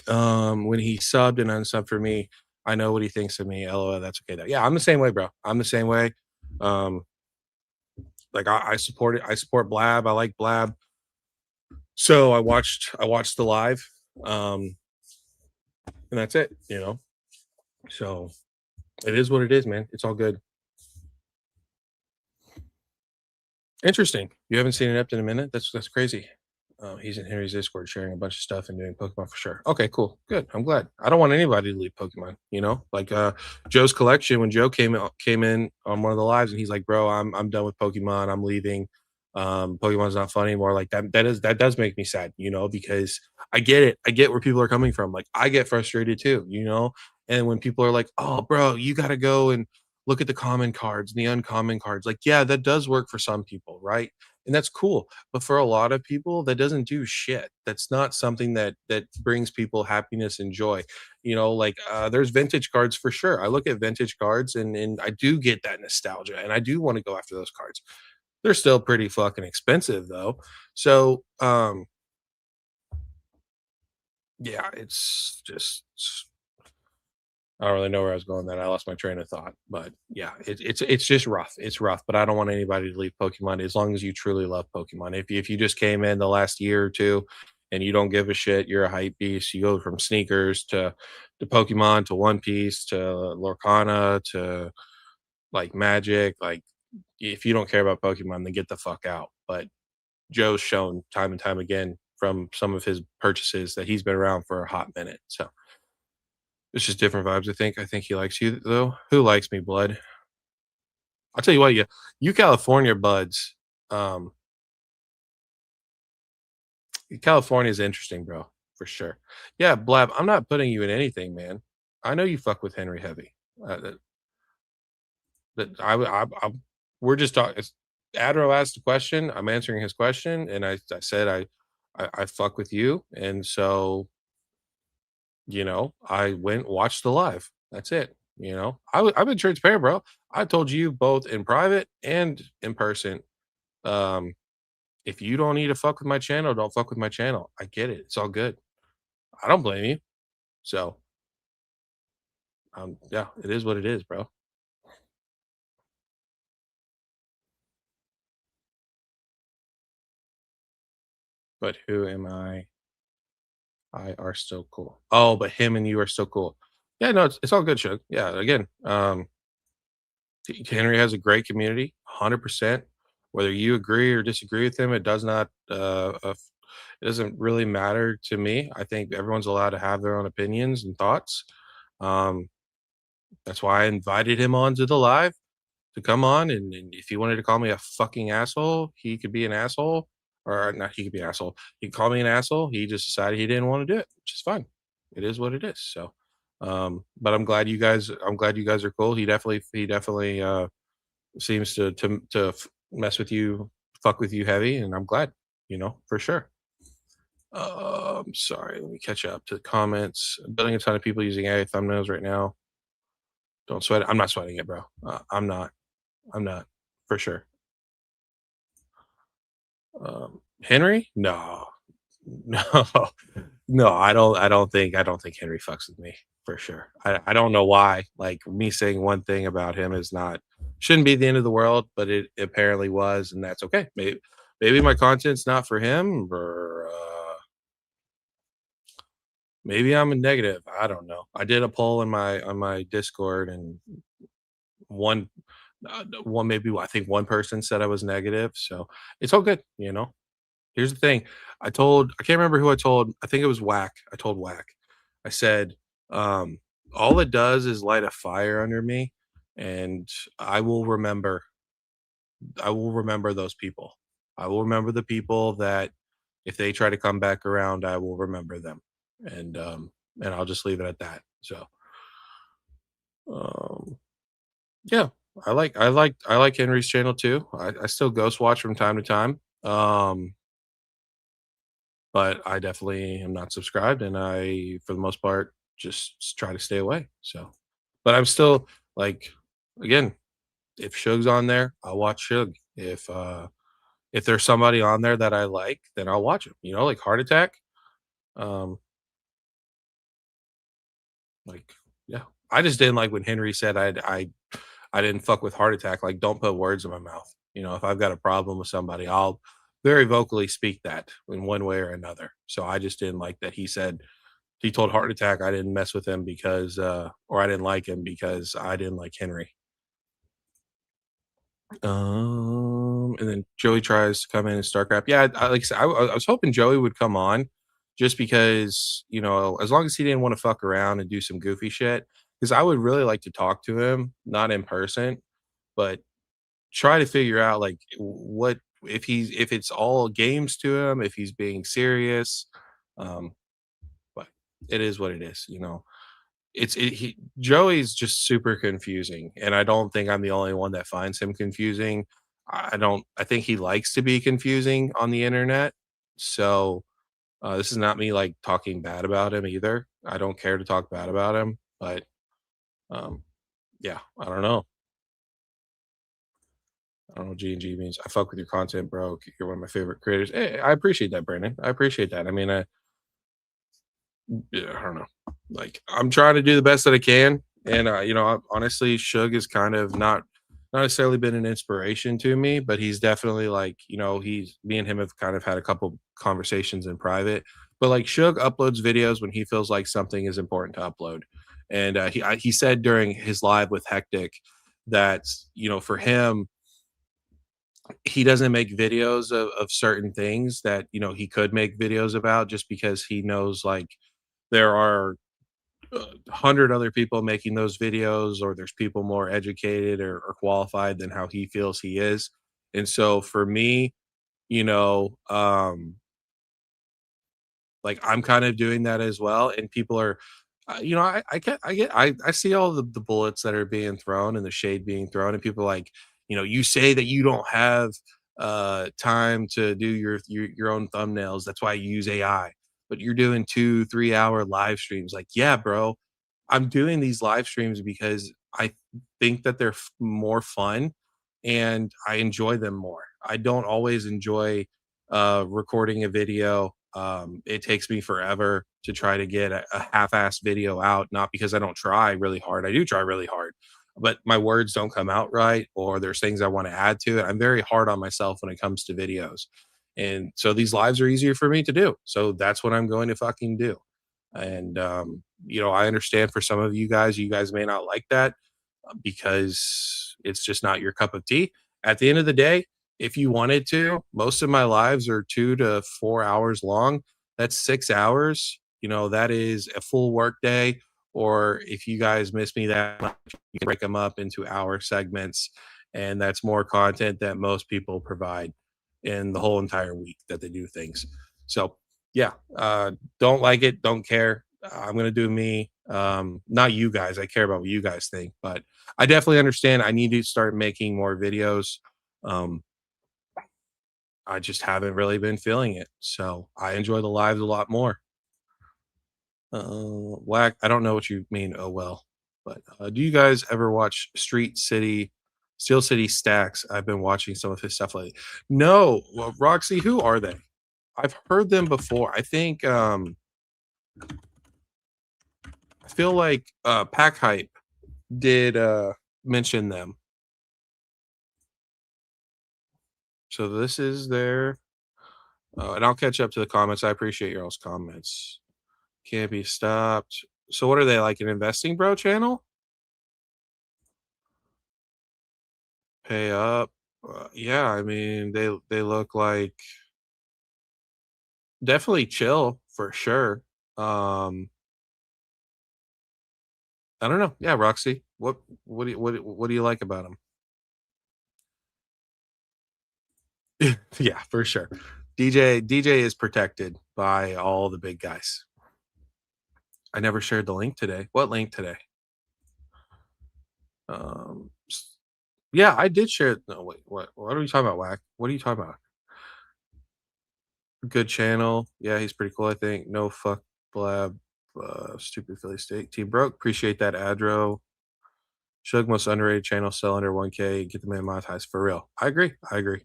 A: When he subbed and unsubbed for me, I know what he thinks of me. LOL, that's okay though. Yeah, I'm the same way, bro. I'm the same way. Um, like I support it. I support Blab. I like Blab. So I watched the live. Um, and that's it. So it is what it is, man. It's all good. Interesting. You haven't seen an Ept in a minute? That's crazy. He's in Henry's Discord sharing a bunch of stuff and doing Pokemon for sure. Okay, cool. Good. I'm glad. I don't want anybody to leave Pokemon. Like Joe's collection when Joe came in on one of the lives and he's like, "Bro, I'm done with Pokemon. I'm leaving. Pokemon's not fun anymore." Like that does make me sad, because I get it. I get where people are coming from. Like I get frustrated too. And when people are like, "Oh, bro, you got to go and look at the common cards and the uncommon cards." Like, yeah, that does work for some people, right? and that's cool. But for a lot of people, that doesn't do shit. That's not something that brings people happiness and joy. Like there's vintage cards for sure. I look at vintage cards and I do get that nostalgia, and I do want to go after those cards. They're still pretty fucking expensive though. So yeah, it's just I don't really know where I was going then. I lost my train of thought. But yeah, it's just rough. It's rough, but I don't want anybody to leave Pokemon as long as you truly love Pokemon. If you just came in the last year or two and you don't give a shit, you're a hype beast. You go from sneakers to Pokemon to One Piece to Lorcana to like Magic. Like if you don't care about Pokemon, then get the fuck out. But Joe's shown time and time again from some of his purchases that he's been around for a hot minute. So it's just different vibes, I think. I think he likes you though. Who likes me, blood? I'll tell you what, you California buds, um, California is interesting, bro, for sure. Yeah, Blab, I'm not putting you in anything, man. I know you fuck with Henry heavy. That that we're just talking. Admiral asked a question. I'm answering his question, and I said I fuck with you, and so I went watched the live. That's it. I've been transparent, bro. I told you both in private and in person. Um, if you don't need to fuck with my channel, don't fuck with my channel. I get it. It's all good. I don't blame you. So, yeah, it is what it is, bro. But who am I? I are still cool. Oh, but him and you are still cool. Yeah, no, it's all good, Shug. Yeah, again, Henry has a great community, 100%. Whether you agree or disagree with him, it does not, it doesn't really matter to me. I think everyone's allowed to have their own opinions and thoughts. Um, that's why I invited him onto the live to come on, and if he wanted to call me a fucking asshole, he could be an asshole, or not. He could be an asshole. He could call me an asshole. He just decided he didn't want to do it, which is fine. It is what it is. So, but I'm glad you guys. I'm glad you guys are cool. He definitely seems to mess with you, fuck with you heavy, and I'm glad. For sure. Sorry. Let me catch up to the comments. I'm building a ton of people using AI thumbnails right now. Don't sweat it. I'm not sweating it, bro. I'm not. I'm not for sure. Henry? No, no, no. I don't think Henry fucks with me for sure. I don't know why. Like me saying one thing about him is not shouldn't be the end of the world, but it apparently was, and that's okay. Maybe my content's not for him, or maybe I'm a negative. I don't know. I did a poll in my on my Discord, and one one maybe I think one person said I was negative, so it's all good. Here's the thing. I can't remember who I told. I think it was Whack. I told Whack. I said, um, all it does is light a fire under me, and I will remember. I will remember those people. I will remember the people that if they try to come back around, I will remember them. And I'll just leave it at that. So um yeah, I like Henry's channel too. I still ghost watch from time to time. But I definitely am not subscribed, and I, for the most part, just try to stay away. So, but I'm still like, again, if Suge's on there, I'll watch Suge. If there's somebody on there that I like, then I'll watch him. Like Heart Attack. Um, like yeah, I just didn't like when Henry said I didn't fuck with Heart Attack. Like, don't put words in my mouth. If I've got a problem with somebody, I'll very vocally speak that in one way or another. So I just didn't like that he told Heart Attack I didn't mess with him because, or I didn't like him because I didn't like Henry. And then Joey tries to come in and StarCraft. Yeah, like I said, I was hoping Joey would come on, just because as long as he didn't want to fuck around and do some goofy shit. Because I would really like to talk to him, not in person, but try to figure out like what if it's all games to him, if he's being serious. Um, but it is what it is. Joey's just super confusing, and I don't think I'm the only one that finds him confusing. I don't I think he likes to be confusing on the internet. So, this is not me, like, talking bad about him either. I don't care to talk bad about him, but, um, yeah, I don't know. I don't know what G&G means. I fuck with your content, bro. You're one of my favorite creators. I appreciate that, Brandon. I appreciate that. I mean, yeah, I don't know. Like, I'm trying to do the best that I can, and honestly, Suge has kind of not necessarily been an inspiration to me, but he's definitely like, he's me and him have kind of had a couple conversations in private. But like, Suge uploads videos when he feels like something is important to upload, and he said during his live with Hectic that for him he doesn't make videos of certain things that he could make videos about just because he knows like there are 100 other people making those videos, or there's people more educated or qualified than how he feels he is. And so for me, you know um like, I'm kind of doing that as well, and people are, I see all the bullets that are being thrown and the shade being thrown, and people are like, "You say that you don't have, time to do your own thumbnails, that's why you use AI, but you're doing 2, 3-hour live streams." Like, "Yeah, bro, I'm doing these live streams because I think that they're more fun and I enjoy them more. I don't always enjoy recording a video. It takes me forever to try to get a half-assed video out, not because I don't try really hard. I do try really hard, but my words don't come out right, or there's things I want to add to it. I'm very hard on myself when it comes to videos. And so these lives are easier for me to do. So that's what I'm going to fucking do. And I understand for some of you guys may not like that because it's just not your cup of tea. At the end of the day, if you wanted to, most of my lives are 2 to 4 hours long. That's 6 hours. That is a full work day. Or if you guys miss me that much, you can break them up into hour segments. And that's more content that most people provide in the whole entire week that they do things. So, yeah, don't like it, don't care. I'm gonna do me. Not you guys. I care about what you guys think, but I definitely understand. I need to start making more videos. Um, I just haven't really been feeling it, so I enjoy the lives a lot more. Whack. I don't know what you mean. Oh well, but do you guys ever watch Steel City Stacks? I've been watching some of his stuff lately. No, well, Roxy. Who are they? I've heard them before. I think I feel like Pack Hype did mention them. So this is their and I'll catch up to the comments. I appreciate your all's comments. Can't be stopped. So what are they, like, an investing bro channel? Pay up. Yeah, I mean they look like definitely chill for sure. Um I don't know. Yeah, Roxy. What do you like about them? Yeah, for sure. DJ is protected by all the big guys. I never shared the link today. What link today? S Yeah, I did share no, wait, what are you talking about, Whack? What are you talking about? Good channel. Yeah, he's pretty cool, I think. No fuck blab, stupid Philly steak. Team broke. Appreciate that, Adro. Shug most underrated channel, sell under 1K, get the man monetized for real. I agree. I agree.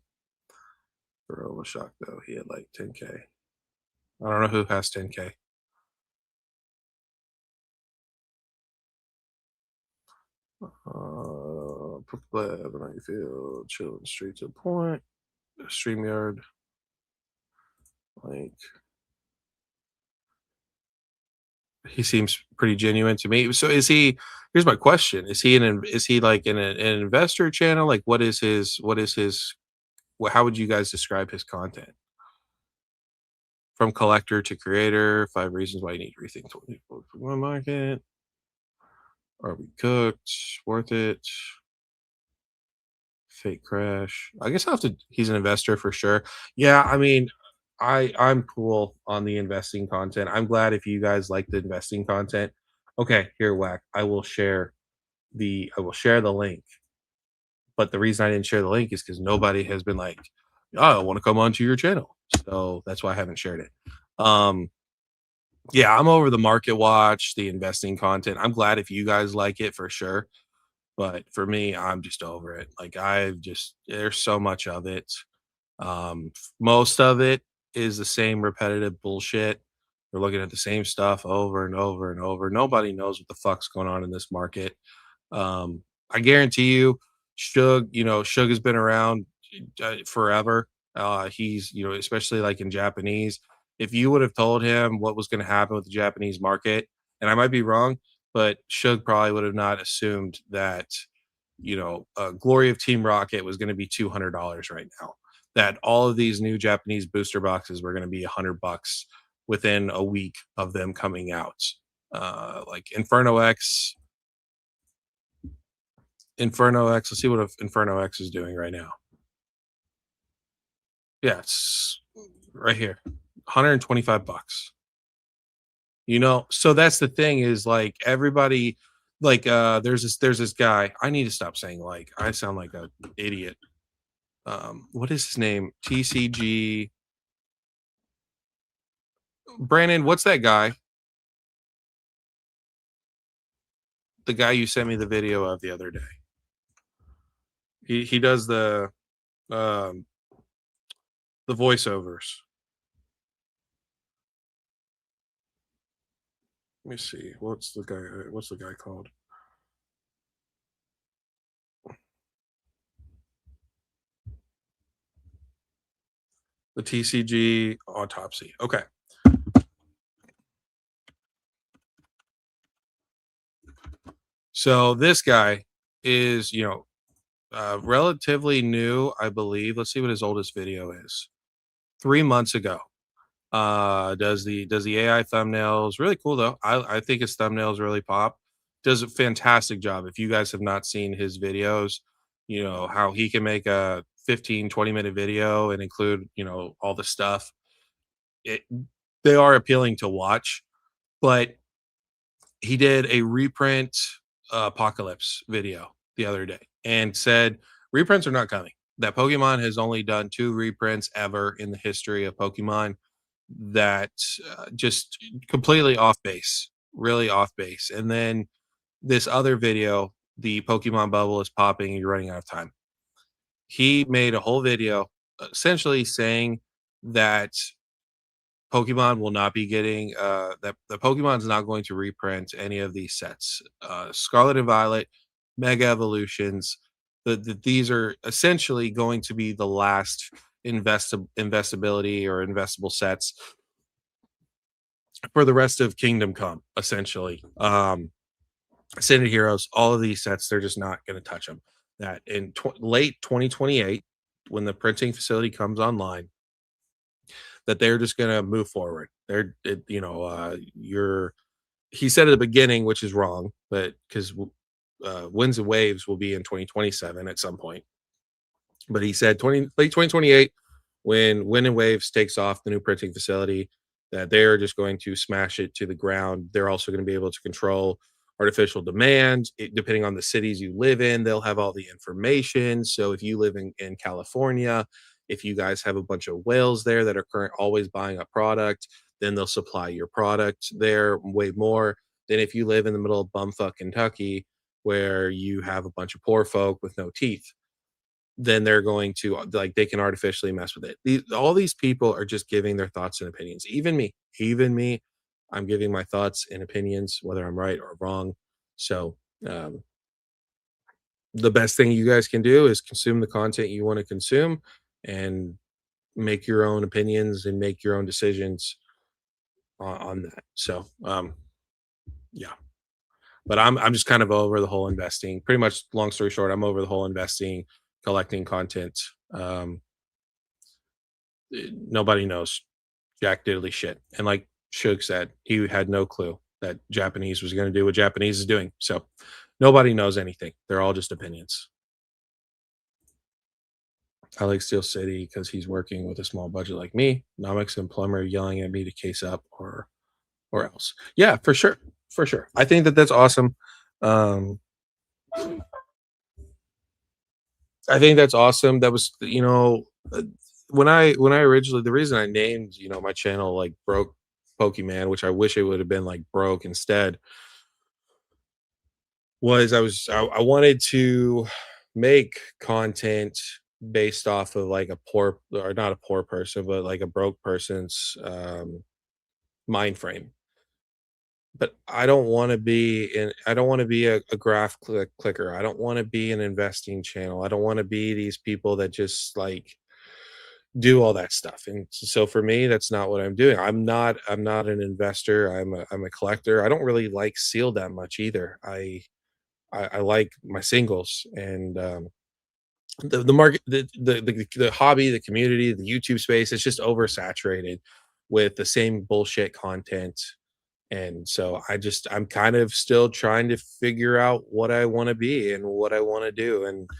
A: For real was shocked though. He had like 10K. I don't know who has 10K. Blab, and I feel chilling straight to the point. StreamYard, like he seems pretty genuine to me. So is he? Here's my question: is he like an investor channel? Like what is his? How would you guys describe his content? From collector to creator, 5 reasons why you need to rethink 24 market. Are we cooked? Worth it? Fake crash. I guess I'll have to. He's an investor for sure. Yeah, I mean, I'm cool on the investing content. I'm glad if you guys like the investing content. Okay, here, Whack. I will share the link. But the reason I didn't share the link is because nobody has been like, "Oh, I want to come onto your channel." So that's why I haven't shared it. Um, yeah, I'm over the market watch, the investing content. I'm glad if you guys like it for sure. But for me, I'm just over it. Like I've just there's so much of it. Most of it is the same repetitive bullshit. We're looking at the same stuff over and over and over. Nobody knows what the fuck's going on in this market. I guarantee you, Shug has been around forever. He's, especially like in Japanese. If you would have told him what was going to happen with the Japanese market, and I might be wrong, but Shug probably would have not assumed that, Glory of Team Rocket was going to be $200 right now. That all of these new Japanese booster boxes were going to be $100 within a week of them coming out. Like Inferno X. Let's see what Inferno X is doing right now. Yeah, it's right here, $125. So that's the thing is like everybody, like there's this guy. I need to stop saying like. I sound like an idiot. What is his name? TCG. Brandon, what's that guy? The guy you sent me the video of the other day. He does um the voiceovers. Let me see. What's the guy called? The TCG autopsy. Okay. So this guy is, relatively new, I believe. Let's see what his oldest video is. 3 months ago. Does the AI thumbnails really cool though. I think his thumbnails really pop. Does a fantastic job. If you guys have not seen his videos, how he can make a 15-20 minute video and include, all the stuff. It They are appealing to watch, but he did a reprint apocalypse video the other day and said reprints are not coming. That Pokemon has only done 2 reprints ever in the history of Pokemon. That just completely off base, really off base. And then this other video, the Pokemon bubble is popping and you're running out of time. He made a whole video essentially saying that Pokemon will not be getting that the Pokemon's not going to reprint any of these sets. Scarlet and Violet, Mega Evolutions, these are essentially going to be the last investability or investable sets for the rest of Kingdom Come, essentially. Ascended Heroes, all of these sets, they're just not going to touch them. That in late 2028, when the printing facility comes online, that they're just going to move forward. You're he said at the beginning, which is wrong, but because Winds and Waves will be in 2027 at some point. But he said late 2028, when Wind and Waves takes off the new printing facility, that they're just going to smash it to the ground. They're also going to be able to control artificial demand. Depending on the cities you live in, they'll have all the information. So if you live in California, if you guys have a bunch of whales there that are always buying a product, then they'll supply your product there way more than if you live in the middle of bumfuck Kentucky, where you have a bunch of poor folk with no teeth. Then they're going to like they can artificially mess with it. All these people are just giving their thoughts and opinions. Even me, I'm giving my thoughts and opinions, whether I'm right or wrong. So um, the best thing you guys can do is consume the content you want to consume, and make your own opinions and make your own decisions on that. So yeah, but I'm just kind of over the whole investing. Pretty much, long story short, I'm over the whole investing, collecting content. Um, Nobody knows jack diddly shit. And like Shug said, he had no clue that Japanese was going to do what Japanese is doing. So nobody knows anything. They're all just opinions. I like Steel City because he's working with a small budget like me. Nomics and Plumber yelling at me to case up or else. Yeah, for sure, for sure. I think that that's awesome. Um, I think that's awesome. That was, when I originally, the reason I named, my channel like Broke Pokemon, which I wish it would have been like Broke instead, was I wanted to make content based off of like a poor, or not a poor person, but like a broke person's mind frame. But I don't want to be a clicker. I don't want to be an investing channel. I don't want to be these people that just like do all that stuff. And so for me, that's not what I'm doing. I'm not an investor. I'm a collector. I don't really like sealed that much either. I like my singles, and the market, the hobby, the community, the YouTube space, it's just oversaturated with the same bullshit content. And so I'm kind of still trying to figure out what I want to be and what I want to do. And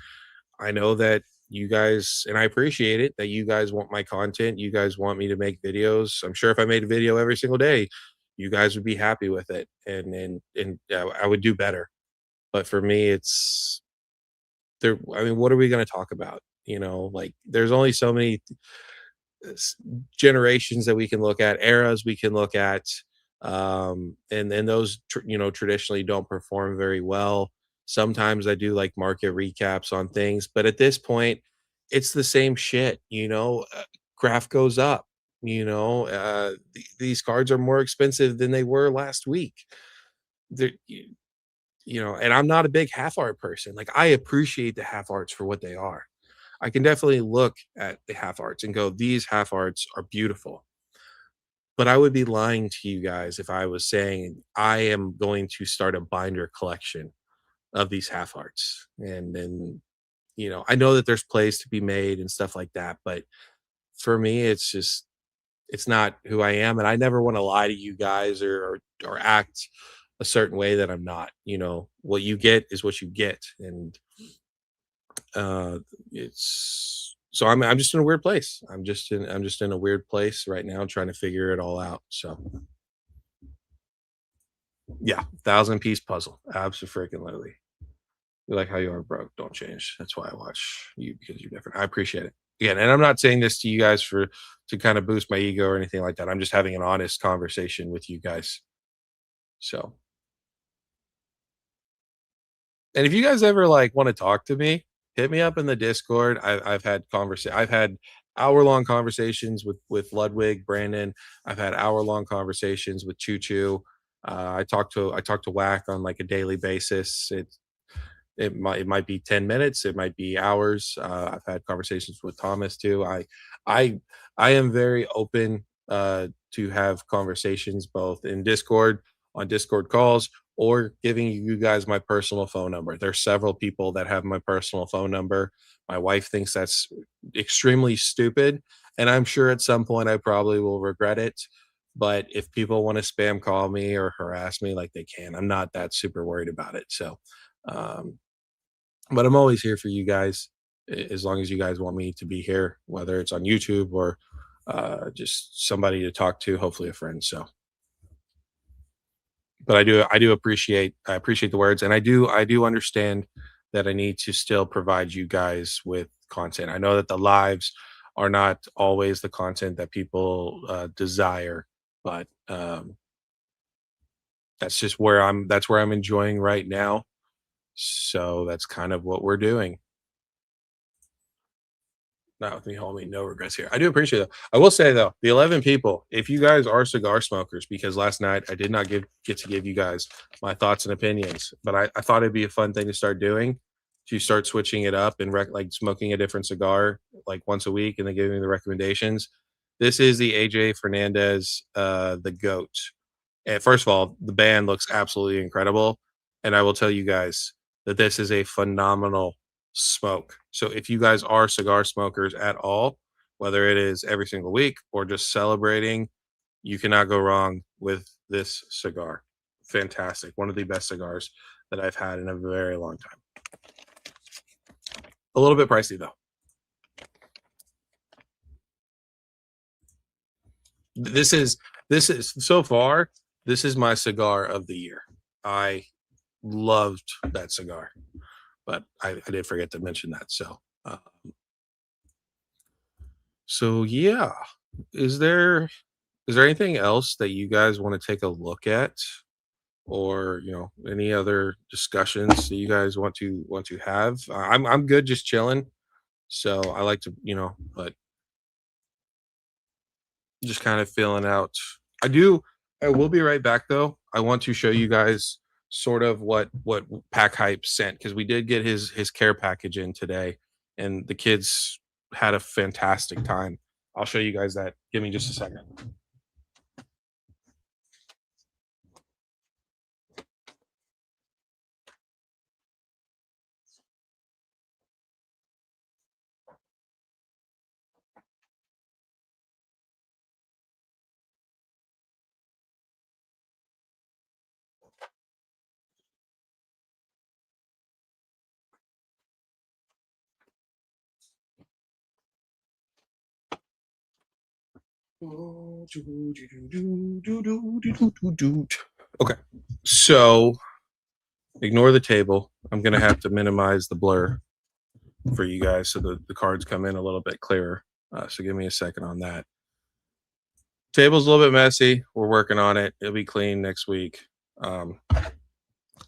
A: I know that you guys, and I appreciate it that you guys want my content. You guys want me to make videos. I'm sure if I made a video every single day, you guys would be happy with it, and I would do better. But for me, it's there. I mean, what are we going to talk about? Like there's only so many s- generations that we can look at, eras we can look at, and those traditionally don't perform very well. Sometimes I do like market recaps on things, but at this point, it's the same shit. Graph goes up. These cards are more expensive than they were last week. They're, and I'm not a big half art person. Like I appreciate the half arts for what they are. I can definitely look at the half arts and go, these half arts are beautiful. But I would be lying to you guys if I was saying I am going to start a binder collection of these half arts. And then, I know that there's plays to be made and stuff like that, but for me, it's not who I am. And I never want to lie to you guys or act a certain way that I'm not. What you get is what you get. And uh it's so I'm just in a weird place. I'm just in a weird place right now trying to figure it all out. So yeah, thousand-piece puzzle. Absolutely. You like how you are, broke. Don't change. That's why I watch you, because you're different. I appreciate it. Again, and I'm not saying this to you guys to kind of boost my ego or anything like that. I'm just having an honest conversation with you guys. So, and if you guys ever like want to talk to me, hit me up in the Discord. I've had hour-long conversations with Ludwig, Brandon. I've had hour-long conversations with Choo Choo. I talk to Whack on like a daily basis. It might be 10 minutes, it might be hours. I've had conversations with Thomas too. I I am very open to have conversations both in Discord, on Discord calls, or giving you guys my personal phone number. There's several people that have my personal phone number. My wife thinks that's extremely stupid, and I'm sure at some point I probably will regret it. But if people want to spam call me or harass me, like they can, I'm not that super worried about it. So um, but I'm always here for you guys, as long as you guys want me to be here, whether it's on YouTube or just somebody to talk to, hopefully a friend. So, but I appreciate the words, and I do understand that I need to still provide you guys with content. I know that the lives are not always the content that people desire, but that's where I'm enjoying right now. So that's kind of what we're doing. Not with me, homie. No regrets here. I do appreciate it. I will say though, the 11 people, if you guys are cigar smokers, because last night I did not get to give you guys my thoughts and opinions, but I thought it'd be a fun thing to start doing, to start switching it up and like smoking a different cigar like once a week and then giving the recommendations. This is the AJ Fernandez, the goat. And first of all, the band looks absolutely incredible. And I will tell you guys that this is a phenomenal smoke. So if you guys are cigar smokers at all, whether it is every single week or just celebrating, you cannot go wrong with this cigar. Fantastic. One of the best cigars that I've had in a very long time. A little bit pricey though. This is this is so far, this is my cigar of the year. I loved that cigar, but I did forget to mention that. So Uh, so yeah, is there is there anything else that you guys want to take a look at, or any other discussions that you guys want to have? I'm good, just chilling. So I like to, but just kind of feeling out. I do. I will be right back though. I want to show you guys sort of what Pack Hype sent, because we did get his care package in today, and the kids had a fantastic time. I'll show you guys that. Give me just a second. Okay, so ignore the table. I'm gonna have to minimize the blur for you guys so the cards come in a little bit clearer. So give me a second on that. Table's a little bit messy. We're working on it. It'll be clean next week. Um,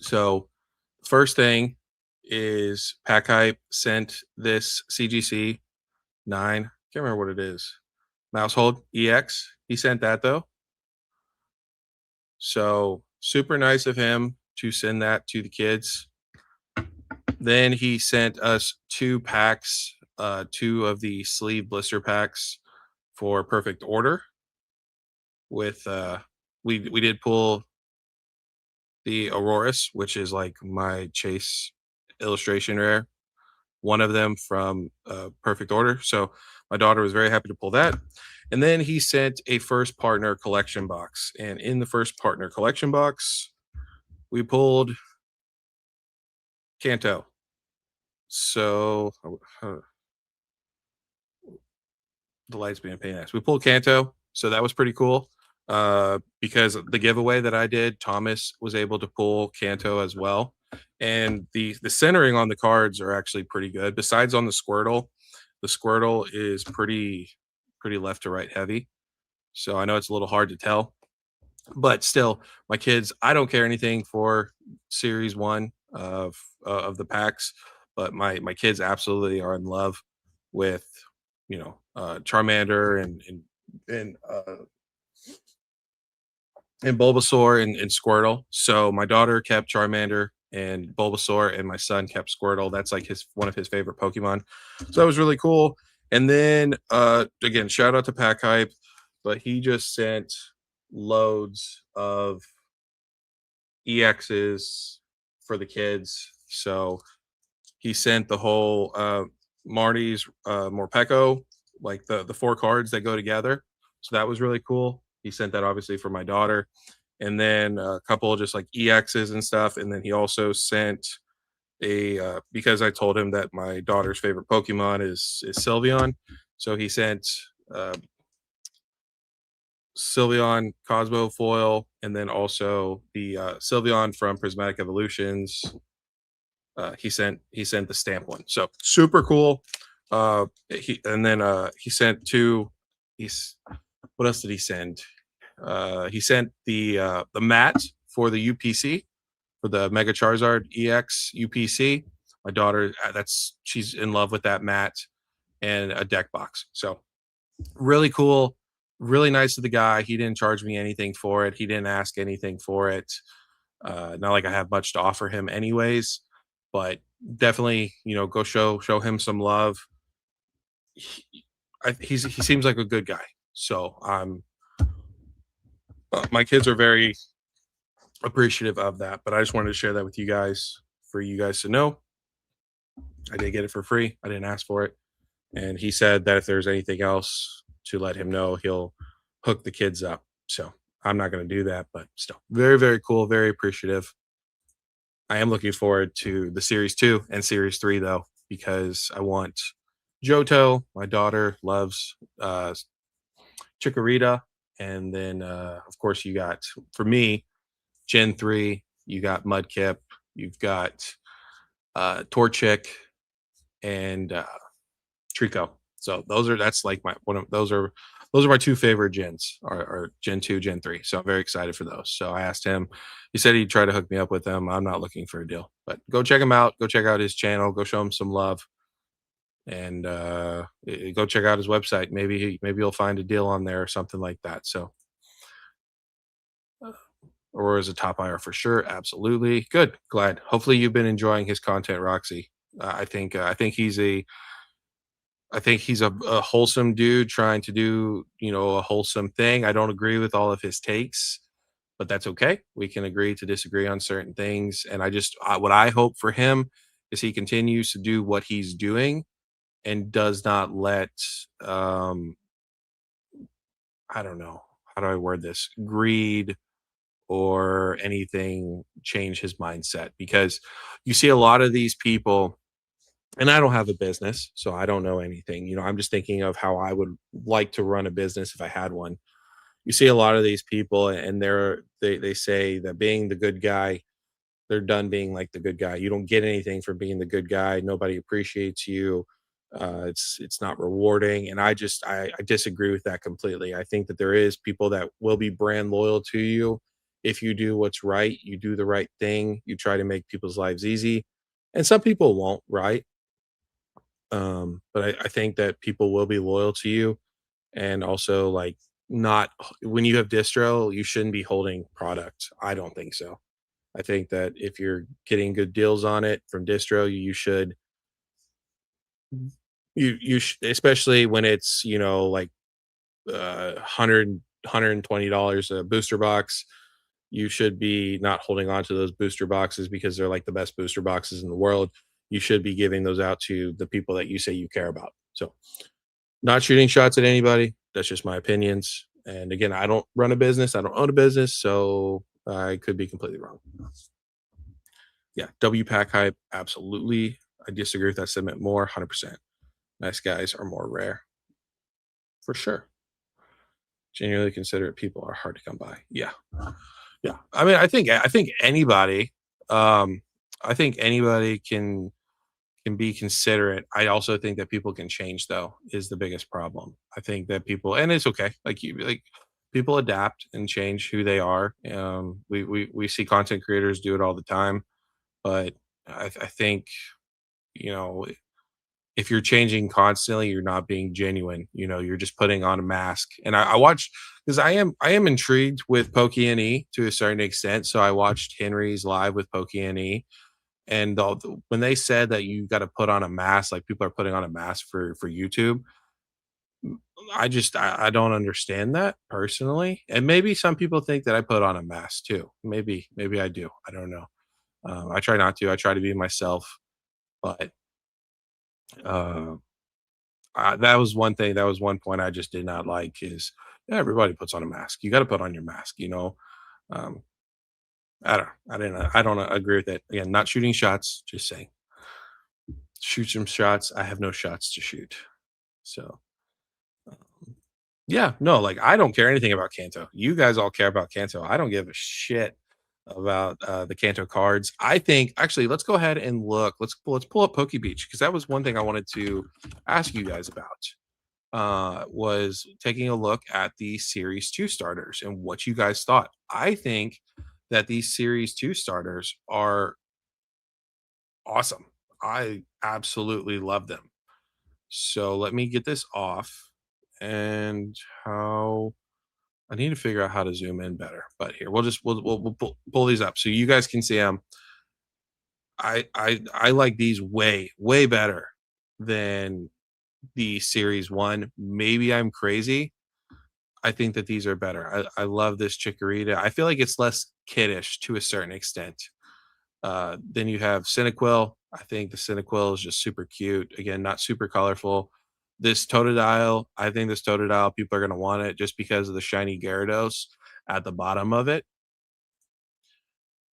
A: so first thing is Pack Hype sent this CGC 9. Can't remember what it is. Mousehold EX. He sent that though. So super nice of him to send that to the kids. Then he sent us 2 packs, 2 of the sleeve blister packs for Perfect Order. With we did pull the Auroras, which is like my chase illustration rare. One of them from Perfect Order. So my daughter was very happy to pull that. And then he sent a first partner collection box. And in the first partner collection box, we pulled Kanto. So the lights being pain ass. We pulled Kanto, so that was pretty cool. Because the giveaway that I did, Thomas was able to pull Kanto as well, and the centering on the cards are actually pretty good. Besides on the Squirtle is pretty left to right heavy, so I know it's a little hard to tell. But still, my kids, I don't care anything for Series One of the packs, but my kids absolutely are in love with Charmander and Bulbasaur and Squirtle. So my daughter kept Charmander and Bulbasaur, and my son kept Squirtle. That's like his one of his favorite Pokemon. So that was really cool. And then again, shout out to Pack Hype, but he just sent loads of EXs for the kids. So he sent the whole Marty's Morpeko, like the 4 cards that go together. So that was really cool. He sent that obviously for my daughter, and then a couple just like EXs and stuff. And then he also sent a because I told him that my daughter's favorite Pokemon is Sylveon, so he sent uh, Sylveon Cosmo foil, and then also the Sylveon from Prismatic Evolutions. He sent the stamp one, so super cool. He sent 2. He's What else did he send? He sent the mat for the UPC, for the Mega Charizard EX UPC. My daughter, she's in love with that mat, and a deck box. So really cool, really nice of the guy. He didn't charge me anything for it. He didn't ask anything for it. Not like I have much to offer him, anyways. But definitely, go show him some love. He seems like a good guy. So my kids are very appreciative of that. But I just wanted to share that with you guys, for you guys to know. I did get it for free. I didn't ask for it. And he said that if there's anything else, to let him know, he'll hook the kids up. So I'm not going to do that, but still very, very cool. Very appreciative. I am looking forward to the Series 2 and Series 3 though, because I want Johto. My daughter loves Chikorita. And then of course you got, for me, Gen 3, you got Mudkip, you've got Torchic, and Trico. So that's like my one of those are my two favorite gens are Gen 2, Gen 3. So I'm very excited for those. So I asked him, he said he'd try to hook me up with them. I'm not looking for a deal, but go check him out. Go check out his channel. Go show him some love and go check out his website. Maybe you'll find a deal on there or something like that. So or as a top IR for sure. Absolutely. Good. Glad. Hopefully you've been enjoying his content, Roxy. I think he's a wholesome dude trying to do, a wholesome thing. I don't agree with all of his takes, but that's okay. We can agree to disagree on certain things. And what I hope for him is he continues to do what he's doing and does not let, um, I don't know, how do I word this? Greed or anything change his mindset because you see a lot of these people and I don't have a business, so I don't know anything. I'm just thinking of how I would like to run a business if I had one. You see a lot of these people, and they say that being the good guy, they're done being like the good guy. You don't get anything from being the good guy. Nobody appreciates you. It's not rewarding, and I disagree with that completely. I think that there is people that will be brand loyal to you if you do what's right. You do the right thing. You try to make people's lives easy, and some people won't. Right? But I think that people will be loyal to you and also like not when you have distro, you shouldn't be holding product. I don't think so. I think that if you're getting good deals on it from distro, you should especially when it's like 120 $120 a booster box. You should be not holding on to those booster boxes because they're like the best booster boxes in the world. You should be giving those out to the people that you say you care about. So not shooting shots at anybody. That's just my opinions. And again, I don't run a business. I don't own a business, so I could be completely wrong. Yeah, W pack hype, absolutely. I disagree with that sentiment more, 100%. Nice guys are more rare, for sure. Genuinely considerate people are hard to come by. Yeah, yeah. I mean, um, I think anybody can be considerate. I also think that people can change though is the biggest problem. I think that people and it's okay. People adapt and change who they are. We see content creators do it all the time, but I think you know if you're changing constantly, you're not being genuine. You're just putting on a mask. And I watched because I am intrigued with Pokey and E to a certain extent. So I watched Henry's live with Pokey and E and when they said that you got to put on a mask, like people are putting on a mask for YouTube, I don't understand that personally. And maybe some people think that I put on a mask too. Maybe I do. I don't know. I try not to. I try to be myself, but uh, that was one thing. That was one point I just did not like. Is yeah, everybody puts on a mask. You got to put on your mask. Um, I don't agree with it. Again, not shooting shots. Just saying, shoot some shots. I have no shots to shoot. So, um, yeah, no, like I don't care anything about Kanto. You guys all care about Kanto. I don't give a shit about the Kanto cards. I think actually, let's go ahead and look. Let's pull up Poke Beach because that was one thing I wanted to ask you guys about. Was taking a look at the Series 2 starters and what you guys thought. I think that these Series 2 starters are awesome. I absolutely love them. So let me get this off and how I need to figure out how to zoom in better. But here we'll pull these up so you guys can see them. I like these way better than the series one. Maybe I'm crazy. I think that these are better. I love this Chikorita. I feel like it's less kiddish to a certain extent. Then you have Cyndaquil. I think the Cyndaquil is just super cute. Again, not super colorful. This Totodile, I think this Totodile, people are going to want it just because of the shiny Gyarados at the bottom of it.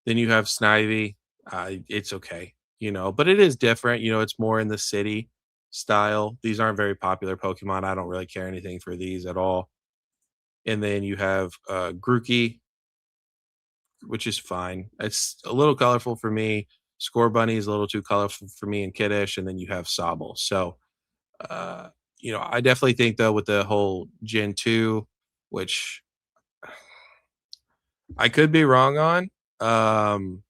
A: Then you have Snivy. It's okay, but it is different. It's more in the city style. These aren't very popular Pokemon. I don't really care anything for these at all. And then you have Grookey, which is fine. It's a little colorful for me. Score Bunny is a little too colorful for me and kiddish, and then you have Sobble. So Uh, I definitely think though with the whole Gen 2, which I could be wrong on, um,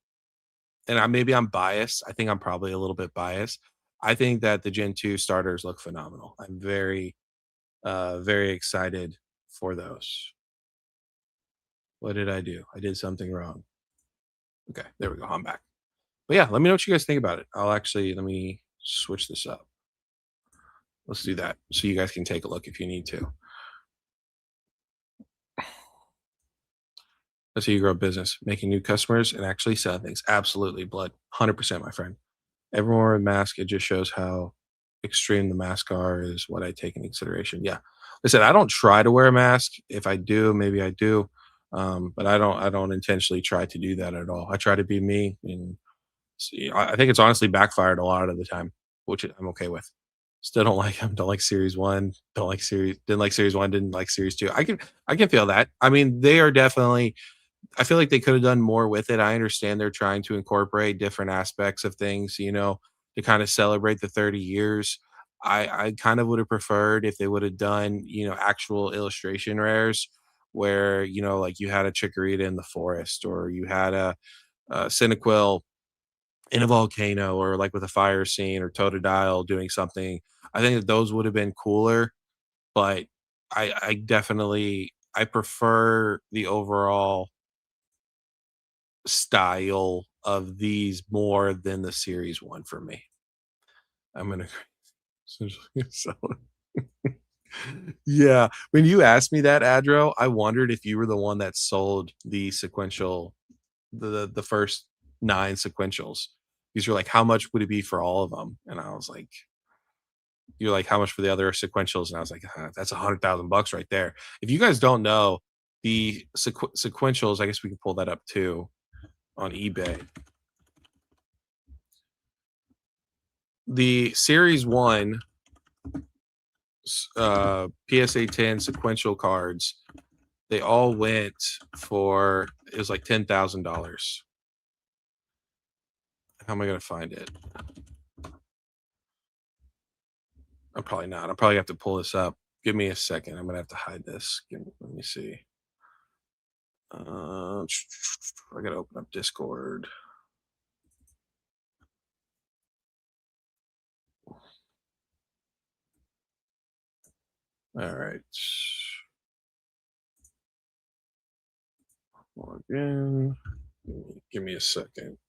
A: and maybe I'm biased. I think I'm probably a little bit biased. I think that the Gen 2 starters look phenomenal. I'm very excited for those. What did I do? I did something wrong. Okay, there we go. I'm back. But yeah, let me know what you guys think about it. Let me switch this up. Let's do that so you guys can take a look if you need to. That's how you grow a business, making new customers and actually selling things. Absolutely, blood. 100%, my friend. Everyone wearing a mask, it just shows how extreme the masks are, is what I take into consideration. Yeah. Listen, I don't try to wear a mask. If I do, maybe I do. But I don't intentionally try to do that at all. I try to be me, and see, I think it's honestly backfired a lot of the time, which I'm okay with. Still don't like him. Don't like series one. Don't like series. Didn't like series one. Didn't like series two. I can feel that. I mean, they are definitely. I feel like they could have done more with it. I understand they're trying to incorporate different aspects of things, to kind of celebrate the 30 years. I kind of would have preferred if they would have done, actual illustration rares where, like you had a chikorita in the forest, or you had a Cinequil in a volcano, or like with a fire scene, or Totodile doing something. I think that those would have been cooler, but I definitely I prefer the overall style of these more than the series one for me. I'm gonna so yeah. When you asked me that, Adro, I wondered if you were the one that sold the sequential, the first 9 sequentials. Because you're like, "How much would it be for all of them?" And I was like, you're like, "How much for the other sequentials?" And I was like, That's 100,000 bucks right there." If you guys don't know, the sequentials, I guess we can pull that up too on eBay. The series 1 PSA 10 sequential cards, they all went for, it was like $10,000. How am I gonna find it? I'm probably not. I'm probably have to pull this up. Give me a second. I'm gonna have to hide this. Let me see. I gotta open up Discord. All right. Log in. Give me a second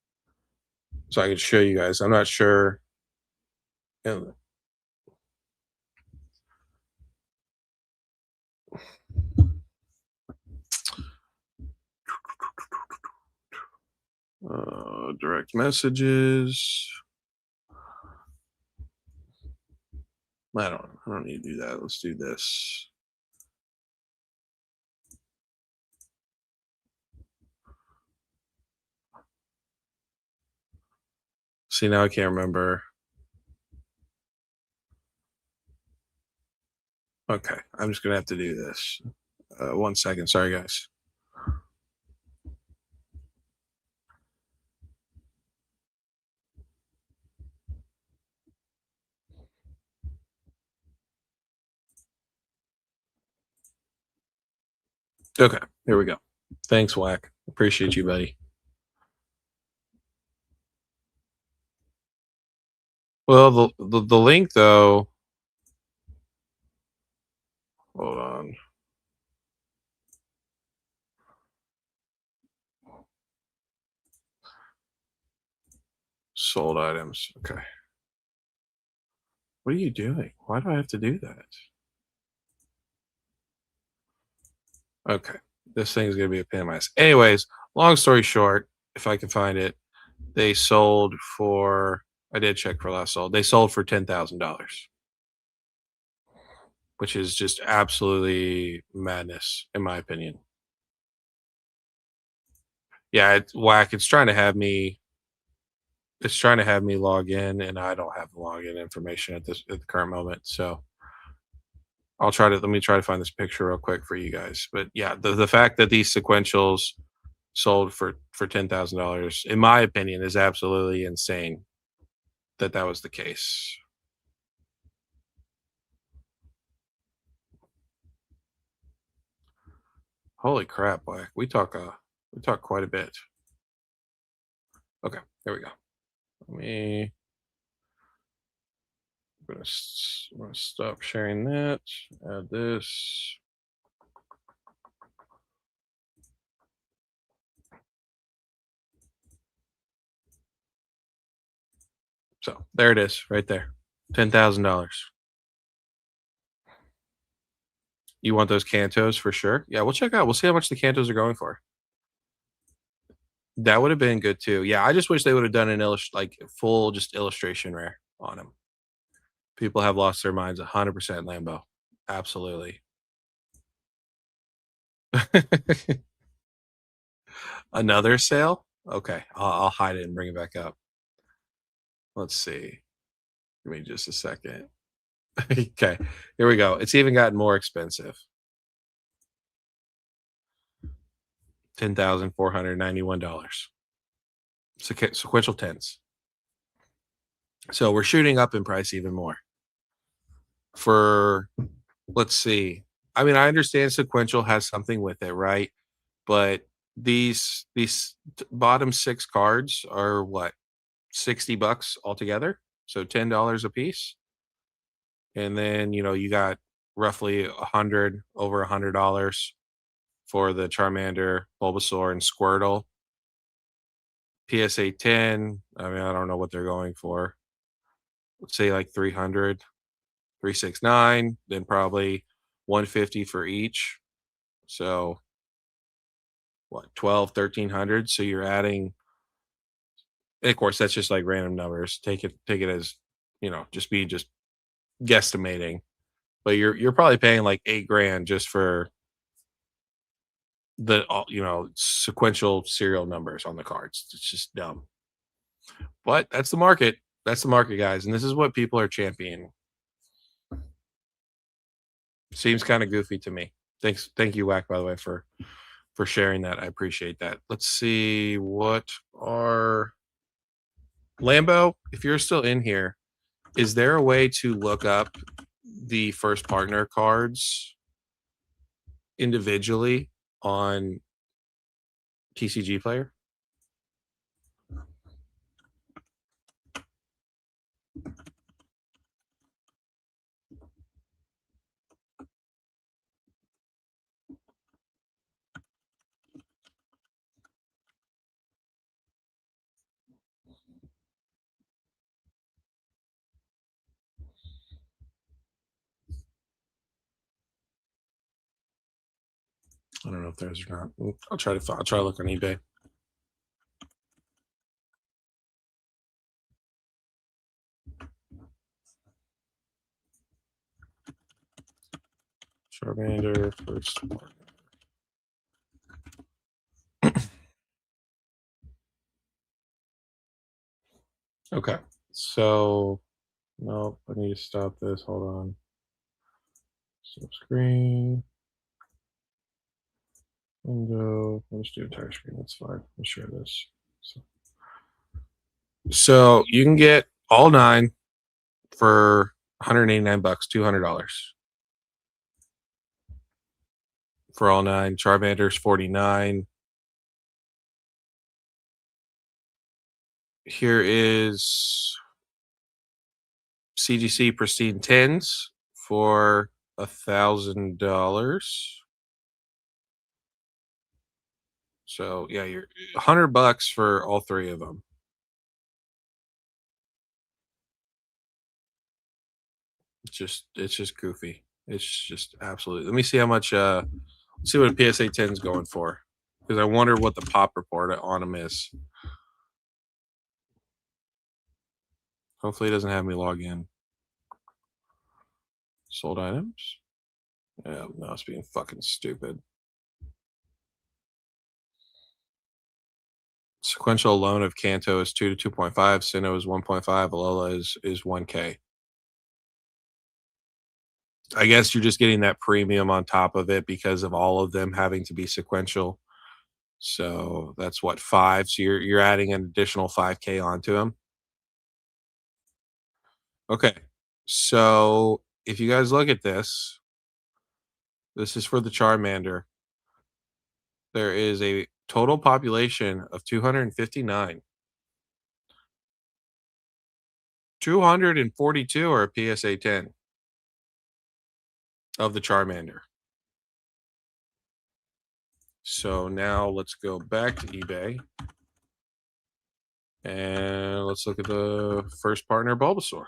A: so I can show you guys. I'm not sure. Yeah, direct messages. I don't need to do that. Let's do this. See, now I can't remember. Okay, I'm just gonna have to do this. 1 second. Sorry, guys. Okay, here we go. Thanks, Whack. Appreciate you, buddy. Well, the link though. Hold on. Sold items. Okay. What are you doing? Why do I have to do that? Okay. This thing's gonna be a pain in my ass. Anyways, long story short, if I can find it, they sold for. I did check for last sold. They sold for $10,000, which is just absolutely madness, in my opinion. Yeah, it's whack. It's trying to have me log in, and I don't have the login information at the current moment. So let me try to find this picture real quick for you guys. But yeah, the fact that these sequentials sold for $10,000, in my opinion, is absolutely insane that that was the case. Holy crap, boy. We talk quite a bit. Okay, there we go. Let me I'm gonna stop sharing that. Add this. So there it is, right there. $10,000. You want those Cantos for sure? Yeah, we'll check out. We'll see how much the Cantos are going for. That would have been good too. Yeah, I just wish they would have done an like full just illustration rare on them. People have lost their minds 100% Lambo. Absolutely. Another sale? Okay, I'll hide it and bring it back up. Let's see. Give me just a second. Okay, here we go. It's even gotten more expensive. $10,491. Sequential tens. So we're shooting up in price even more. For let's see. I mean, I understand sequential has something with it, right? But bottom six cards are what, $60 altogether? So $10 a piece. And then, you got roughly 100 over $100 for the Charmander, Bulbasaur, and Squirtle. PSA 10, I mean, I don't know what they're going for. Let's say like 300, 369, then probably 150 for each. So what, 12, 1300? So you're adding, and of course, that's just like random numbers. Take it as, just guesstimating. But you're probably paying like 8 grand just for the sequential serial numbers on the cards. It's just dumb. But that's the market. That's the market, guys, and this is what people are championing. Seems kind of goofy to me. Thank you, Whack, by the way, for sharing that. I appreciate that. Let's see what are Lambo. If you're still in here, is there a way to look up the first partner cards individually on TCG Player? I don't know if there's or not. I'll try to look on eBay. Charmander first partner. Okay, so nope. I need to stop this. Hold on. Stop screen. Window. Let's do entire screen. That's fine. Let's share this. So you can get all 9 for $189, $200 for all 9. Charmander's 49. Here is CGC Pristine 10s for $1,000. So yeah, you're $100 for all 3 of them. It's just goofy. It's just absolutely. Let me see how much. See what a PSA 10 is going for, because I wonder what the pop report on them is. Hopefully, it doesn't have me log in. Sold items. Yeah, no, it's being fucking stupid. Sequential loan of Kanto is 2 to 2.5. Sinnoh is 1.5. Alola is 1K. I guess you're just getting that premium on top of it because of all of them having to be sequential. So that's what, 5. So you're adding an additional 5K onto them. Okay. So if you guys look at this, this is for the Charmander. There is a total population of 259. 242 are a PSA 10 of the Charmander. So now let's go back to eBay and let's look at the first partner Bulbasaur.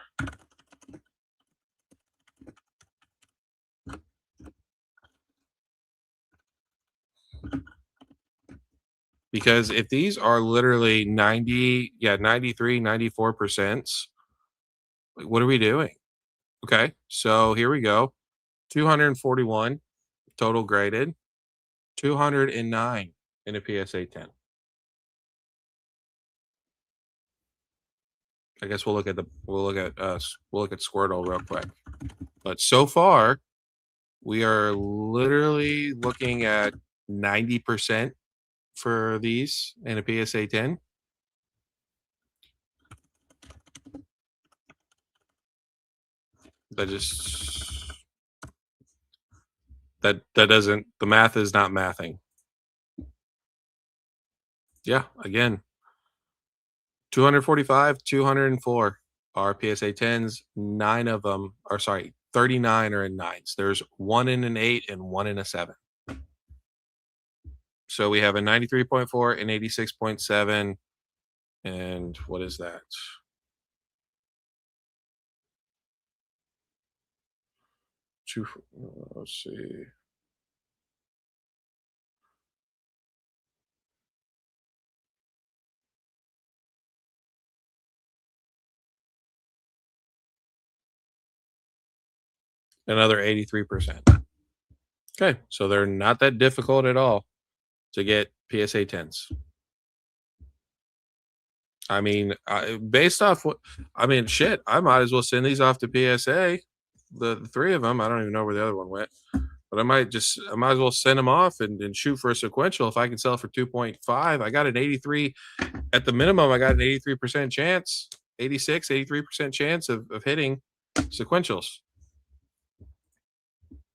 A: Because if these are literally 90, yeah, 93, 94%, what are we doing? Okay, so here we go. 241 total graded, 209 in a PSA 10. I guess we'll look at Squirtle real quick. But so far, we are literally looking at 90% for these in a PSA 10. That just that doesn't, the math is not mathing. Yeah, again, 245, 204 are PSA 10s. 9 of them are, sorry, 39 are in 9s. There's 1 in an 8 and 1 in a 7. So we have a 93.4 and 86.7. And what is that? Let's see. Another 83%. Okay, so they're not that difficult at all to get PSA 10s. I mean, based off what, I mean, shit, I might as well send these off to PSA. The 3 of them, I don't even know where the other one went, but I might as well send them off and shoot for a sequential. If I can sell for 2.5, I got an 83 at the minimum. I got an 83% chance, 86, 83% chance of hitting sequentials.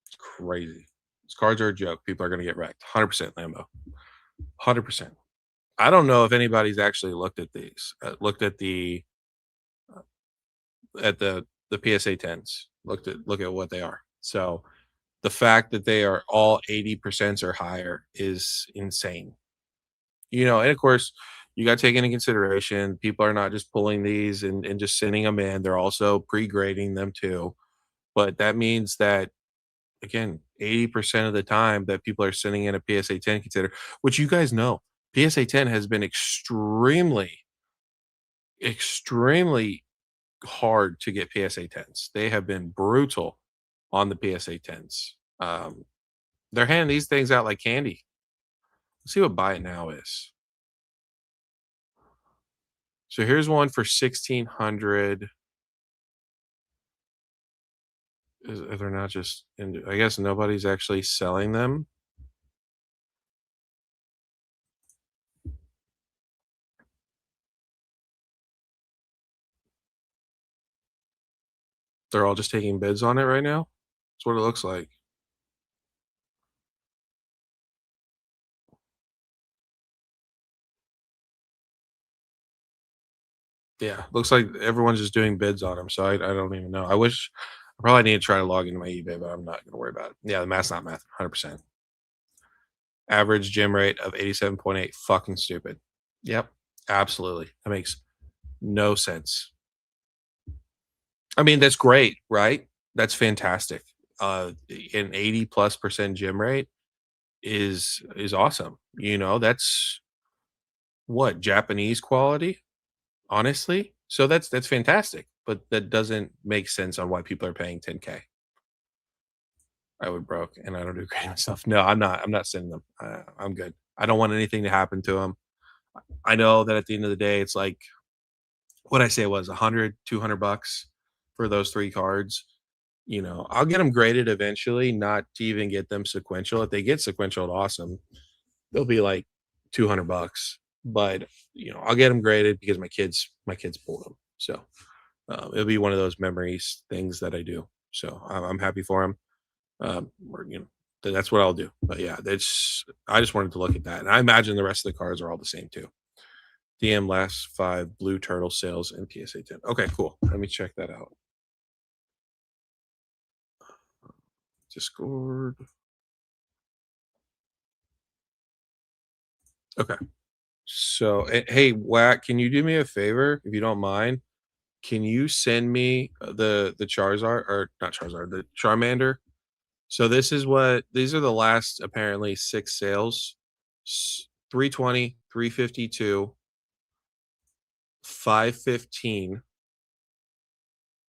A: It's crazy. These cards are a joke. People are going to get wrecked. 100% Lambo. 100%. I don't know if anybody's actually looked at these, looked at the PSA 10s, look at what they are. So the fact that they are all 80% or higher is insane. You know, and of course, you got to take into consideration people are not just pulling these and just sending them in, they're also pre-grading them too. But that means that, again, 80% of the time that people are sending in a PSA 10 consider, which you guys know, PSA 10 has been extremely hard to get PSA 10s. They have been brutal on the PSA 10s. They're handing these things out like candy. Let's see what buy it now is. So here's one for 1600. They're not just, I guess nobody's actually selling them. They're all just taking bids on it right now. That's what it looks like. Yeah, looks like everyone's just doing bids on them. So I don't even know. I probably need to try to log into my eBay, but I'm not going to worry about it. Yeah, the math's not math. 100%. Average gem rate of 87.8. Fucking stupid. Yep, absolutely. That makes no sense. I mean, that's great, right? That's fantastic. An 80+% gem rate is awesome. You know, that's what, Japanese quality, honestly. So that's fantastic. But that doesn't make sense on why people are paying 10K. I would broke and I don't do creative stuff. No, I'm not sending them. I'm good. I don't want anything to happen to them. I know that at the end of the day, it's like what I say was 100, 200 bucks for those 3 cards. You know, I'll get them graded eventually, not to even get them sequential. If they get sequential, awesome. They'll be like 200 bucks, but you know, I'll get them graded because my kids pull them. So it'll be one of those memories things that I do. So I'm happy for them. You know, then that's what I'll do. But yeah, that's I just wanted to look at that. And I imagine the rest of the cards are all the same too. DM last five blue turtle sales and PSA 10. Okay, cool. Let me check that out. Discord. Okay. So, hey, Whack, can you do me a favor if you don't mind? Can you send me the Charizard or not Charizard, the Charmander? So this is what these are the last apparently six sales. 320, 352, 515.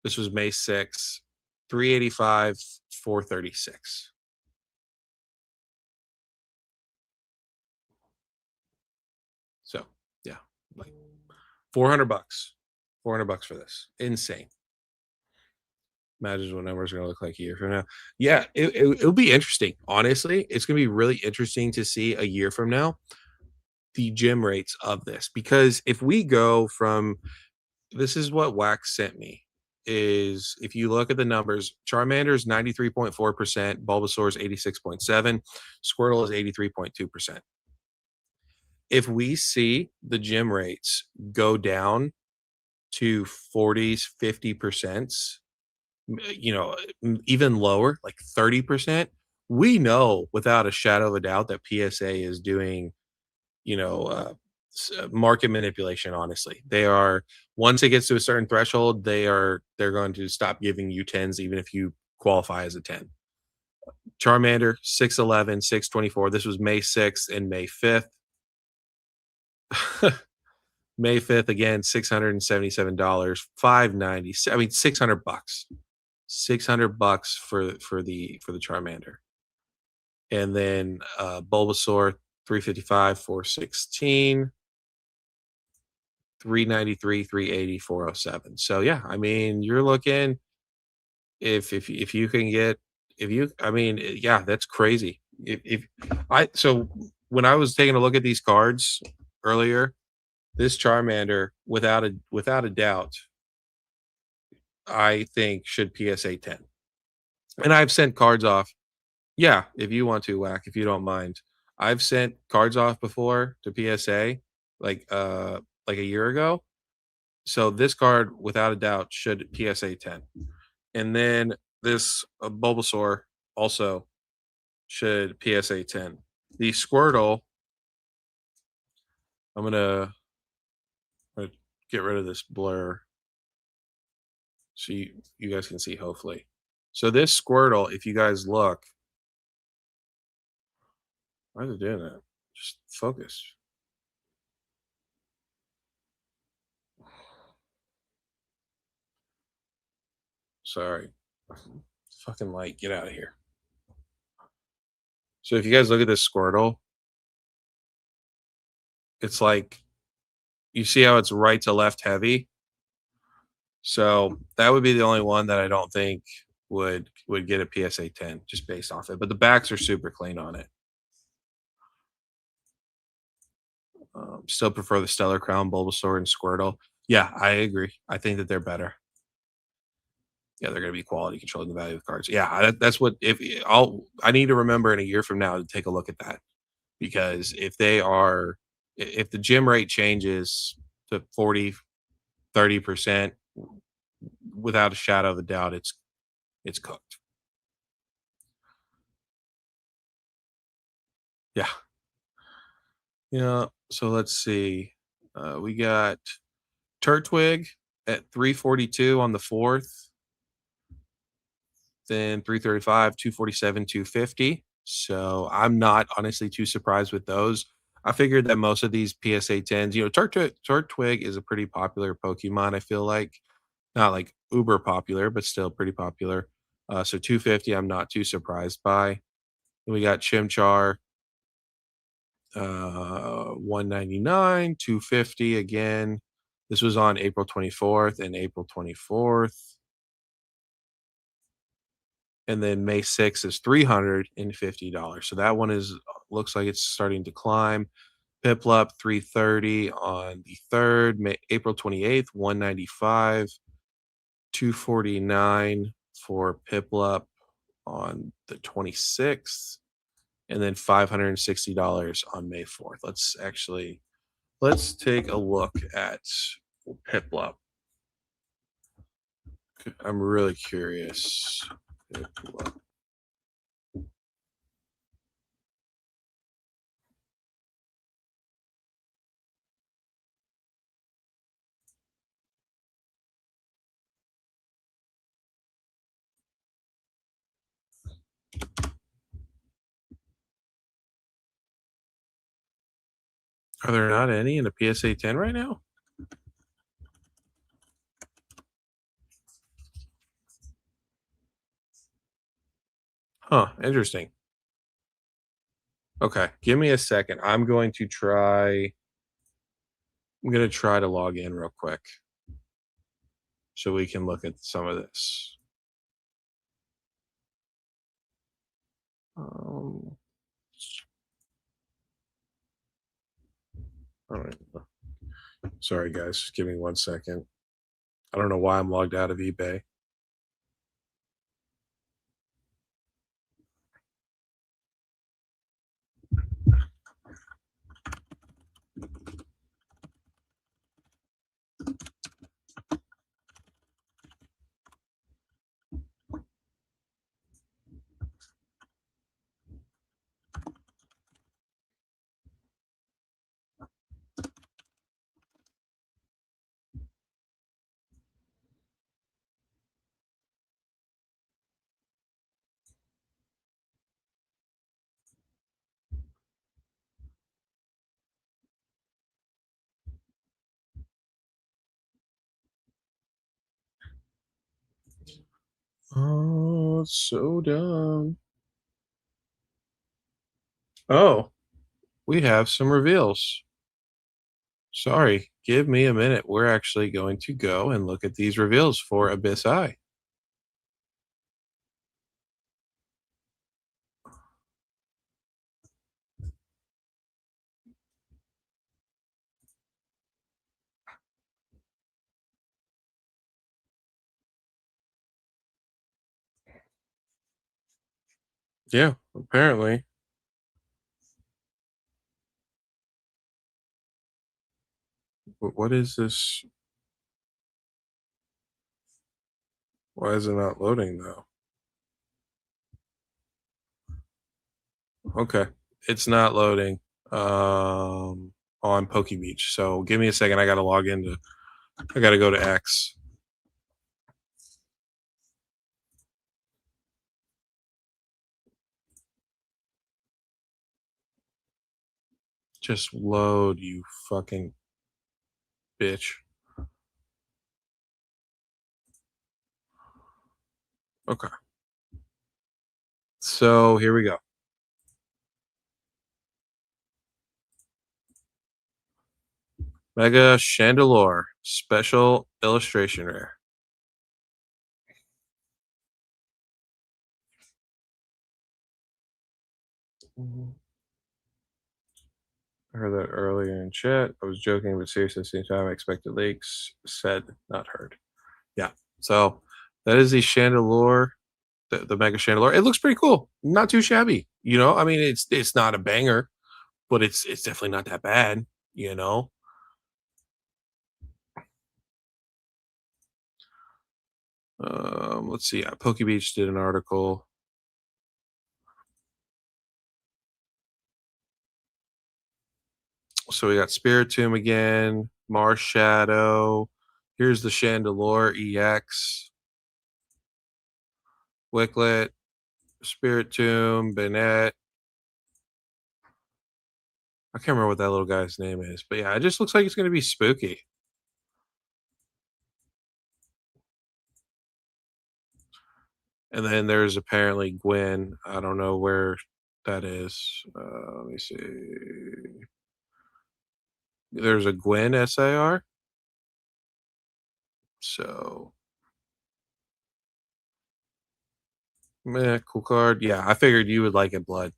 A: This was May 6th, 385, 436. So yeah, like 400 bucks. 400 bucks for this. Insane. Imagine what numbers are going to look like a year from now. Yeah, it'll be interesting. Honestly, it's going to be really interesting to see a year from now the gym rates of this because if we go from this is what Wax sent me is if you look at the numbers, Charmander's 93.4%, Bulbasaur's 86.7, Squirtle is 83.2%. If we see the gym rates go down to 40s, 50%, even lower, like 30%, we know without a shadow of a doubt that PSA is doing, you know, market manipulation. Honestly, they are once it gets to a certain threshold, they're going to stop giving you tens, even if you qualify as a 10. Charmander 611, 624. This was May 6th and May 5th. May 5th again, $677, 590. I mean, 600 bucks. 600 bucks for the Charmander. And then Bulbasaur 355, 416, 393, 380, 407. So yeah, I mean, you're looking if you can get if you I mean, yeah, that's crazy. If I so when I was taking a look at these cards earlier, this Charmander without a doubt, I think should PSA 10. And I've sent cards off. Yeah, if you want to, Whack, if you don't mind. I've sent cards off before to PSA like a year ago. So this card without a doubt should PSA 10. And then this Bulbasaur also should PSA 10. The Squirtle, I'm gonna get rid of this blur so you guys can see hopefully. So this Squirtle, if you guys look, why is it doing that? Just focus. Sorry. Fucking light, get out of here. So if you guys look at this Squirtle, it's like you see how it's right to left heavy. So that would be the only one that I don't think would get a PSA 10 just based off it. But the backs are super clean on it. Still prefer the Stellar Crown, Bulbasaur, and Squirtle. Yeah, I agree. I think that they're better. Yeah, they're going to be quality controlling the value of cards. Yeah, that's what if I need to remember in a year from now to take a look at that because if the gym rate changes to 40, 30%, without a shadow of a doubt, it's cooked. Yeah. Yeah. So let's see. We got Turtwig at 342 on the 4th, then 335, 247, 250. So I'm not honestly too surprised with those. I figured that most of these PSA 10s, Turtwig is a pretty popular Pokemon, I feel like. Not like uber popular, but still pretty popular. So 250, I'm not too surprised by. Then we got Chimchar, 199, 250 again. This was on April 24th and April 24th. And then May 6th is $350. So that one looks like it's starting to climb. Piplup 330 on the 3rd, April 28th, 195, 249 for Piplup on the 26th, and then $560 on May 4th. Let's take a look at Piplup. I'm really curious. Piplup. Are there not any in the PSA 10 right now? Huh, interesting. Okay, give me a second. I'm going to try to log in real quick so we can look at some of this. Um, all right. Sorry, guys. Just give me 1 second. I don't know why I'm logged out of eBay. Oh, it's so dumb. Oh, we have some reveals. Sorry, give me a minute. We're actually going to go and look at these reveals for Abyss Eye. Yeah, apparently. What is this? Why is it not loading though? Okay, it's not loading on Poke Beach. So give me a second. I got to log into. I got to go to X. Just load, you fucking bitch. Okay. So here we go. Mega Chandelure special illustration rare. I heard that earlier in chat. I was joking, but seriously, at the same time, I expected leaks. Said, not heard. Yeah. So that is the Chandelure, the Mega Chandelure. It looks pretty cool. Not too shabby. I mean, it's not a banger, but it's definitely not that bad. You know. Let's see. Poke Beach did an article. So we got Spiritomb again, Mars Shadow. Here's the Chandelure EX, Wicklet, Spiritomb, Bennett. I can't remember what that little guy's name is, but yeah, it just looks like it's going to be spooky. And then there's apparently Gwen. I don't know where that is. Let me see. There's a Gwen SIR. So, cool card. Yeah, I figured you would like it, Blood.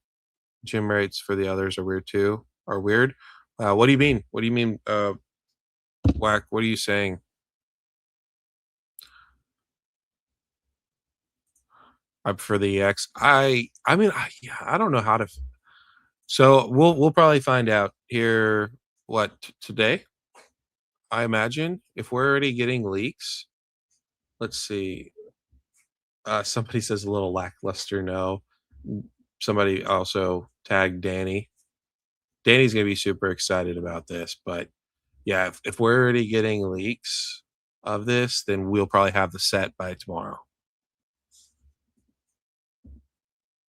A: Gym rates for the others are weird too. Are weird. What do you mean? What do you mean, Whack? What are you saying? I prefer the EX. I mean, yeah, I don't know how to. So we'll probably find out here. What today? I imagine if we're already getting leaks. Let's see. Somebody says a little lackluster. No. Somebody also tagged Danny. Danny's gonna be super excited about this, but yeah, if we're already getting leaks of this, then we'll probably have the set by tomorrow.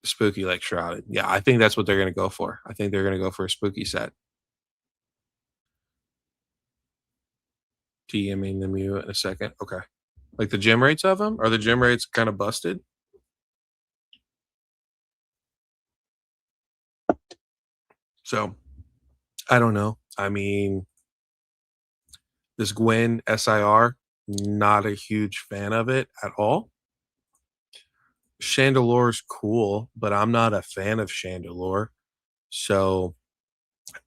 A: Spooky like shrouded. Yeah, I think that's what they're gonna go for. I think they're gonna go for a spooky set. DMing them you in a second. Okay. Like the gem rates of them? Are the gem rates kind of busted? So I don't know. I mean, this Gwen SIR, not a huge fan of it at all. Chandelore's cool, but I'm not a fan of Chandelure. So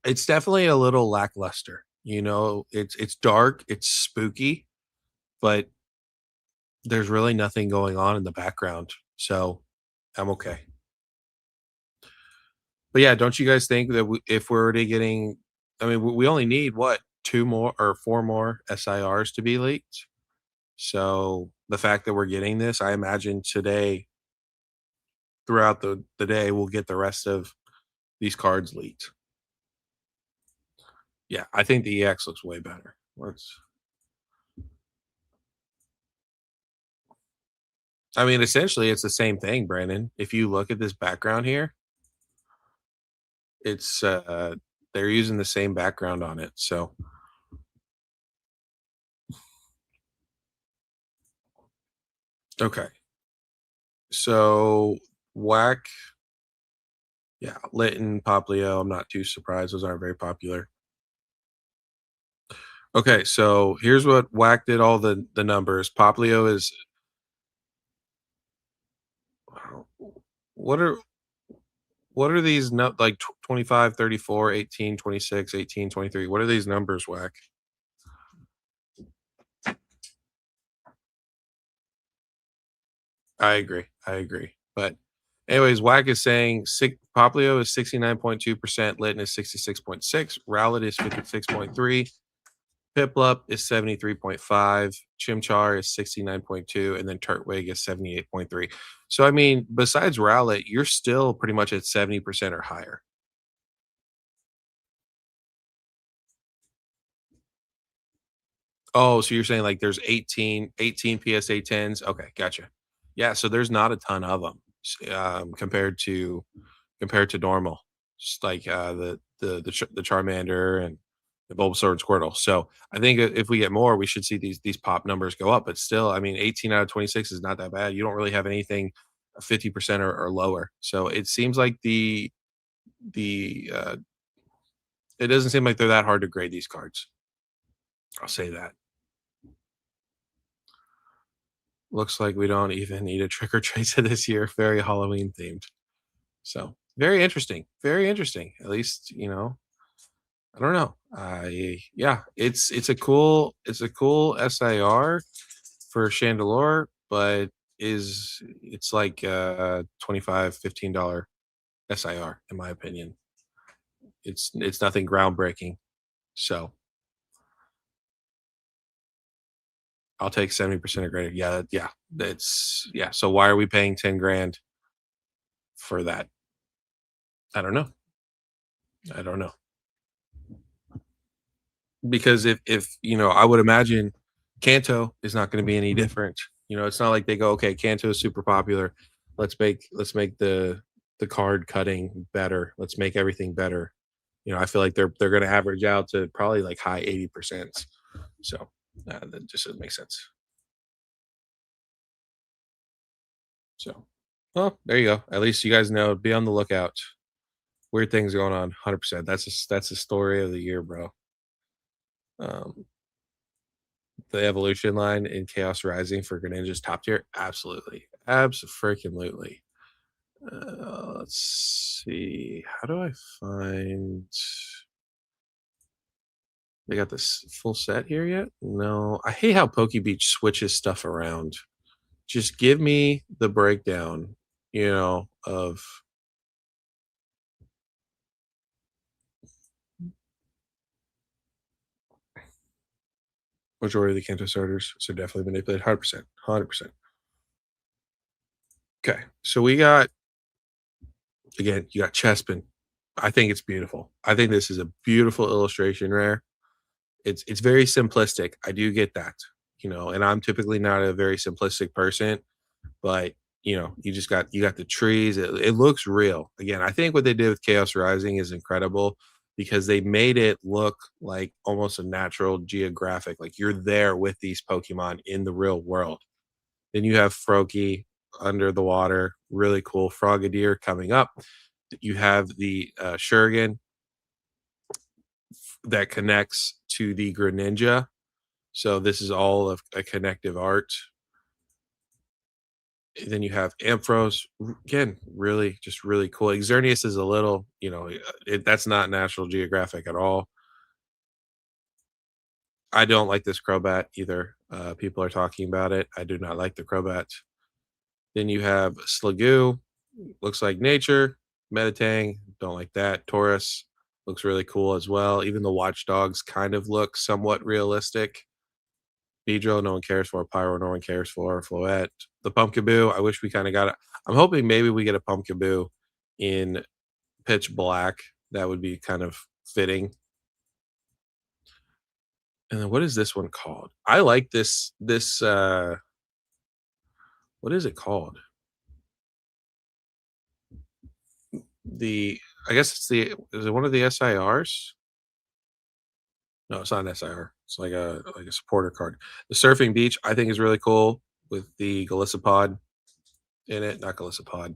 A: it's definitely a little lackluster. It's dark, it's spooky, but there's really nothing going on in the background. So I'm okay. But yeah, don't you guys think that if we're already getting, I mean, we only need what, two more or four more SIRs to be leaked? So the fact that we're getting this, I imagine today, throughout the day, we'll get the rest of these cards leaked. Yeah, I think the EX looks way better. I mean, essentially, it's the same thing, Brandon. If you look at this background here, it's they're using the same background on it. So okay, so Whack, yeah, Litten, Poplio. I'm not too surprised; those aren't very popular. Okay, so here's what Whack did all the numbers. Poplio is what are what are these like 25, 34, 18, 26, 18, 23? What are these numbers, Whack? I agree. I agree. But anyways, Whack is saying Poplio is 69.2%, Litten is 66.6, Rowlet is 56.3, Piplup is 73.5, Chimchar is 69.2, and then Turtwig is 78.3. So I mean, besides Rowlet, you're still pretty much at 70% or higher. Oh, so you're saying like there's 18 PSA 10s? Okay, gotcha. Yeah, so there's not a ton of them compared to normal. Just like the Charmander and the Bulbasaur and Squirtle. So I think if we get more, we should see these pop numbers go up. But still, I mean, 18 out of 26 is not that bad. You don't really have anything 50% or lower. So it seems like the it doesn't seem like they're that hard to grade these cards. I'll say that. Looks like we don't even need a trick or treat this year. Very Halloween themed. So very interesting. Very interesting. At least, I don't know. I Yeah, it's a cool SIR for Chandelure, but it's like 25 $15 SIR in my opinion. It's nothing groundbreaking. So I'll take 70% or greater. Yeah, yeah. That's yeah. So why are we paying 10 grand for that? I don't know. I don't know. Because if I would imagine Kanto is not going to be any different. It's not like they go, okay, Kanto is super popular. Let's make the card cutting better. Let's make everything better. I feel like they're going to average out to probably like high 80%. So that just doesn't make sense. So, well, there you go. At least you guys know. Be on the lookout. Weird things going on. 100%. That's the story of the year, bro. Um, the evolution line in Chaos Rising for Greninja's top tier? Absolutely. Abso-freaking-lutely. Let's see. How do I find they got this full set here yet? No. I hate how Pokebeach switches stuff around. Just give me the breakdown of majority of the Kanto starters. So definitely manipulated 100%. 100%. Okay. So we got, again, you got Chespin. I think it's beautiful. I think this is a beautiful illustration rare. It's very simplistic. I do get that, and I'm typically not a very simplistic person, but you got the trees. It looks real. Again, I think what they did with Chaos Rising is incredible because they made it look like almost a natural geographic, like you're there with these Pokemon in the real world. Then you have Froakie under the water, really cool. Frogadier coming up. You have the Shuriken that connects to the Greninja. So this is all of a connective art. Then you have Ampharos, again, really, just really cool. Xerneas is a little, that's not National Geographic at all. I don't like this Crobat either. People are talking about it. I do not like the Crobat. Then you have Sliggoo, looks like nature. Metatang, don't like that. Taurus looks really cool as well. Even the Watchdogs kind of look somewhat realistic. Beedrill, no one cares for. Pyro, no one cares for. Floette. The Pumpkaboo, I wish we kind of got it. I'm hoping maybe we get a Pumpkaboo in Pitch Black. That would be kind of fitting. And then what is this one called? I like this what is it called? The I guess it's the is it one of the SIRs? No, it's not an SIR. It's like a supporter card. The Surfing Beach I think is really cool with the Golisopod in it. Not Golisopod.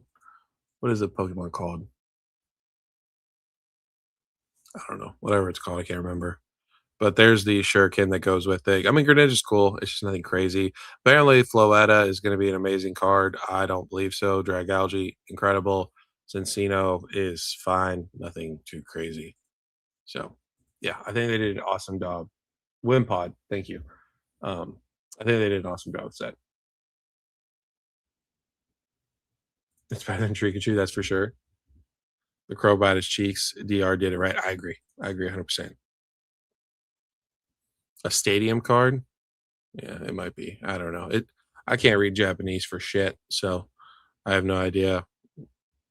A: What is the Pokemon called? I don't know. Whatever it's called, I can't remember. But there's the Shuriken that goes with it. I mean, Greninja's cool. It's just nothing crazy. Apparently, Floetta is going to be an amazing card. I don't believe so. Dragalge, incredible. Cincino is fine. Nothing too crazy. So, yeah, I think they did an awesome job. Wimpod, thank you. I think they did an awesome job with that. It's better than Pikachu, that's for sure. The crow bite his cheeks. DR did it right. I agree. I agree 100%. A stadium card? Yeah, it might be. I don't know. I can't read Japanese for shit, so I have no idea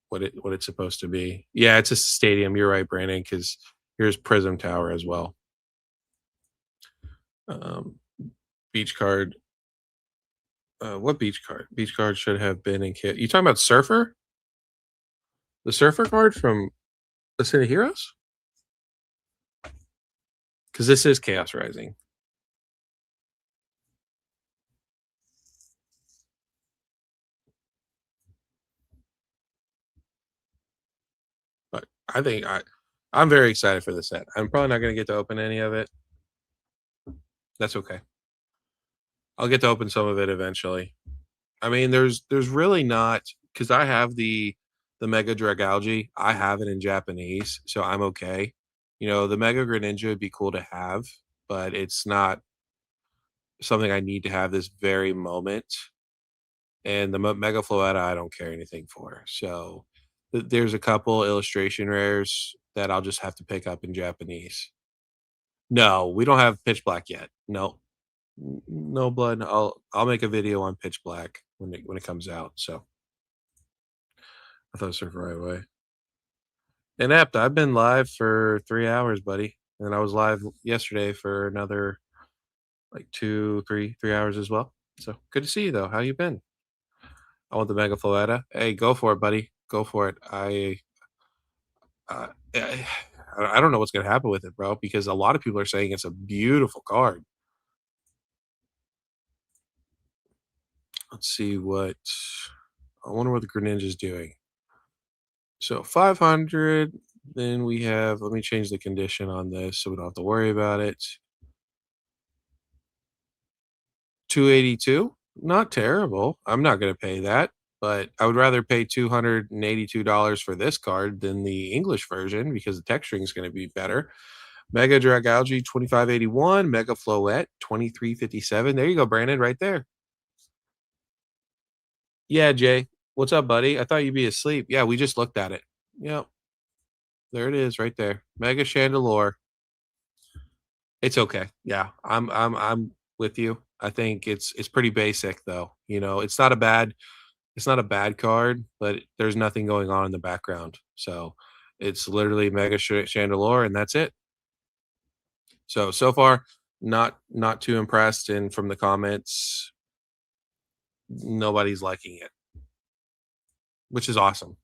A: what it's supposed to be. Yeah, it's a stadium. You're right, Brandon, because here's Prism Tower as well. Um, beach card. What beach card? Beach card should have been in kit. You talking about Surfer? The Surfer card from the City Heroes? Because this is Chaos Rising. But I'm very excited for this set. I'm probably not going to get to open any of it. That's okay. I'll get to open some of it eventually. I mean, there's really not because I have the Mega Dragalge. I have it in Japanese, so I'm okay. The Mega Greninja would be cool to have, but it's not something I need to have this very moment. And the Mega Floetta, I don't care anything for. So there's a couple illustration rares that I'll just have to pick up in Japanese. No, we don't have Pitch Black yet. No, no blood. I'll make a video on Pitch Black when it comes out. So I thought it was right away. Inept, I've been live for 3 hours, buddy, and I was live yesterday for another like 3 hours as well. So good to see you though. How you been? I want the Mega Floetta. Hey, go for it, buddy. Go for it. I don't know what's gonna happen with it, bro, because a lot of people are saying it's a beautiful card. Let's see what I wonder what the Greninja's doing. So 500. Then we have. Let me change the condition on this so we don't have to worry about it. 282. Not terrible. I'm not going to pay that, but I would rather pay $282 for this card than the English version because the texturing is going to be better. Mega Dragalge 2581, Mega Floette 2357. There you go, Brandon, right there. Yeah, Jay. What's up, buddy? I thought you'd be asleep. Yeah, we just looked at it. Yep, there it is right there. Mega Chandelure. It's okay. Yeah, I'm with you. I think it's pretty basic though. It's not a bad card, but there's nothing going on in the background. So it's literally Mega Chandelure, and that's it. So far, not too impressed. And from the comments, nobody's liking it, which is awesome.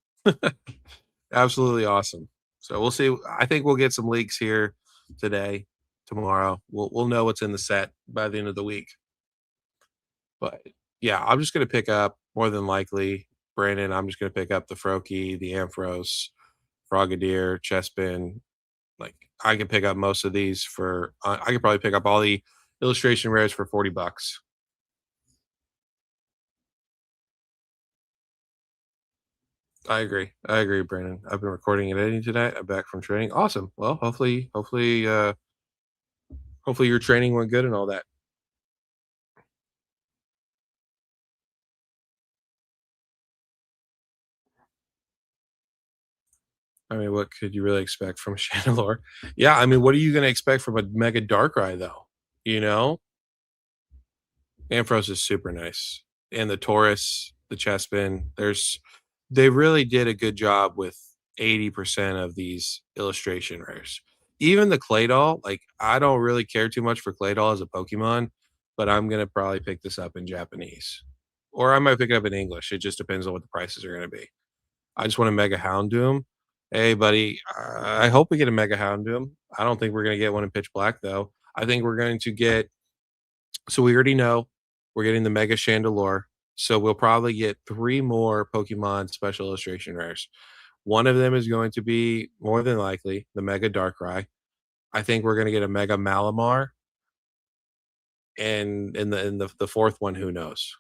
A: Absolutely awesome. So we'll see. I think we'll get some leaks here today, tomorrow. We'll know what's in the set by the end of the week. But yeah, I'm just gonna pick up more than likely, Brandon. I'm just gonna pick up the Froakie, the Ampharos, Frogadier, Chespin. Like I can pick up most of these for. I could probably pick up all the illustration rares for $40. I agree. I agree, Brandon. I've been recording and editing today. I'm back from training. Awesome. Well, hopefully your training went good and all that. I mean, what could you really expect from Chandelure? Yeah, I mean, what are you gonna expect from a Mega Darkrai though? You know? Ampharos is super nice. And the Taurus, the Chespin, they really did a good job with 80% of these illustration rares. Even the Claydol, like I don't really care too much for Claydol as a Pokemon, but I'm gonna probably pick this up in Japanese. Or I might pick it up in English. It just depends on what the prices are gonna be. I just want a Mega Houndoom. Hey, buddy, I hope we get a Mega Houndoom. I don't think we're gonna get one in Pitch Black though. I think we're going to get. So we already know we're getting the Mega Chandelure. So we'll probably get three more Pokemon Special Illustration rares. One of them is going to be more than likely the Mega Darkrai. I think we're going to get a Mega Malamar, and in the fourth one, who knows?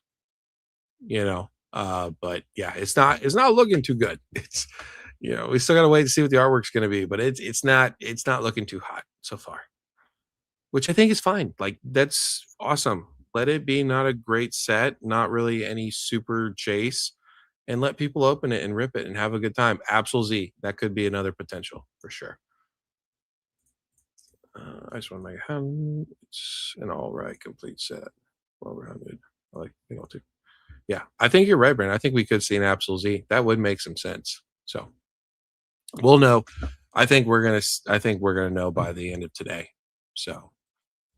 A: But yeah, it's not looking too good. It's we still gotta wait to see what the artwork's gonna be, but it's not looking too hot so far, which I think is fine. Like that's awesome. Let it be not a great set, not really any super chase, and let people open it and rip it and have a good time. Absol Z, that could be another potential for sure. I just want to make it's an all right complete set. Well rounded. I like too. Yeah, I think you're right, Brandon. I think we could see an Absol Z. That would make some sense. So we'll know. I think we're gonna know by the end of today. So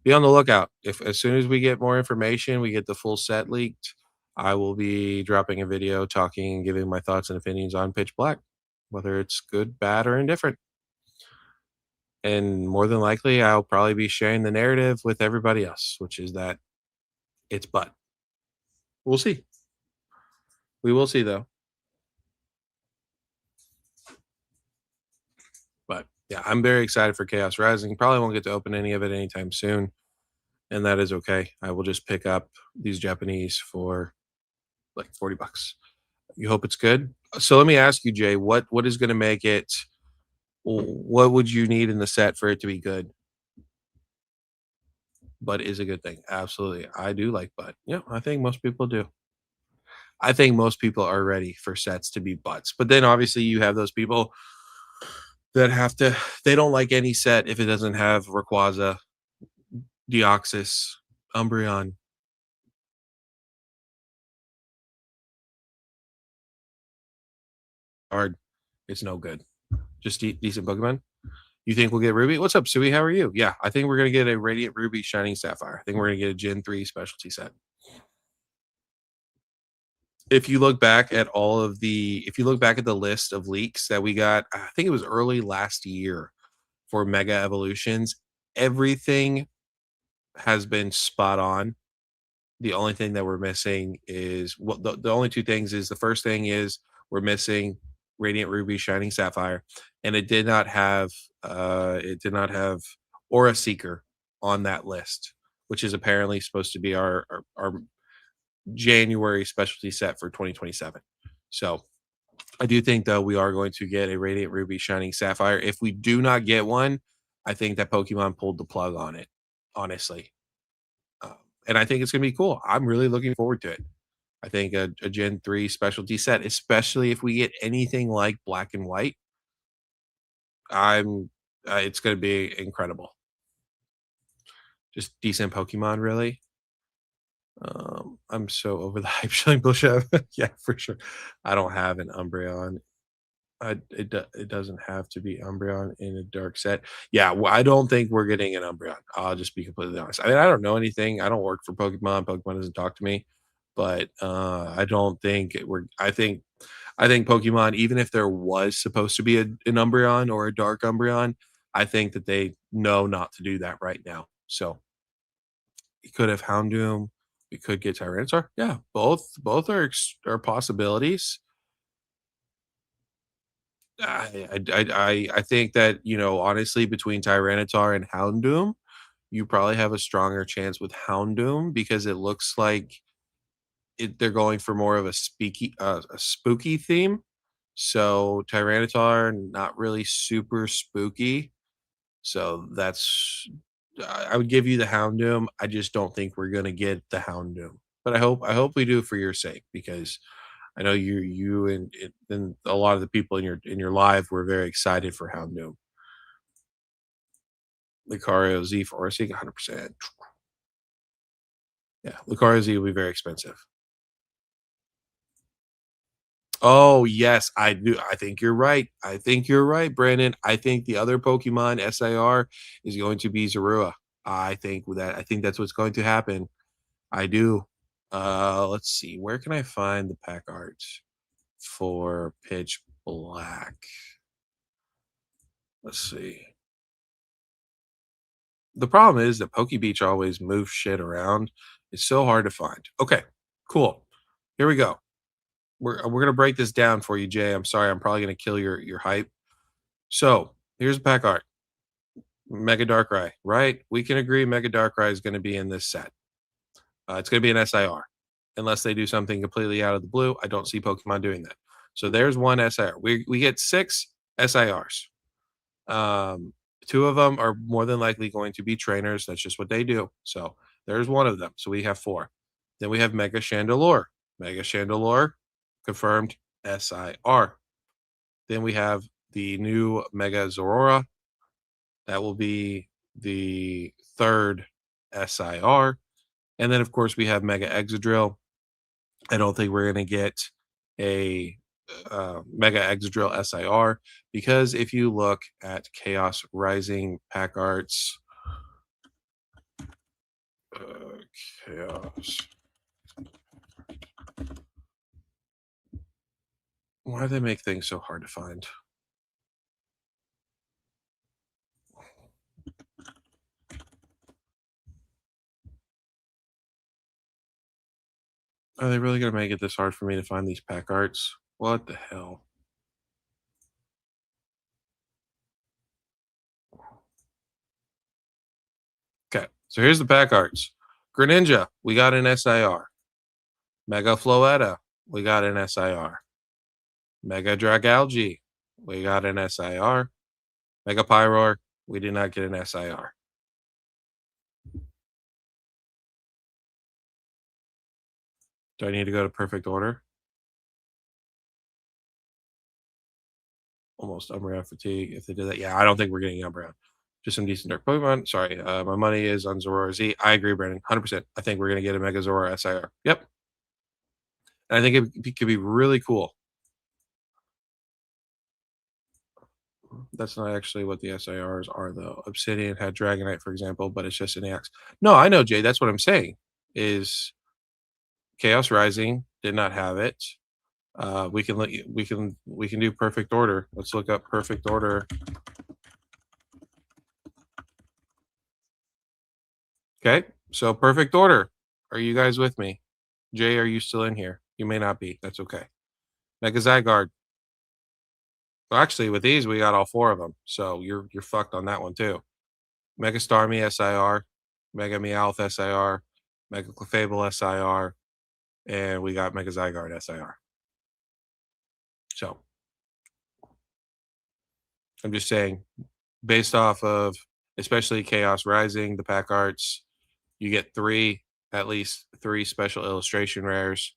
A: be on the lookout. If as soon as we get more information, we get the full set leaked, I will be dropping a video talking and giving my thoughts and opinions on Pitch Black, whether it's good, bad, or indifferent. And more than likely, I'll probably be sharing the narrative with everybody else, which is that it's butt. We'll see. We will see though. But yeah, I'm very excited for Chaos Rising. Probably won't get to open any of it anytime soon, and that is okay. I will just pick up these Japanese for like $40. You hope it's good. So let me ask you, Jay, what is going to make it? What would you need in the set for it to be good? But is a good thing. Absolutely, I do like Bud. Yeah, I think most people do. I think most people are ready for sets to be butts. But then obviously you have those people that have to. They don't like any set if it doesn't have Rayquaza, Deoxys, Umbreon. Hard. It's no good. Just decent Pokemon. You think we'll get Ruby? What's up, Sui? How are you? Yeah, I think we're gonna get a Radiant Ruby Shining Sapphire. I think we're gonna get a Gen 3 specialty set. If you look back at if you look back at the list of leaks that we got, I think it was early last year for Mega Evolutions, everything has been spot on. The only thing that we're missing is the only two things is the first thing is we're missing Radiant Ruby Shining Sapphire, and it did not have Aura Seeker on that list, which is apparently supposed to be our January specialty set for 2027. So I do think though we are going to get a Radiant Ruby Shining Sapphire. If we do not get one, I think that Pokemon pulled the plug on it, honestly. And I think it's gonna be cool. I'm really looking forward to it. I think a Gen 3 specialty set, especially if we get anything like black and white, I'm it's gonna be incredible. Just decent Pokemon, really. I'm so over the hype showing bullshit. Yeah, for sure. I don't have an Umbreon. It doesn't have to be Umbreon in a dark set. Yeah, well, I don't think we're getting an Umbreon. I'll just be completely honest. I mean, I don't know anything. I don't work for Pokemon. Pokemon doesn't talk to me. But I don't think I think Pokemon, even if there was supposed to be an Umbreon or a Dark Umbreon, I think that they know not to do that right now. So we could have Houndoom. We could get Tyranitar. Yeah, both are possibilities. I think that, honestly, between Tyranitar and Houndoom, you probably have a stronger chance with Houndoom because it looks like they're going for more of a spooky theme. So Tyranitar, not really super spooky. So I would give you the Houndoom. I just don't think we're gonna get the Houndoom. But I hope we do for your sake because I know you and a lot of the people in your live were very excited for Houndoom. Lucario Z for RC, 100%. Yeah, Lucario Z will be very expensive. Oh, yes, I do. I think you're right. I think you're right, Brandon. I think the other Pokemon SIR is going to be Zorua. I think that's what's going to happen. I do. Let's see. Where can I find the pack art for Pitch Black? Let's see. The problem is that Beach always moves shit around. It's so hard to find. Okay, cool. Here we go. We're gonna break this down for you, Jay. I'm sorry, I'm probably gonna kill your hype. So here's the pack art. Mega Darkrai, right? We can agree Mega Darkrai is gonna be in this set. It's gonna be an SIR. Unless they do something completely out of the blue. I don't see Pokemon doing that. So there's one SIR. We get 6 SIRs. Um, 2 of them are more than likely going to be trainers. That's just what they do. So there's one of them. So we have 4. Then we have Mega Chandelure. Mega Chandelure, confirmed SIR. Then we have the new Mega Zorora. That will be the 3rd SIR. And then, of course, we have Mega Exadrill. I don't think we're going to get a Mega Exadrill SIR because if you look at Chaos Rising pack arts, Chaos. Why do they make things so hard to find? Are they really going to make it this hard for me to find these pack arts? What the hell? Okay, so here's the pack arts. Greninja, we got an SIR. Mega Floetta, we got an SIR. Mega Dragalge, we got an SIR. Mega Pyroar, we did not get an SIR. Do I need to go to perfect order? Almost Umbreon fatigue if they did that. Yeah, I don't think we're getting Umbreon. Just some decent dark Pokemon. Sorry, my money is on Zorora Z. I agree, Brandon. 100%. I think we're going to get a Mega Zorora SIR. Yep. And I think it could be really cool. That's not actually what the SIRs are, though. Obsidian had Dragonite, for example, but it's just an X. No, I know, Jay. That's what I'm saying. Is Chaos Rising did not have it. We can do perfect order. Let's look up perfect order. Okay, so perfect order. Are you guys with me? Jay, are you still in here? You may not be. That's okay. Mega Zygarde. Well, actually, with these, we got all 4 of them. So you're fucked on that one too. Mega Starmie SIR, Mega Meowth SIR, Mega Clefable SIR, and we got Mega Zygarde SIR. So I'm just saying, based off of especially Chaos Rising, the pack arts, you get 3, at least 3 special illustration rares.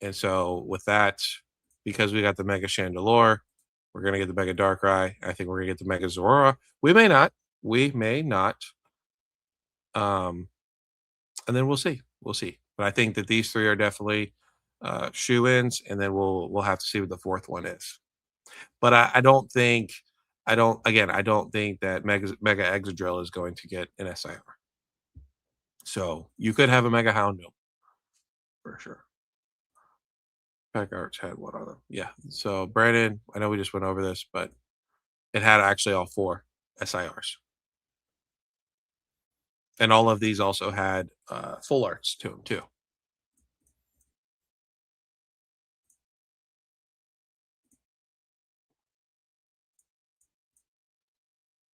A: And so with that, because we got the Mega Chandelure, we're gonna get the Mega Darkrai. I think we're gonna get the Mega Zorora. We may not. We may not. Um, and then we'll see. We'll see. But I think that these three are definitely shoe-ins, and then we'll have to see what the fourth one is. But I don't think I don't think that Mega Exadrill is going to get an SIR. So you could have a Mega Houndoom for sure. Pack Arts had one on them. Yeah. So Brandon, I know we just went over this, but it had actually all four SIRs. And all of these also had full arts to them too.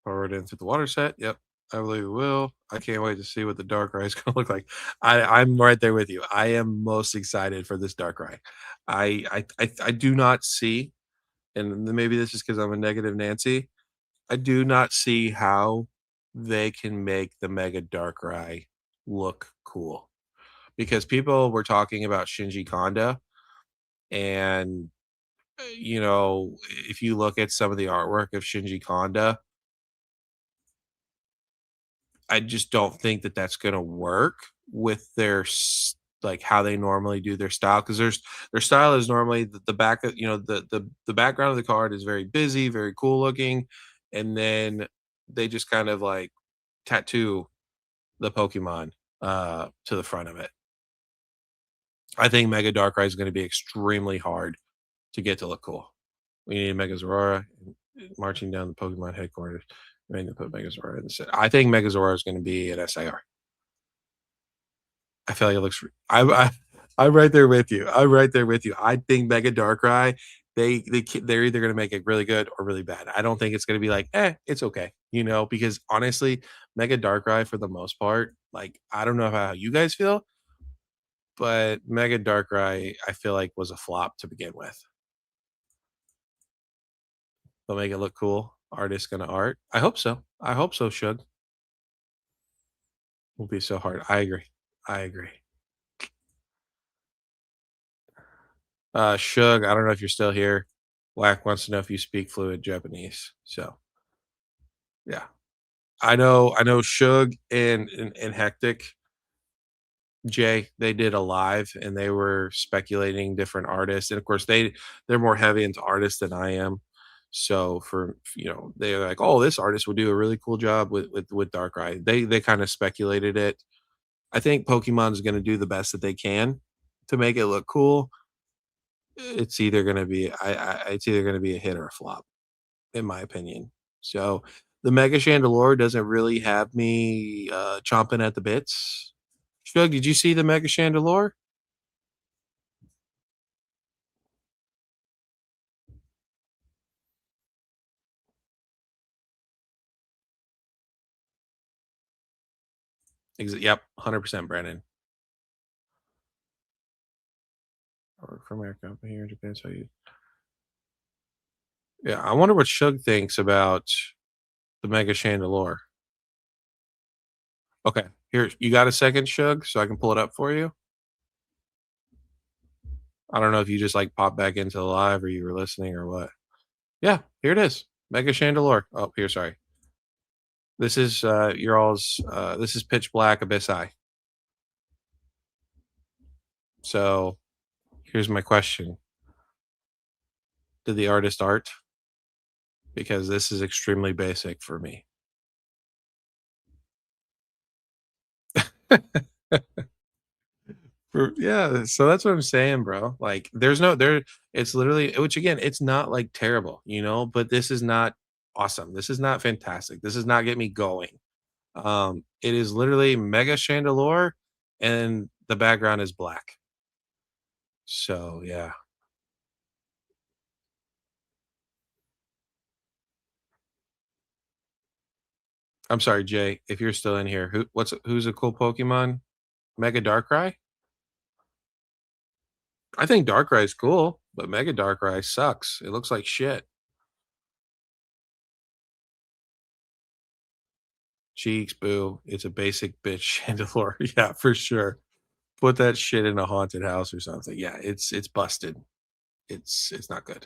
A: Forward into the water set. Yep. I believe we will. I can't wait to see what the Darkrai is going to look like. I'm right there with you. I am most excited for this Darkrai. I do not see, and maybe this is because I'm a negative Nancy. I do not see how they can make the Mega Darkrai look cool because people were talking about Shinji Kanda, and if you look at some of the artwork of Shinji Kanda, I just don't think that that's gonna work with like how they normally do their style because their style is normally the back of the background of the card is very busy, very cool looking, and then they just kind of like tattoo the Pokemon to the front of it. I think Mega Darkrai is going to be extremely hard to get to look cool. We need Mega Zorora marching down the Pokemon headquarters. I mean, to put Mega Zorora in the set. I think Mega Zorora is going to be an SIR. I feel like it looks. I'm right there with you. I'm right there with you. I think Mega Darkrai. They're either going to make it really good or really bad. I don't think it's going to be like, it's okay, because honestly, Mega Darkrai for the most part, like I don't know how you guys feel, but Mega Darkrai I feel like was a flop to begin with. They'll make it look cool. Artist gonna art. I hope so. I hope so. Shug will be so hard. I agree. I agree. Shug, I don't know if you're still here. Whack wants to know if you speak fluent Japanese. So yeah, I know. Shug and Hectic Jay, they did a live and they were speculating different artists, and of course they're more heavy into artists than I am. So for they're like, oh, this artist would do a really cool job with Darkrai. They kind of speculated it. I think Pokemon's going to do the best that they can to make it look cool. It's either going to be it's either going to be a hit or a flop, in my opinion. So the Mega Chandelure doesn't really have me chomping at the bits. Shug, did you see the Mega Chandelure? Yep, 100% Brandon. Or from America, I'm here in Japan. So you, yeah, I wonder what Shug thinks about the Mega Chandelure. Okay, here you got a second, Shug, so I can pull it up for you. I don't know if you just like popped back into the live or you were listening or what. Yeah, here it is. Mega Chandelure. Oh, here, sorry. This is your all's this is Pitch Black Abyss Eye. So here's my question. Did the artist art? Because this is extremely basic for me. Yeah, so that's what I'm saying, bro. Like, there's no there. It's literally, which again, it's not like terrible, but this is not awesome. This is not fantastic. This is not get me going. It is literally Mega Chandelure, and the background is black. So yeah, I'm sorry, Jay, if you're still in here. Who's a cool Pokemon? Mega Darkrai. I think Darkrai is cool, but Mega Darkrai sucks. It looks like shit. Cheeks, boo. It's a basic bitch Chandelure. Yeah, for sure. put that shit in a haunted house or something. Yeah, it's busted. It's not good.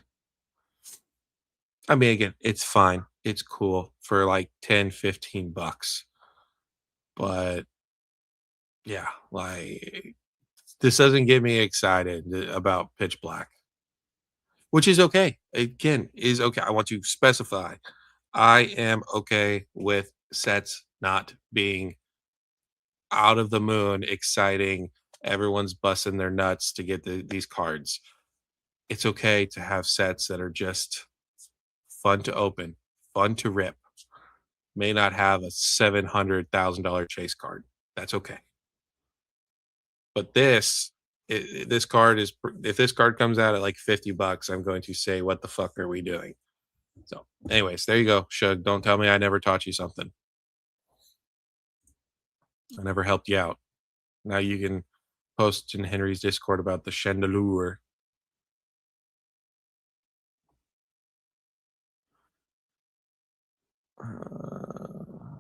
A: I mean, again, it's fine. It's cool for like 10, 15 bucks. But yeah, like this doesn't get me excited about Pitch Black, which is okay. Again, is okay. I want to specify I am okay with sets not being out of the moon exciting. Everyone's busting their nuts to get these cards. It's okay to have sets that are just fun to open, fun to rip. May not have a $700,000 chase card. That's okay. But this card is if this card comes out at like 50 bucks, I'm going to say, what the fuck are we doing? So, anyways, there you go. Shug, don't tell me I never taught you something. I never helped you out. Now you can post in Henry's Discord about the chandelier. Uh,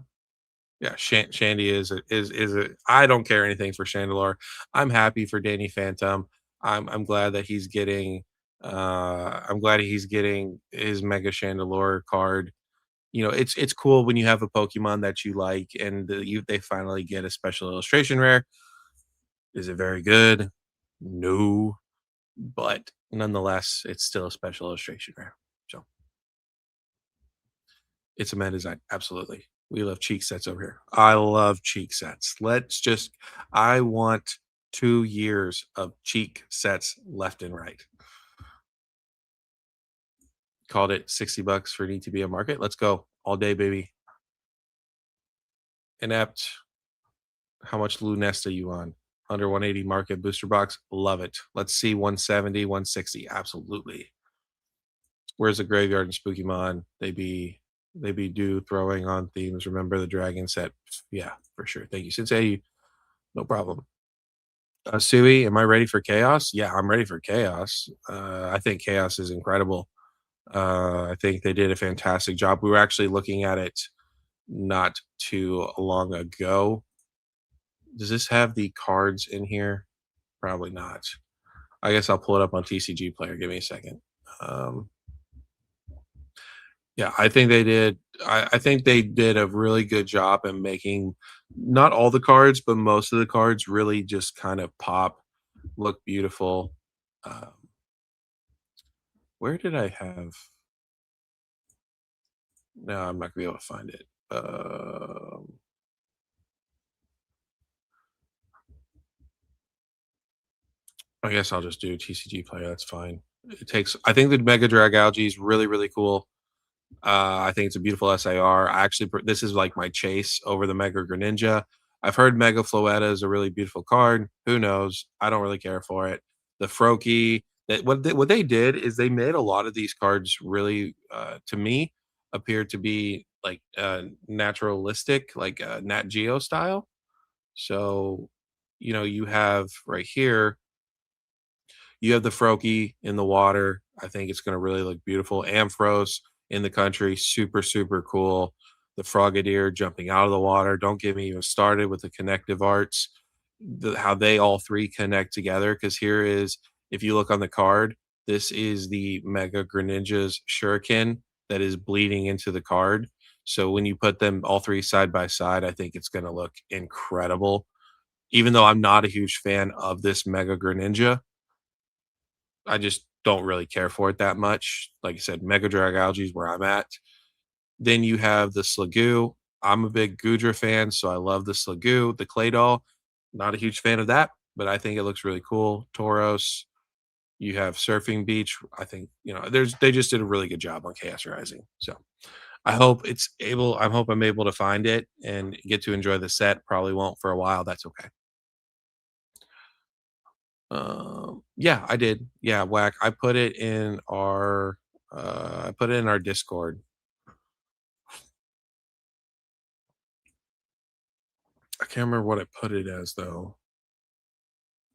A: yeah, Shandy is a. I don't care anything for Chandelure. I'm happy for Danny Phantom. I'm glad that he's getting. I'm glad he's getting his Mega Chandelure card. You know, it's cool when you have a Pokemon that you like and they finally get a special illustration rare. Is it very good? No, but nonetheless, it's still a special illustration rare. So it's a meta design. Absolutely. We love cheek sets over here. I love cheek sets. I want 2 years of cheek sets left and right. Called it 60 bucks for need to be a market. Let's go all day, baby. Inept. How much Lunesta you on? Under 180 market booster box. Love it. Let's see 170, 160. Absolutely. Where's the graveyard and Spookymon? They be do throwing on themes. Remember the dragon set? Yeah, for sure. Thank you, Sensei. No problem. Sui, am I ready for chaos? Yeah, I'm ready for chaos. I think chaos is incredible. I think they did a fantastic job. We were actually looking at it not too long ago. Does this have the cards in here? Probably not. I guess I'll pull it up on TCG Player. Give me a second. Um, yeah, I think they did. I think they did a really good job in making not all the cards, but most of the cards really just kind of pop, look beautiful. Um, where did I have? No, I'm not gonna be able to find it. I guess I'll just do TCG Player. That's fine. It takes. I think the Mega Drag Algae is really really cool. I think it's a beautiful SAR. This is like my chase over the Mega Greninja. I've heard Mega Floetta is a really beautiful card. Who knows? I don't really care for it. The Froakie, what they did is they made a lot of these cards really, to me, appear to be like naturalistic, like Nat Geo style. So, you have right here you have the Froakie in the water. I think it's going to really look beautiful. Ampharos in the country, super, super cool. The Frogadier jumping out of the water. Don't get me even started with the connective arts, how they all three connect together. Because here is, if you look on the card, this is the Mega Greninja's Shuriken that is bleeding into the card. So when you put them all three side by side, I think it's going to look incredible. Even though I'm not a huge fan of this Mega Greninja, I just don't really care for it that much. Like I said, Mega Drag Algae is where I'm at. Then you have the Slagoo. I'm a big Gudra fan, so I love the Slagoo. The Clay Doll, not a huge fan of that, but I think it looks really cool. Tauros. You have Surfing Beach. I think they just did a really good job on Chaos Rising. So I hope I'm able to find it and get to enjoy the set. Probably won't for a while. That's okay. Yeah, I did. Yeah, whack. I put it in our Discord. I can't remember what I put it as though.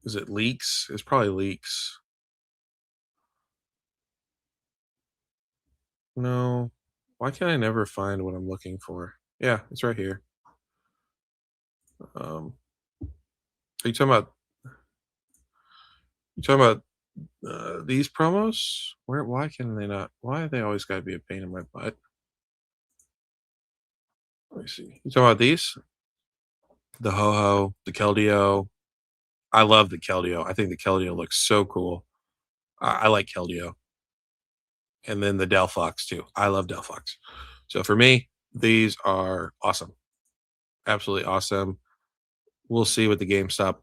A: Is it leaks? It's probably leaks. No. Why can I never find what I'm looking for? Yeah, it's right here. Are you talking about? You talking about these promos? Where? Why can they not? Why have they always got to be a pain in my butt? Let me see. You talking about these? The Ho Ho, the Keldeo. I love the Keldeo. I think the Keldeo looks so cool. I like Keldeo, and then the Delphox too. I love Delphox. So for me, these are awesome. Absolutely awesome. We'll see what the GameStop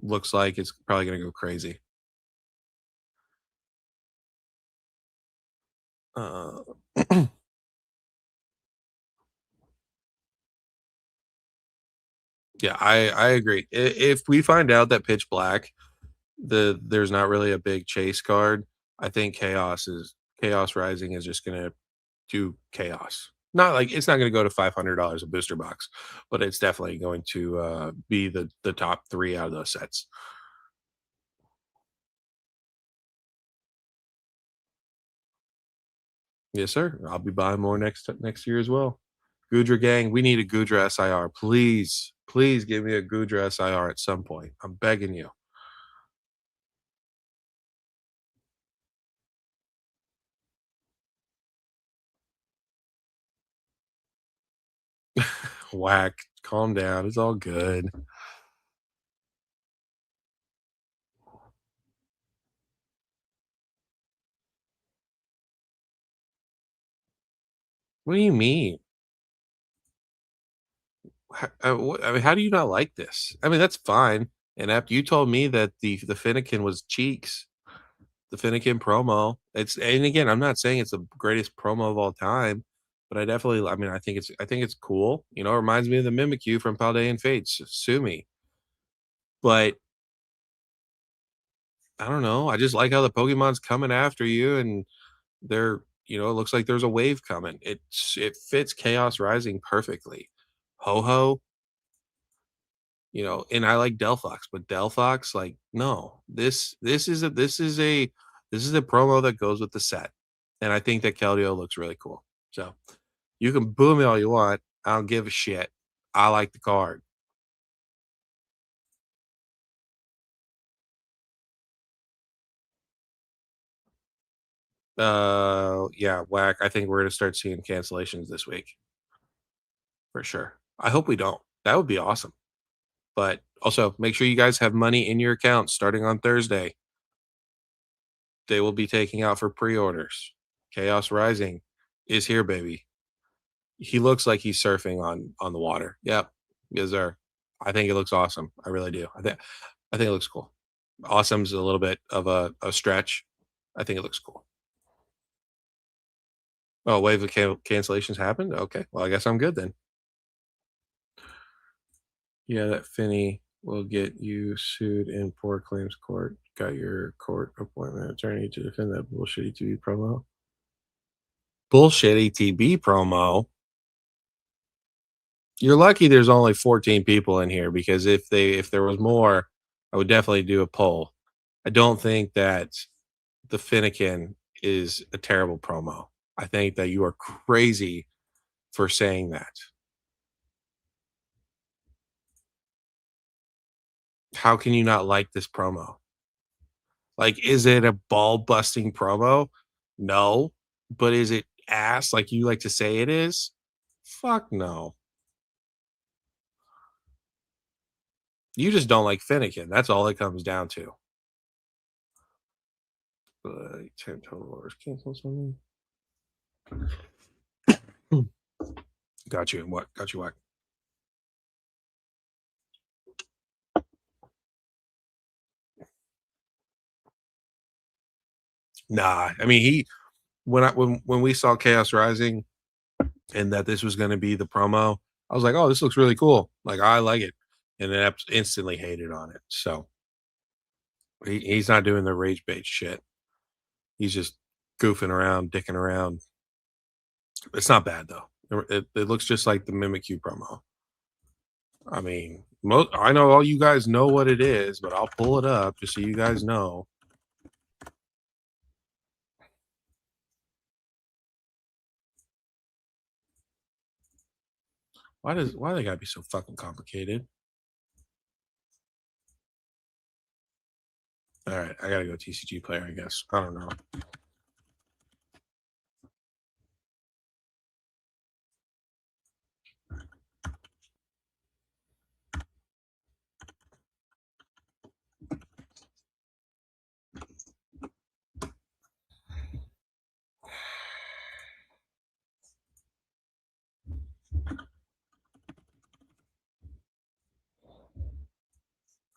A: looks like. It's probably going to go crazy. Uh, yeah, I agree. If we find out that Pitch Black, there's not really a big chase card, I think Chaos Rising is just gonna do chaos. Not like it's not gonna go to $500 a booster box, but it's definitely going to be the top three out of those sets. Yes, sir. I'll be buying more next year as well. Gudra gang, we need a Gudra SIR. Please, please give me a Gudra SIR at some point. I'm begging you. Whack. Calm down. It's all good. What do you mean? I mean, how do you not like this? I mean, that's fine. And after you told me that the Finnegan was cheeks, the Finnegan promo. It's and again, I'm not saying it's the greatest promo of all time, but I mean, I think it's cool. You know, it reminds me of the Mimikyu from Paldean Fates. Sue me. But I don't know. I just like how the Pokemon's coming after you and it looks like there's a wave coming. It fits Chaos Rising perfectly. Ho Ho, and I like Delphox, but Delphox, like, no, this is a promo that goes with the set, and I think that Keldeo looks really cool. So you can boo me all you want. I don't give a shit. I like the card. Yeah, whack. I think we're gonna start seeing cancellations this week for sure. I hope we don't. That would be awesome. But also make sure you guys have money in your account starting on Thursday. They will be taking out for pre-orders. Chaos Rising is here, baby. He looks like he's surfing on the water. Yep. Yes, sir. I think it looks awesome. I really do. I think it looks cool. Awesome's a little bit of a stretch. I think it looks cool. Oh, wave of cancellations happened? Okay. Well, I guess I'm good then. Yeah, that Finney will get you sued in poor claims court. Got your court appointment attorney to defend that bullshitty TV promo. Bullshitty TB promo. You're lucky there's only 14 people in here because if there was more, I would definitely do a poll. I don't think that the Finnegan is a terrible promo. I think that you are crazy for saying that. How can you not like this promo? Like, is it a ball busting promo? No. But is it ass like you like to say it is? Fuck no. You just don't like Finnegan. That's all it comes down to. 10 total orders cancel something. Got you. What? Got you what? Nah. I mean, when we saw Chaos Rising and that this was going to be the promo, I was like, oh, this looks really cool. Like, I like it, and then instantly hated on it. So he's not doing the rage bait shit. He's just goofing around, dicking around. It's not bad though. It looks just like the Mimikyu promo. I mean, I know all you guys know what it is, but I'll pull it up just so you guys know. Why they gotta be so fucking complicated? All right, I gotta go TCG player, I guess. I don't know.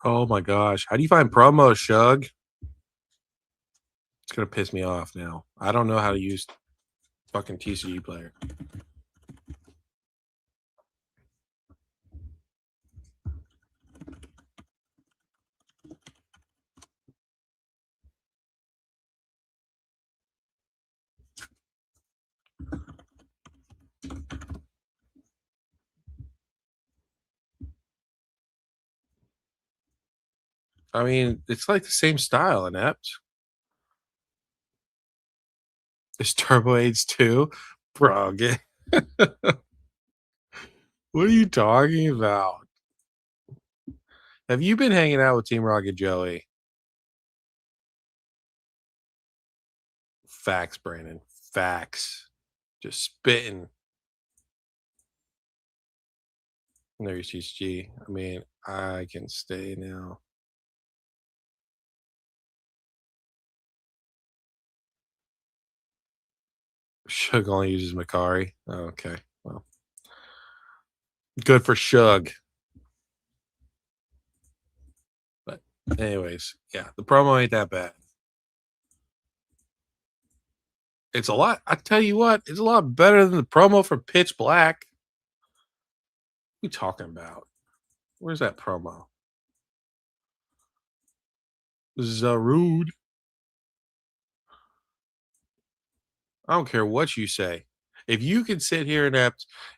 A: Oh my gosh. How do you find promo, Shug? It's gonna piss me off now. I don't know how to use fucking TCG player. I mean, it's like the same style, inept. It's Turbo Aids too? Bro, get what are you talking about? Have you been hanging out with Team Rocket Joey? Facts, Brandon. Facts. Just spitting. There's TCG. I mean, I can stay now. Shug only uses Macari. Oh, okay. Well, good for Shug. But anyways, yeah, the promo ain't that bad. It's a lot. I tell you what, it's a lot better than the promo for Pitch Black. What are you talking about? Where's that promo? Rude. I don't care what you say. If you can sit here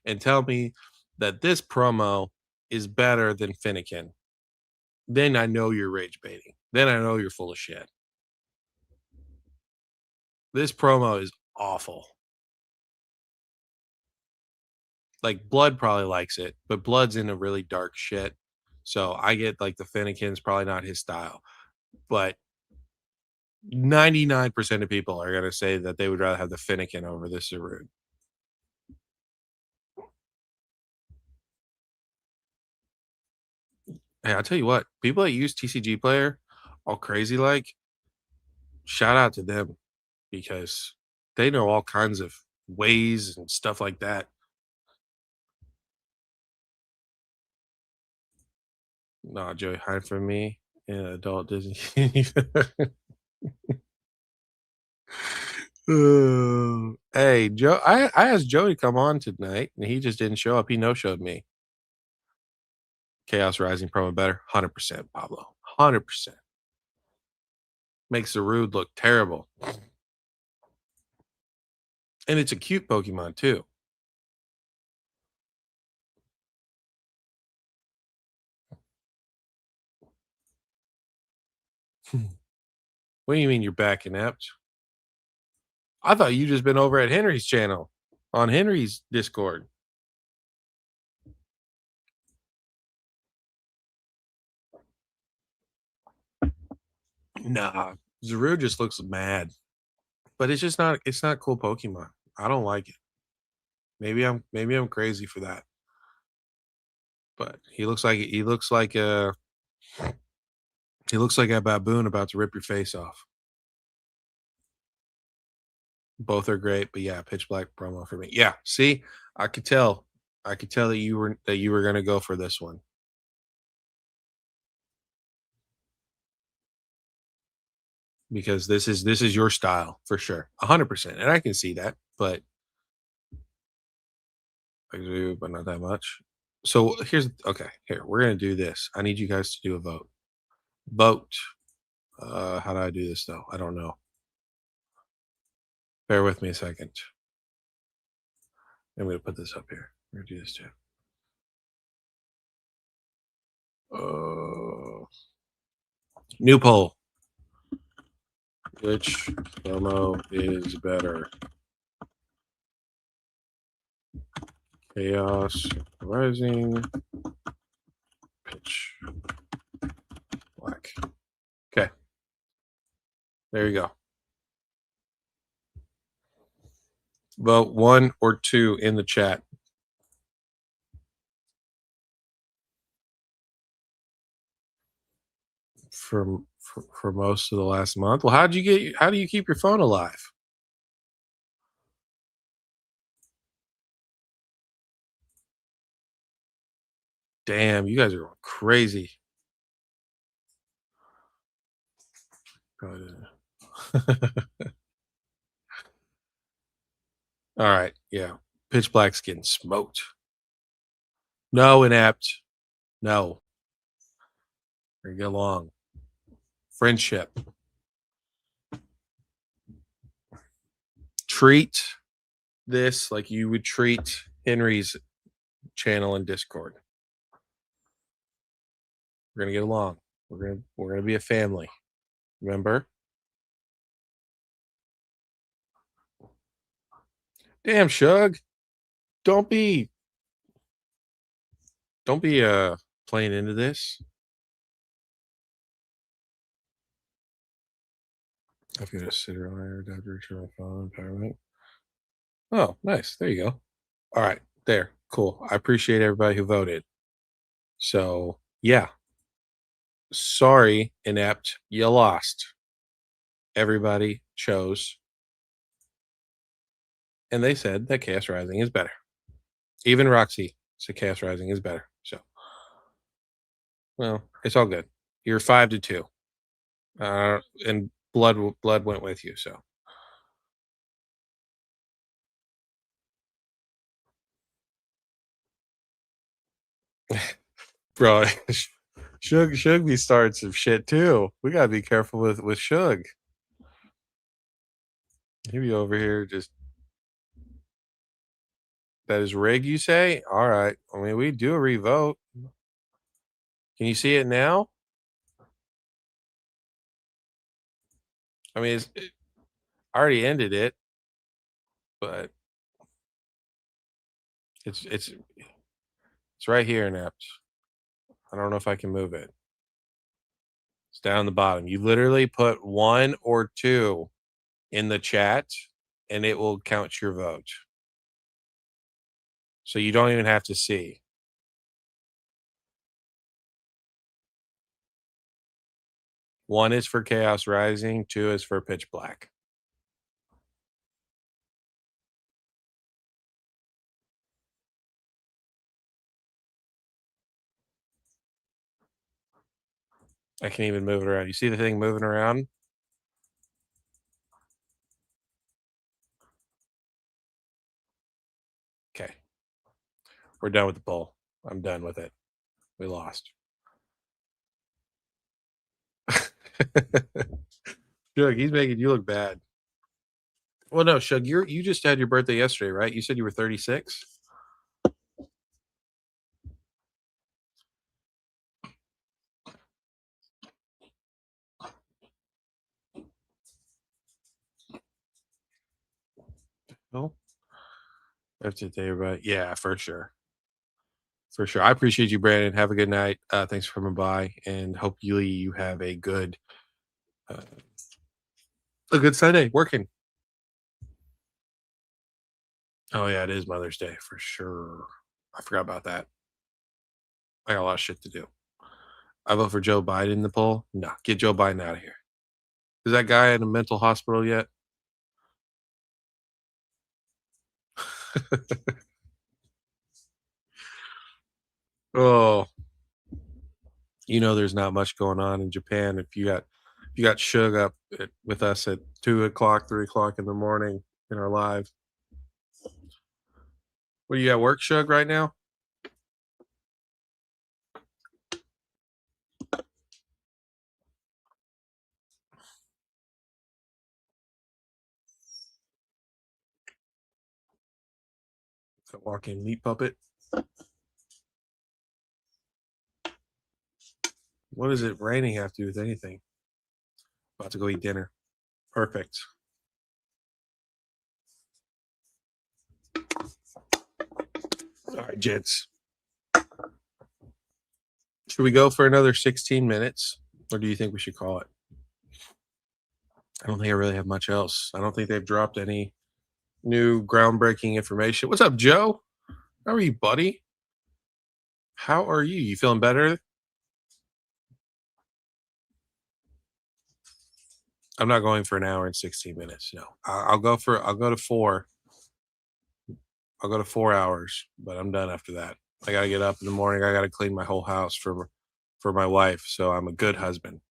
A: and tell me that this promo is better than Finnegan, then I know you're rage baiting. Then I know you're full of shit. This promo is awful. Like Blood probably likes it, but Blood's in a really dark shit. So I get like the Finnegan's probably not his style. But 99% of people are gonna say that they would rather have the Finnegan over this Zarude. Hey, I'll tell you what, people that use TCG player all crazy like, shout out to them because they know all kinds of ways and stuff like that. Nah, Joey, hide from me in adult Disney. Hey, Joe, I asked Joey to come on tonight and he just didn't show up. He no showed me. Chaos Rising promo better. 100%, Pablo. 100%. Makes the Rude look terrible. And it's a cute Pokemon too. What do you mean you're back inept? I thought you just been over at Henry's channel on Henry's Discord. Nah, Zaru just looks mad, but it's just not. It's not cool Pokemon. I don't like it. Maybe I'm crazy for that. But he looks like a baboon about to rip your face off. Both are great, but yeah, Pitch Black promo for me. Yeah, see, I could tell. I could tell that you were gonna go for this one. Because this is your style for sure. 100%. And I can see that, but I do, but not that much. So here's okay, here. We're gonna do this. I need you guys to do a vote. Vote. How do I do this though? I don't know. Bear with me a second. I'm gonna put this up here. We're gonna do this too. New poll. Which promo is better? Chaos Rising, Pitch Black. Okay. There you go. Vote 1 or 2 in the chat. For most of the last month. Well, how do you keep your phone alive? Damn, you guys are going crazy. All right, yeah. Pitch Black's getting smoked. No, inept. No. We're gonna get along. Friendship. Treat this like you would treat Henry's channel in Discord. We're gonna get along. We're gonna be a family. Remember? Damn, Shug. Don't be playing into this. I've got a sitter on air adapter to my phone, power bank. Oh, nice. There you go. All right, there. Cool. I appreciate everybody who voted. So yeah. Sorry, inept. You lost. Everybody chose. And they said that Chaos Rising is better. Even Roxy said Chaos Rising is better. So well, it's all good. You're 5-2. And blood went with you, so bro. Shug be starting some shit too. We gotta be careful with Shug. He be over here just that is rig, you say? All right. I mean, we do a revote. Can you see it now? I mean, I already ended it, but it's right here, Naps. I don't know if I can move it. It's down the bottom. You literally put 1 or 2 in the chat, and it will count your vote. So you don't even have to see. One is for Chaos Rising, 2 is for Pitch Black. I can't even move it around. You see the thing moving around? Okay. We're done with the poll. I'm done with it. We lost. Shug, he's making you look bad. Well, no, Shug, you just had your birthday yesterday, right? You said you were 36. No. That's it, everybody. Yeah, for sure. For sure. I appreciate you, Brandon. Have a good night. Thanks for coming by, and hopefully you have a good Sunday working. Oh yeah, it is Mother's Day for sure. I forgot about that. I got a lot of shit to do. I vote for Joe Biden in the poll. No, get Joe Biden out of here. Is that guy in a mental hospital yet? Oh, there's not much going on in Japan. If you got Shug up with us at 2 o'clock, 3 o'clock in the morning in our live. What, you at work, Shug, right now? Walking meat puppet. What does it raining have to do with anything? About to go eat dinner. Perfect. All right, gents. Should we go for another 16 minutes, or do you think we should call it? I don't think I really have much else. I don't think they've dropped any new groundbreaking information. What's up, Joe? How are you, buddy? How are you? You feeling better? I'm not going for an hour and 16 minutes. No, I'll go to four. I'll go to 4 hours, but I'm done after that. I gotta get up in the morning. I gotta clean my whole house for my wife. So I'm a good husband.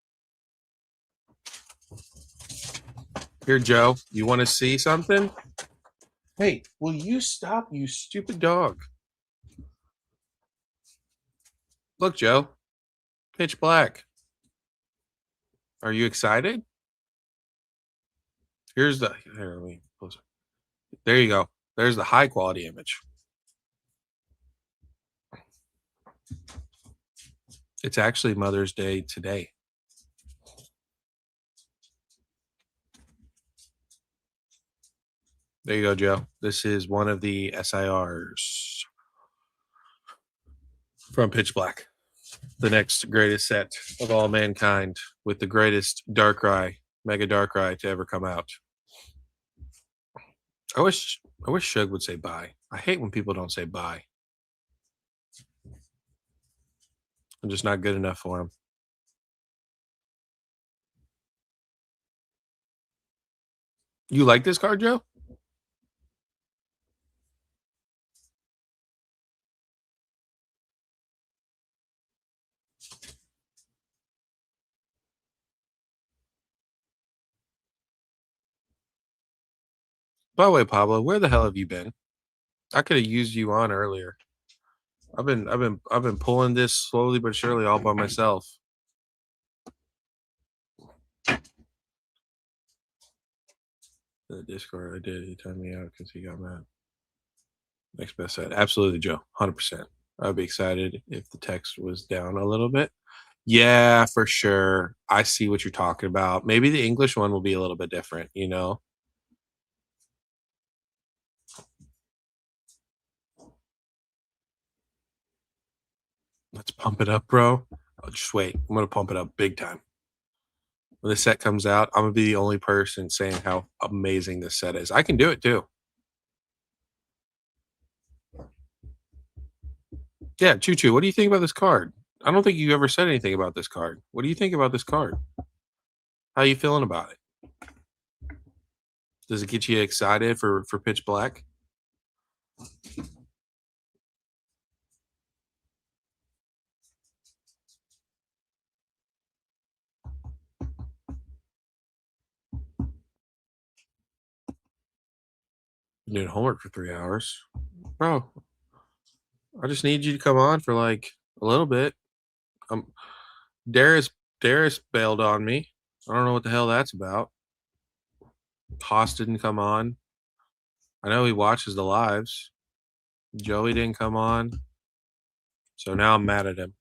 A: Here, Joe, you want to see something? Hey, will you stop, you stupid dog? Look, Joe, pitch black. Are you excited? Here's the here, let me closer. There you go. There's the high quality image. It's actually Mother's Day today. There you go, Joe. This is one of the SIRs from Pitch Black, the next greatest set of all mankind with the greatest Darkrai, Mega Darkrai to ever come out. I wish Shug would say bye. I hate when people don't say bye. I'm just not good enough for him. You like this card, Joe? By the way, Pablo, where the hell have you been? I could have used you on earlier. I've been pulling this slowly but surely all by myself. The Discord I did, he timed me out because he got mad. Next best set. Absolutely, Joe. 100%. I'd be excited if the text was down a little bit. Yeah, for sure. I see what you're talking about. Maybe the English one will be a little bit different, you know? Let's pump it up, bro. Oh, just wait. I'm going to pump it up big time. When the set comes out, I'm going to be the only person saying how amazing this set is. I can do it too. Yeah, Choo Choo, what do you think about this card? I don't think you ever said anything about this card. What do you think about this card? How are you feeling about it? Does it get you excited for Pitch Black? Been doing homework for 3 hours, bro. I just need you to come on for like a little bit. Um, Darius bailed on me. I don't know what the hell that's about. Haas didn't come on. I know he watches the lives. Joey didn't come on. So now I'm mad at him.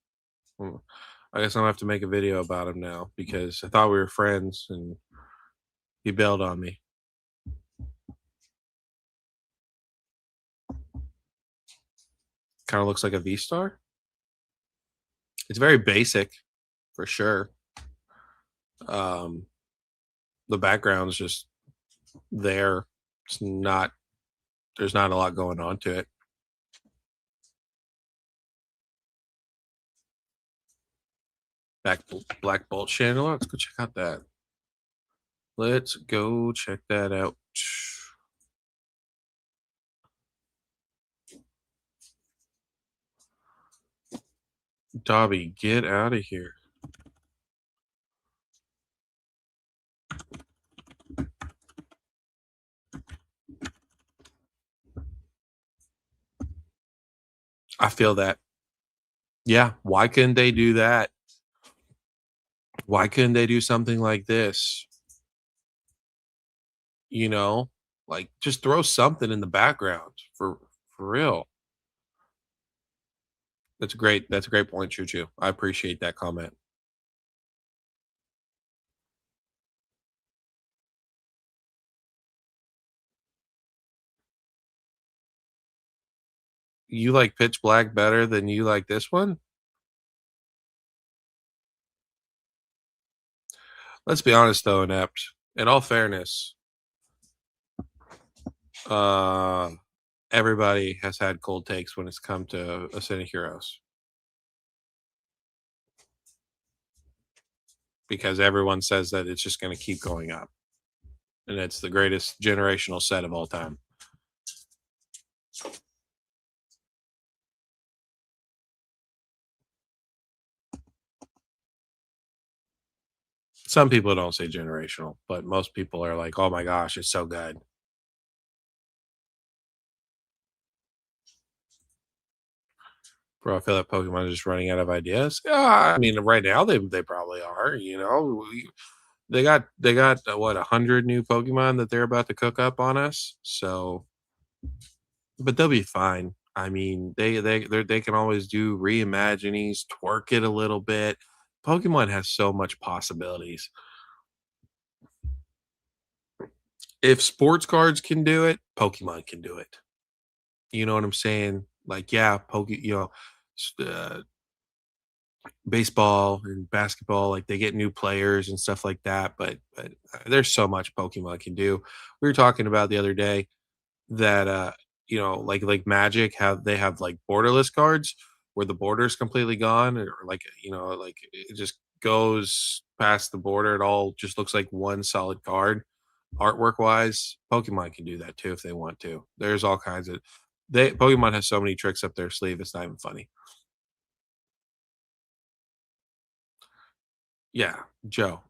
A: I guess I'm gonna have to make a video about him now because I thought we were friends and he bailed on me. Kind of looks like a V-Star. It's very basic for sure. The background's just there. It's not there's not a lot going on to it. Black Bolt Chandler. Let's go check out that. Let's go check that out. Dobby, get out of here. I feel that. Yeah, why couldn't they do that? Why couldn't they do something like this? You know, like just throw something in the background for real. That's great. That's a great point, Choo Choo. I appreciate that comment. You like Pitch Black better than you like this one? Let's be honest though, Inept. In all fairness, uh, everybody has had cold takes when it's come to Ascending Heroes because everyone says that it's just going to keep going up, and it's the greatest generational set of all time. Some people don't say generational, but most people are like, "Oh my gosh, it's so good." Bro, I feel like Pokemon is just running out of ideas. Yeah, I mean, right now they probably are. They got what 100 new Pokemon that they're about to cook up on us. So, but they'll be fine. I mean, they can always do reimaginings, twerk it a little bit. Pokemon has so much possibilities. If sports cards can do it, Pokemon can do it. You know what I'm saying? Like, yeah, baseball and basketball, like they get new players and stuff like that. But there's so much Pokemon can do. We were talking about the other day that like Magic have they have like borderless cards where the border is completely gone, or like like it just goes past the border. It all just looks like one solid card. Artwork wise, Pokemon can do that too if they want to. There's all kinds of they Pokemon has so many tricks up their sleeve. It's not even funny. Yeah, Joe.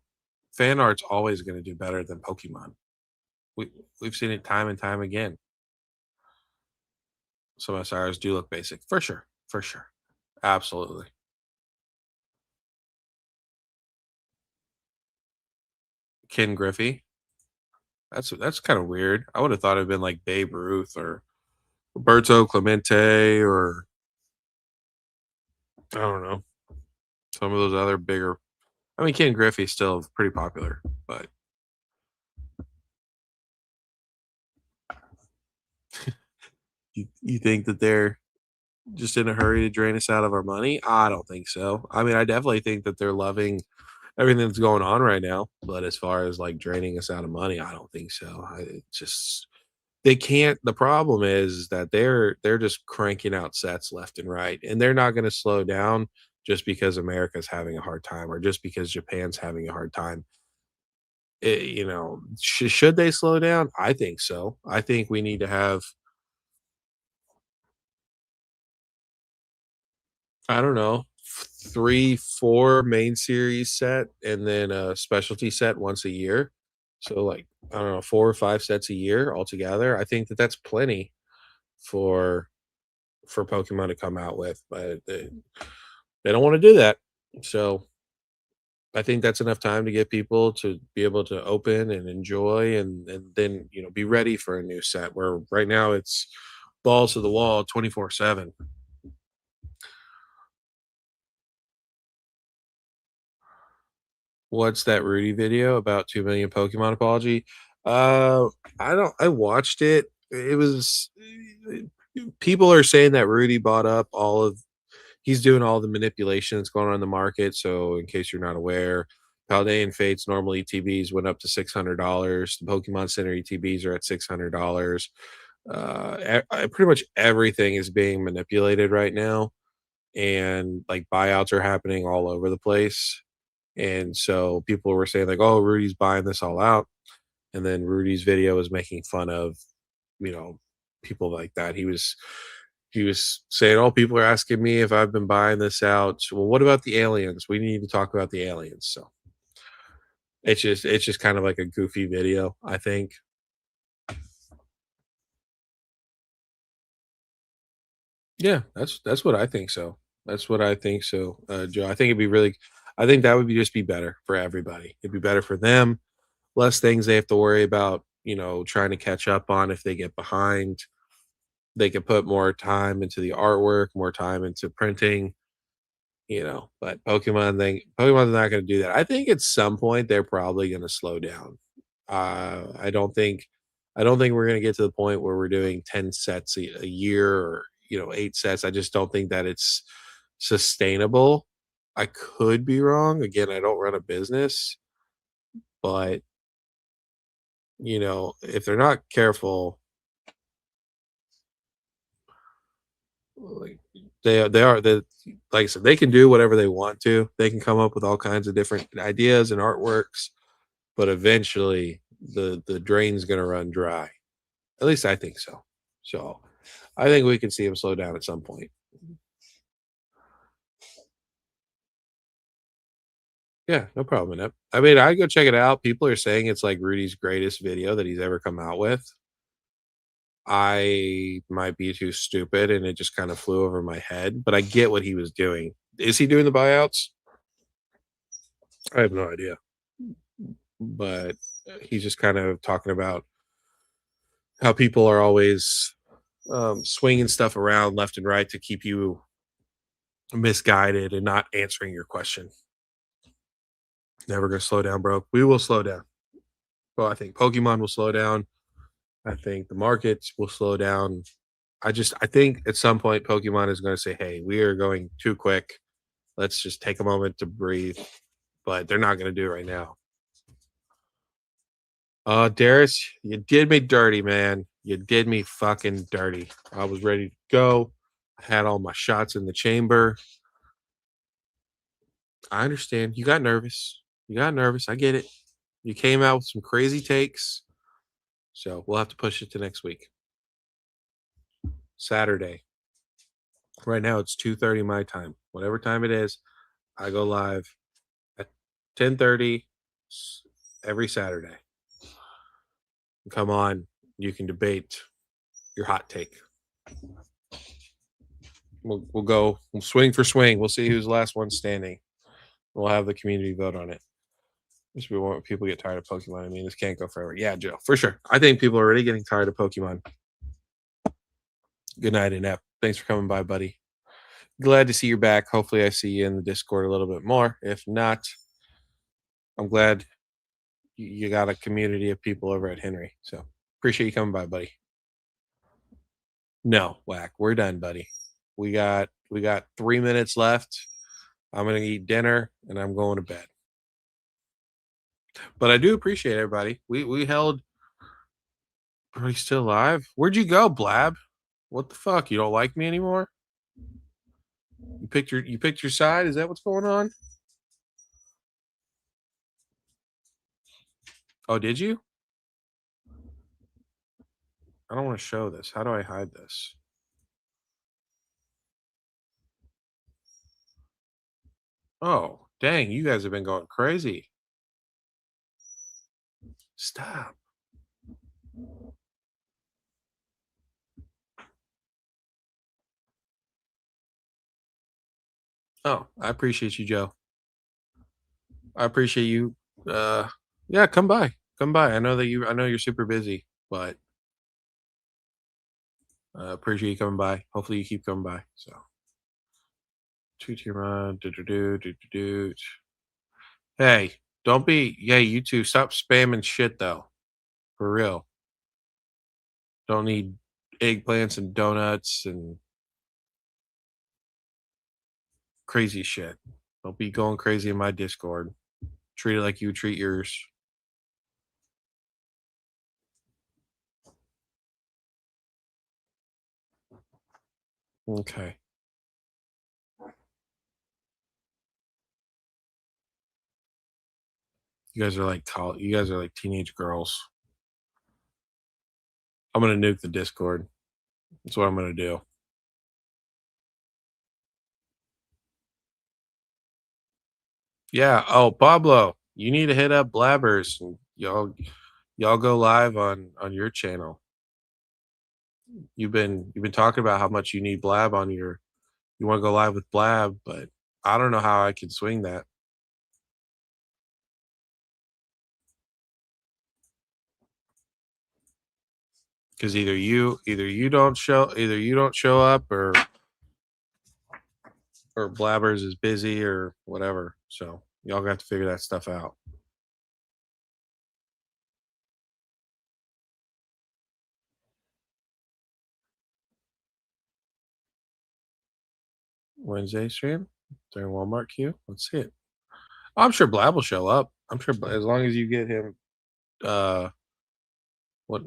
A: Fan art's always gonna do better than Pokemon. We we've seen it time and time again. Some of ours do look basic, for sure, for sure. Absolutely. Ken Griffey, that's kinda weird. I would've thought it'd been like Babe Ruth or Roberto Clemente or I don't know, some of those other bigger I mean, Ken Griffey's still pretty popular, but you think that they're just in a hurry to drain us out of our money? I don't think so. I mean, I definitely think that they're loving everything that's going on right now, but as far as, like, draining us out of money, I don't think so. I it just they can't the problem is that they're just cranking out sets left and right, and they're not gonna slow down just because America's having a hard time or just because Japan's having a hard time. Should they slow down? I think so. I think we need to have, I don't know, 3, 4 main series set and then a specialty set once a year. So, like, I don't know, 4 or 5 sets a year altogether. I think that that's plenty for Pokemon to come out with, but they don't wanna do that. So, I think that's enough time to get people to be able to open and enjoy and then, be ready for a new set where right now it's balls to the wall 24/7. What's that Rudy video about 2,000,000 Pokemon apology? Uh, I watched it. It was people are saying that Rudy bought up all of he's doing all the manipulation that's going on in the market. So in case you're not aware, Paldean Fates normal ETBs went up to $600. The Pokemon Center ETBs are at $600. Pretty much everything is being manipulated right now, and like buyouts are happening all over the place. And so people were saying like, "Oh, Rudy's buying this all out," and then Rudy's video was making fun of, you know, people like that. He was saying, "Oh, people are asking me if I've been buying this out. Well, what about the aliens? We need to talk about the aliens." So it's just kind of like a goofy video, I think. Yeah, that's what I think so. That's what I think so, Joe. I think that would be just be better for everybody. It'd be better for them, less things they have to worry about, trying to catch up on if they get behind. They could put more time into the artwork, more time into printing, but Pokemon's not gonna do that. I think at some point they're probably gonna slow down. Uh, I don't think I don't think we're gonna get to the point where we're doing 10 sets a year or, 8 sets. I just don't think that it's sustainable. I could be wrong. Again, I don't run a business, but if they're not careful, like they like I said, they can do whatever they want to. They can come up with all kinds of different ideas and artworks, but eventually the drain's gonna run dry. At least I think so. So I think we can see him slow down at some point. Yeah, no problem, man. I mean, I go check it out. People are saying it's like Rudy's greatest video that he's ever come out with. I might be too stupid and it just kind of flew over my head, but I get what he was doing. Is he doing the buyouts? I have no idea. But he's just kind of talking about how people are always swinging stuff around left and right to keep you misguided and not answering your question. Never gonna slow down, bro. We will slow down. Well, I think Pokemon will slow down. I think the markets will slow down. I think at some point Pokemon is going to say, "Hey, we are going too quick. Let's just take a moment to breathe." But they're not going to do it right now. Darius, you did me dirty, man. You did me fucking dirty. I was ready to go. I had all my shots in the chamber. I understand. You got nervous. You got nervous. I get it. You came out with some crazy takes. So we'll have to push it to next week. Saturday. Right now it's 2:30 my time. Whatever time it is, I go live at 10:30 every Saturday. Come on, you can debate your hot take. We'll swing for swing. We'll see who's the last one standing. We'll have the community vote on it. Just we want people get tired of Pokemon. I mean, this can't go forever. Yeah, Joe, for sure. I think people are already getting tired of Pokemon. Good night, Inept. Thanks for coming by, buddy. Glad to see you're back. Hopefully, I see you in the Discord a little bit more. If not, I'm glad you got a community of people over at Henry. So appreciate you coming by, buddy. No, whack. We're done, buddy. We got 3 minutes left. I'm gonna eat dinner and I'm going to bed. But I do appreciate everybody. We held. Are you still alive? Where'd you go, Blab? What the fuck? You don't like me anymore? You picked your side? Is that what's going on? Oh, did you? I don't want to show this. How do I hide this? Oh, dang, you guys have been going crazy. Stop. Oh, I appreciate you, Joe. I appreciate you. Yeah, come by. Come by. I know you're super busy, but appreciate you coming by. Hopefully you keep coming by. So two tier run. Do. Hey, don't be yeah, you two stop spamming shit though. For real. Don't need eggplants and donuts and crazy shit. Don't be going crazy in my Discord. Treat it like you treat yours. Okay. You guys are like teenage girls. I'm gonna nuke the Discord. That's what I'm gonna do. Yeah. Oh, Pablo, you need to hit up Blabbers and y'all go live on your channel. You've been talking about how much you need Blab on your you want to go live with Blab, but I don't know how I can swing that because either you don't show up or Blabbers is busy or whatever. So y'all got to figure that stuff out. Wednesday stream during Walmart queue. Let's see it. I'm sure Blab will show up. I'm sure as long as you get him what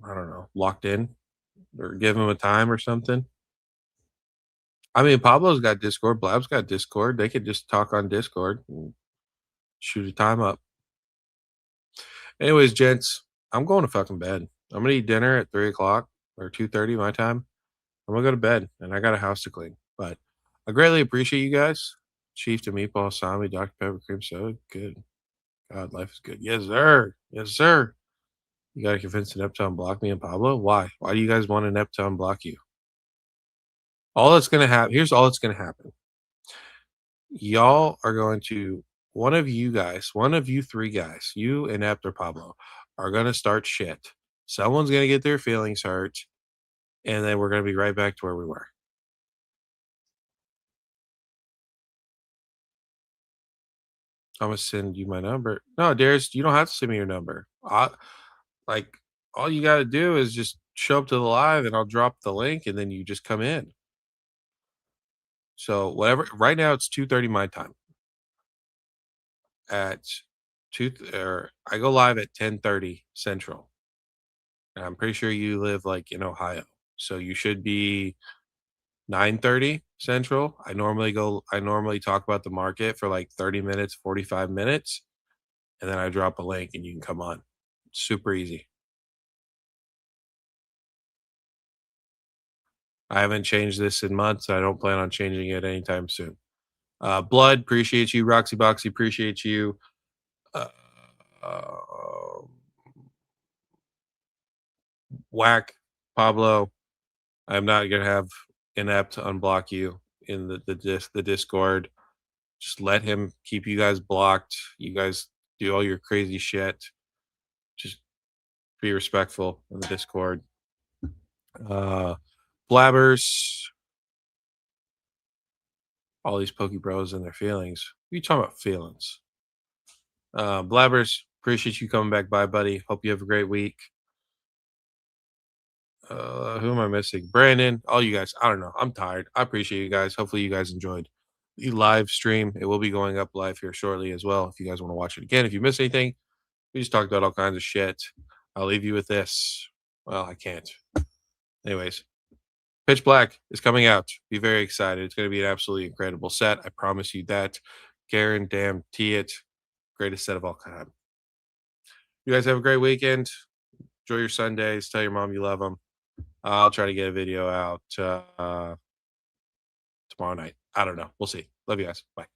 A: I don't know, locked in or give him a time or something. I mean, Pablo's got Discord, Blab's got Discord. They could just talk on Discord and shoot a time up. Anyways, gents, I'm going to fucking bed. I'm gonna eat dinner at 3 o'clock or 2:30 my time. I'm gonna go to bed, and I got a house to clean. But I greatly appreciate you guys. Chief to Meatball, Sami, Dr. Pepper, Cream Soda. Good. God, life is good. Yes, sir. Yes, sir. You gotta convince an to unblock me and Pablo. Why? Why do you guys want an to unblock you? All that's gonna happen. Here's all that's gonna happen. Y'all are going to one of you guys, one of you three guys, you and Ept or Pablo, are gonna start shit. Someone's gonna get their feelings hurt, and then we're gonna be right back to where we were. I'm gonna send you my number. No, Darius, you don't have to send me your number. Like all you gotta do is just show up to the live and I'll drop the link and then you just come in. So whatever right now it's 2:30 my time. At two or I go live at 10:30 Central. And I'm pretty sure you live like in Ohio. So you should be 9:30 Central. I normally talk about the market for like 30 minutes, 45 minutes, and then I drop a link and you can come on. Super easy. I haven't changed this in months. I don't plan on changing it anytime soon. Blood, appreciate you. Roxy Boxy, appreciate you. Uh, uh, Whack, Pablo, I'm not gonna have inept unblock you in the Discord. Just let him keep you guys blocked. You guys do all your crazy shit. Just be respectful in the Discord. Uh, Blabbers, all these Poke Bros and their feelings. What are you talking about feelings? Blabbers, appreciate you coming back by, buddy. Hope you have a great week. Who am I missing? Brandon, all you guys. I don't know. I'm tired. I appreciate you guys. Hopefully, you guys enjoyed the live stream. It will be going up live here shortly as well. If you guys want to watch it again, if you miss anything, we just talked about all kinds of shit. I'll leave you with this. Well, I can't. Anyways, Pitch Black is coming out. Be very excited. It's going to be an absolutely incredible set. I promise you that. Guarantee it. Greatest set of all time. You guys have a great weekend. Enjoy your Sundays. Tell your mom you love them. I'll try to get a video out tomorrow night. I don't know. We'll see. Love you guys. Bye.